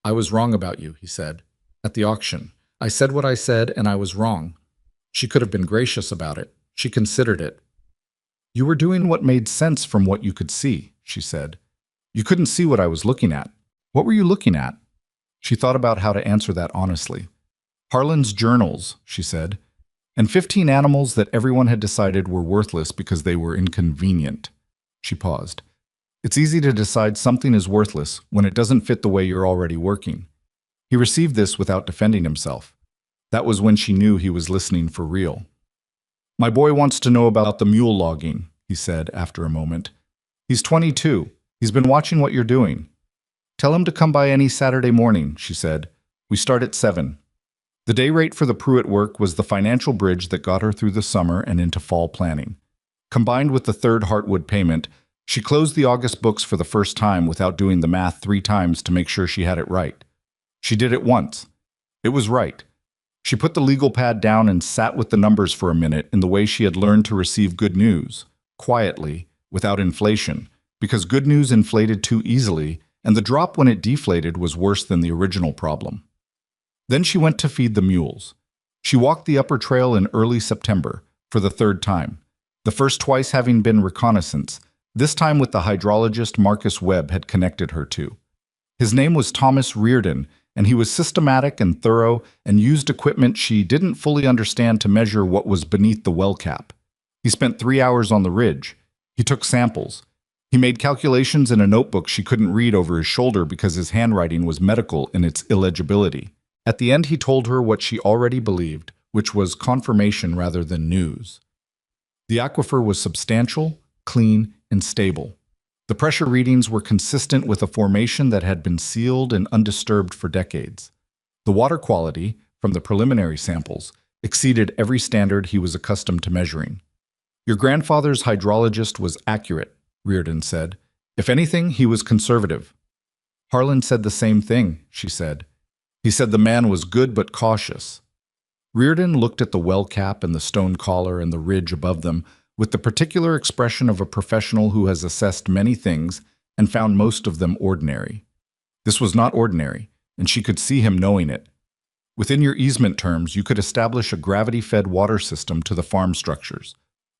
"I was wrong about you," he said. "At the auction. I said what I said, and I was wrong." She could have been gracious about it. She considered it. "You were doing what made sense from what you could see," she said. "You couldn't see what I was looking at." "What were you looking at?" She thought about how to answer that honestly. Harlan's journals, she said, and 15 animals that everyone had decided were worthless because they were inconvenient. She paused. It's easy to decide something is worthless when it doesn't fit the way you're already working. He received this without defending himself. That was when she knew he was listening for real. My boy wants to know about the mule logging, he said after a moment. He's 22. He's been watching what you're doing. Tell him to come by any Saturday morning, she said. We start at 7. The day rate for the Pruitt work was the financial bridge that got her through the summer and into fall planning. Combined with the third Heartwood payment, she closed the August books for the first time without doing the math 3 times to make sure she had it right. She did it once. It was right. She put the legal pad down and sat with the numbers for a minute in the way she had learned to receive good news, quietly, without inflation, because good news inflated too easily, and the drop when it deflated was worse than the original problem. Then she went to feed the mules. She walked the upper trail in early September, for the 3rd time, the first twice having been reconnaissance, this time with the hydrologist Marcus Webb had connected her to. His name was Thomas Reardon, and he was systematic and thorough and used equipment she didn't fully understand to measure what was beneath the well cap. He spent 3 hours on the ridge. He took samples. He made calculations in a notebook she couldn't read over his shoulder because his handwriting was medical in its illegibility. At the end, he told her what she already believed, which was confirmation rather than news. The aquifer was substantial, clean, and stable. The pressure readings were consistent with a formation that had been sealed and undisturbed for decades. The water quality, from the preliminary samples, exceeded every standard he was accustomed to measuring. Your grandfather's hydrologist was accurate, Reardon said. If anything, he was conservative. Harlan said the same thing, she said. He said the man was good but cautious. Reardon looked at the well cap and the stone collar and the ridge above them with the particular expression of a professional who has assessed many things and found most of them ordinary. This was not ordinary, and she could see him knowing it. Within your easement terms, you could establish a gravity-fed water system to the farm structures.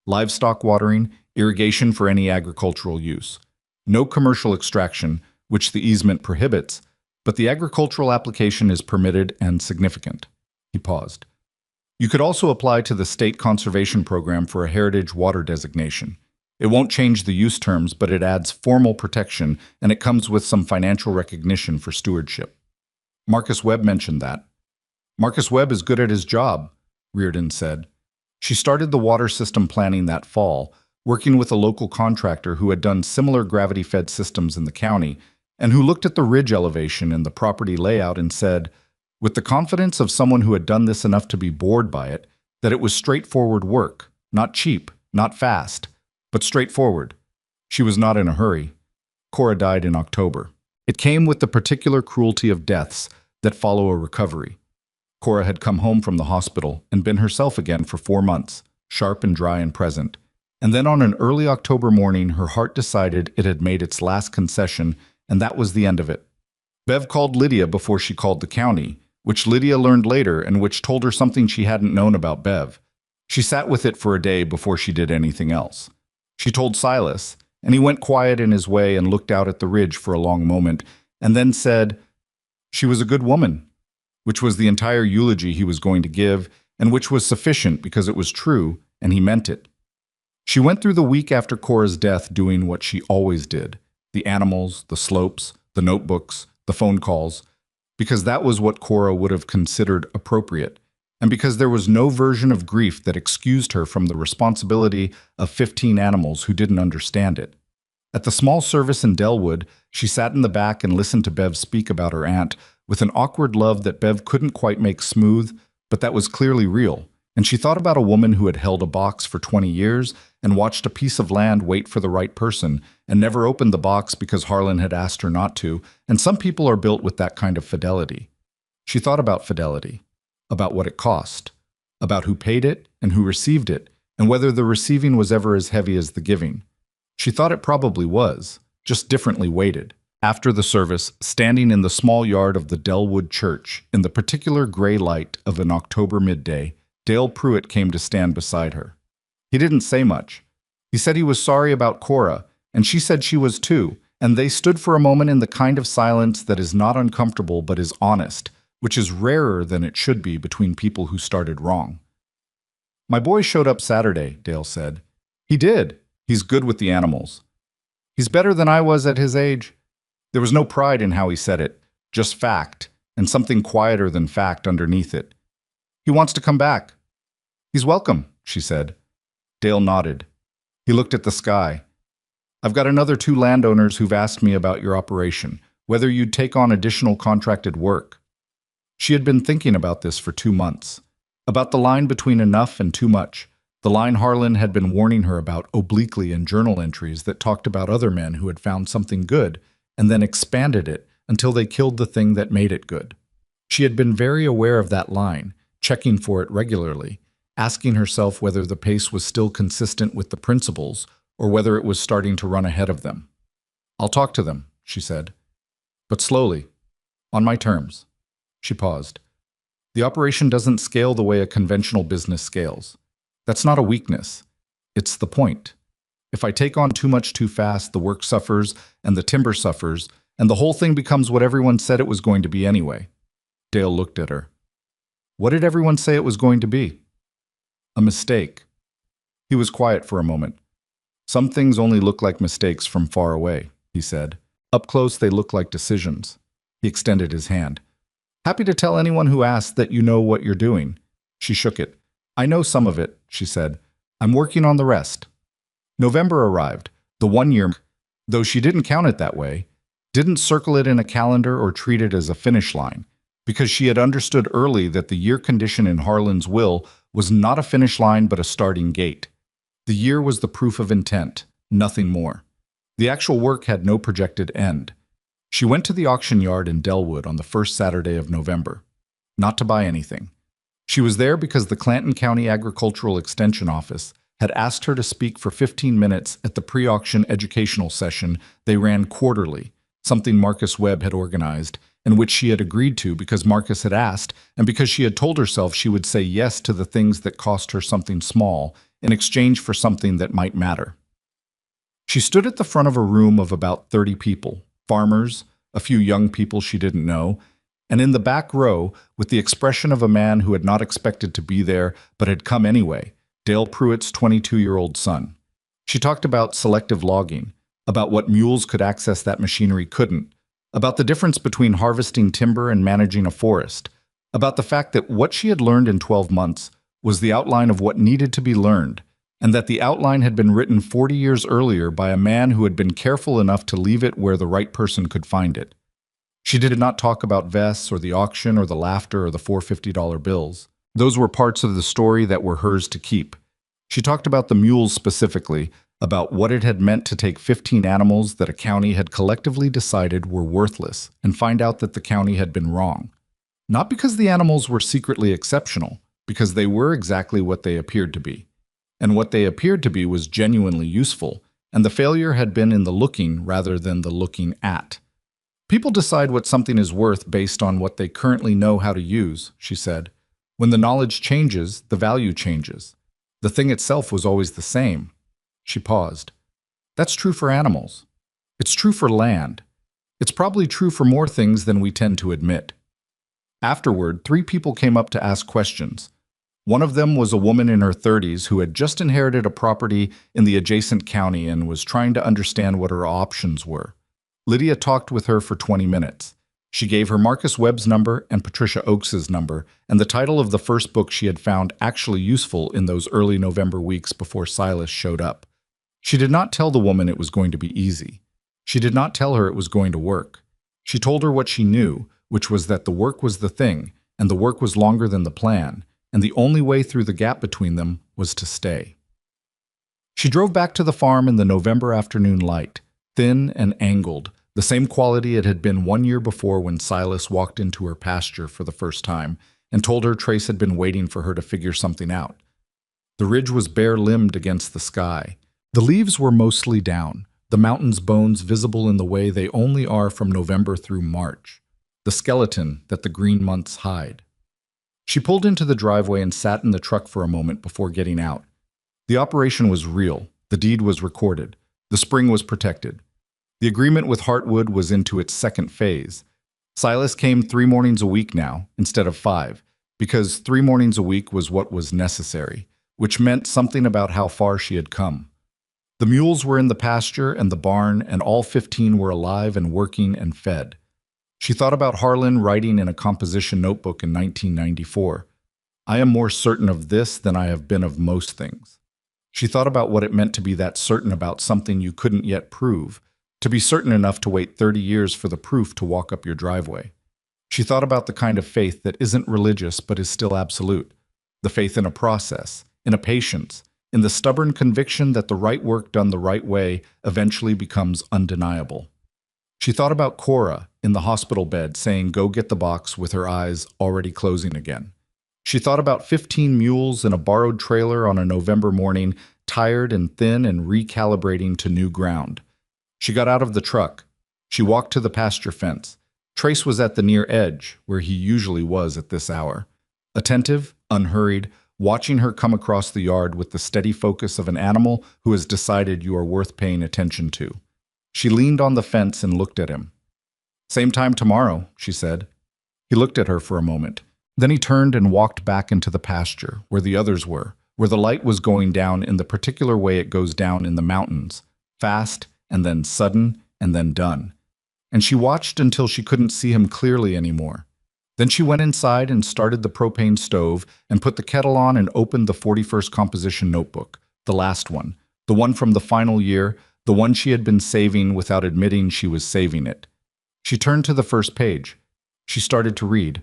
Livestock watering, irrigation for any agricultural use. No commercial extraction, which the easement prohibits, but the agricultural application is permitted and significant. He paused. You could also apply to the state conservation program for a heritage water designation. It won't change the use terms, but it adds formal protection, and it comes with some financial recognition for stewardship. Marcus Webb mentioned that. Marcus Webb is good at his job, Reardon said. She started the water system planning that fall, working with a local contractor who had done similar gravity-fed systems in the county, and who looked at the ridge elevation and the property layout and said, with the confidence of someone who had done this enough to be bored by it, that it was straightforward work, not cheap, not fast, but straightforward. She was not in a hurry. Cora died in October. It came with the particular cruelty of deaths that follow a recovery. Cora had come home from the hospital and been herself again for 4 months, sharp and dry and present. And then on an early October morning, her heart decided it had made its last concession, and that was the end of it. Bev called Lydia before she called the county, which Lydia learned later and which told her something she hadn't known about Bev. She sat with it for a day before she did anything else. She told Silas, and he went quiet in his way and looked out at the ridge for a long moment, and then said, "She was a good woman," which was the entire eulogy he was going to give, and which was sufficient because it was true, and he meant it. She went through the week after Cora's death doing what she always did, the animals, the slopes, the notebooks, the phone calls, because that was what Cora would have considered appropriate, and because there was no version of grief that excused her from the responsibility of 15 animals who didn't understand it. At the small service in Delwood, she sat in the back and listened to Bev speak about her aunt with an awkward love that Bev couldn't quite make smooth, but that was clearly real. And she thought about a woman who had held a box for 20 years and watched a piece of land wait for the right person and never opened the box because Harlan had asked her not to, and some people are built with that kind of fidelity. She thought about fidelity, about what it cost, about who paid it and who received it, and whether the receiving was ever as heavy as the giving. She thought it probably was, just differently weighted. After the service, standing in the small yard of the Delwood Church, in the particular gray light of an October midday, Dale Pruitt came to stand beside her. He didn't say much. He said he was sorry about Cora, and she said she was too, and they stood for a moment in the kind of silence that is not uncomfortable but is honest, which is rarer than it should be between people who started wrong. My boy showed up Saturday, Dale said. He did. He's good with the animals. He's better than I was at his age. There was no pride in how he said it, just fact, and something quieter than fact underneath it. He wants to come back. He's welcome, she said. Dale nodded. He looked at the sky. I've got another 2 landowners who've asked me about your operation, whether you'd take on additional contracted work. She had been thinking about this for 2 months, about the line between enough and too much, the line Harlan had been warning her about obliquely in journal entries that talked about other men who had found something good and then expanded it until they killed the thing that made it good. She had been very aware of that line, checking for it regularly, asking herself whether the pace was still consistent with the principles or whether it was starting to run ahead of them. I'll talk to them, she said, but slowly, on my terms. She paused. The operation doesn't scale the way a conventional business scales. That's not a weakness. It's the point. If I take on too much too fast, the work suffers and the timber suffers, and the whole thing becomes what everyone said it was going to be anyway. Dale looked at her. What did everyone say it was going to be? A mistake. He was quiet for a moment. Some things only look like mistakes from far away, he said. Up close, they look like decisions. He extended his hand. Happy to tell anyone who asks that you know what you're doing. She shook it. I know some of it, she said. I'm working on the rest. November arrived, the 1 year, though she didn't count it that way, didn't circle it in a calendar or treat it as a finish line, because she had understood early that the year condition in Harlan's will was not a finish line but a starting gate. The year was the proof of intent, nothing more. The actual work had no projected end. She went to the auction yard in Delwood on the first Saturday of November, not to buy anything. She was there because the Clanton County Agricultural Extension Office had asked her to speak for 15 minutes at the pre-auction educational session they ran quarterly, something Marcus Webb had organized, and which she had agreed to because Marcus had asked and because she had told herself she would say yes to the things that cost her something small in exchange for something that might matter. She stood at the front of a room of about 30 people, farmers, a few young people she didn't know, and in the back row, with the expression of a man who had not expected to be there but had come anyway, Dale Pruitt's 22-year-old son. She talked about selective logging, about what mules could access that machinery couldn't, about the difference between harvesting timber and managing a forest, about the fact that what she had learned in 12 months was the outline of what needed to be learned, and that the outline had been written 40 years earlier by a man who had been careful enough to leave it where the right person could find it. She did not talk about vests or the auction or the laughter or the $450 bills. Those were parts of the story that were hers to keep. She talked about the mules specifically, about what it had meant to take 15 animals that a county had collectively decided were worthless and find out that the county had been wrong. Not because the animals were secretly exceptional, because they were exactly what they appeared to be. And what they appeared to be was genuinely useful, and the failure had been in the looking rather than the looking at. People decide what something is worth based on what they currently know how to use, she said. When the knowledge changes, the value changes. The thing itself was always the same. She paused. That's true for animals. It's true for land. It's probably true for more things than we tend to admit. Afterward, 3 people came up to ask questions. One of them was a woman in her 30s who had just inherited a property in the adjacent county and was trying to understand what her options were. Lydia talked with her for 20 minutes. She gave her Marcus Webb's number and Patricia Oakes's number and the title of the first book she had found actually useful in those early November weeks before Silas showed up. She did not tell the woman it was going to be easy. She did not tell her it was going to work. She told her what she knew, which was that the work was the thing, and the work was longer than the plan, and the only way through the gap between them was to stay. She drove back to the farm in the November afternoon light, thin and angled, the same quality it had been 1 year before when Silas walked into her pasture for the first time and told her Trace had been waiting for her to figure something out. The ridge was bare-limbed against the sky. The leaves were mostly down, the mountain's bones visible in the way they only are from November through March, the skeleton that the green months hide. She pulled into the driveway and sat in the truck for a moment before getting out. The operation was real. The deed was recorded. The spring was protected. The agreement with Heartwood was into its second phase. Silas came 3 mornings a week now, instead of 5, because 3 mornings a week was what was necessary, which meant something about how far she had come. The mules were in the pasture and the barn, and all 15 were alive and working and fed. She thought about Harlan writing in a composition notebook in 1994. I am more certain of this than I have been of most things. She thought about what it meant to be that certain about something you couldn't yet prove, to be certain enough to wait 30 years for the proof to walk up your driveway. She thought about the kind of faith that isn't religious but is still absolute, the faith in a process, in a patience, in the stubborn conviction that the right work done the right way eventually becomes undeniable. She thought about Cora in the hospital bed saying, "Go get the box," with her eyes already closing again. She thought about 15 mules in a borrowed trailer on a November morning, tired and thin and recalibrating to new ground. She got out of the truck. She walked to the pasture fence. Trace was at the near edge, where he usually was at this hour. Attentive, unhurried, watching her come across the yard with the steady focus of an animal who has decided you are worth paying attention to. She leaned on the fence and looked at him. "Same time tomorrow," she said. He looked at her for a moment. Then he turned and walked back into the pasture, where the others were, where the light was going down in the particular way it goes down in the mountains, fast and then sudden and then done. And she watched until she couldn't see him clearly anymore. Then she went inside and started the propane stove and put the kettle on and opened the 41st composition notebook, the last one, the one from the final year, the one she had been saving without admitting she was saving it. She turned to the first page. She started to read.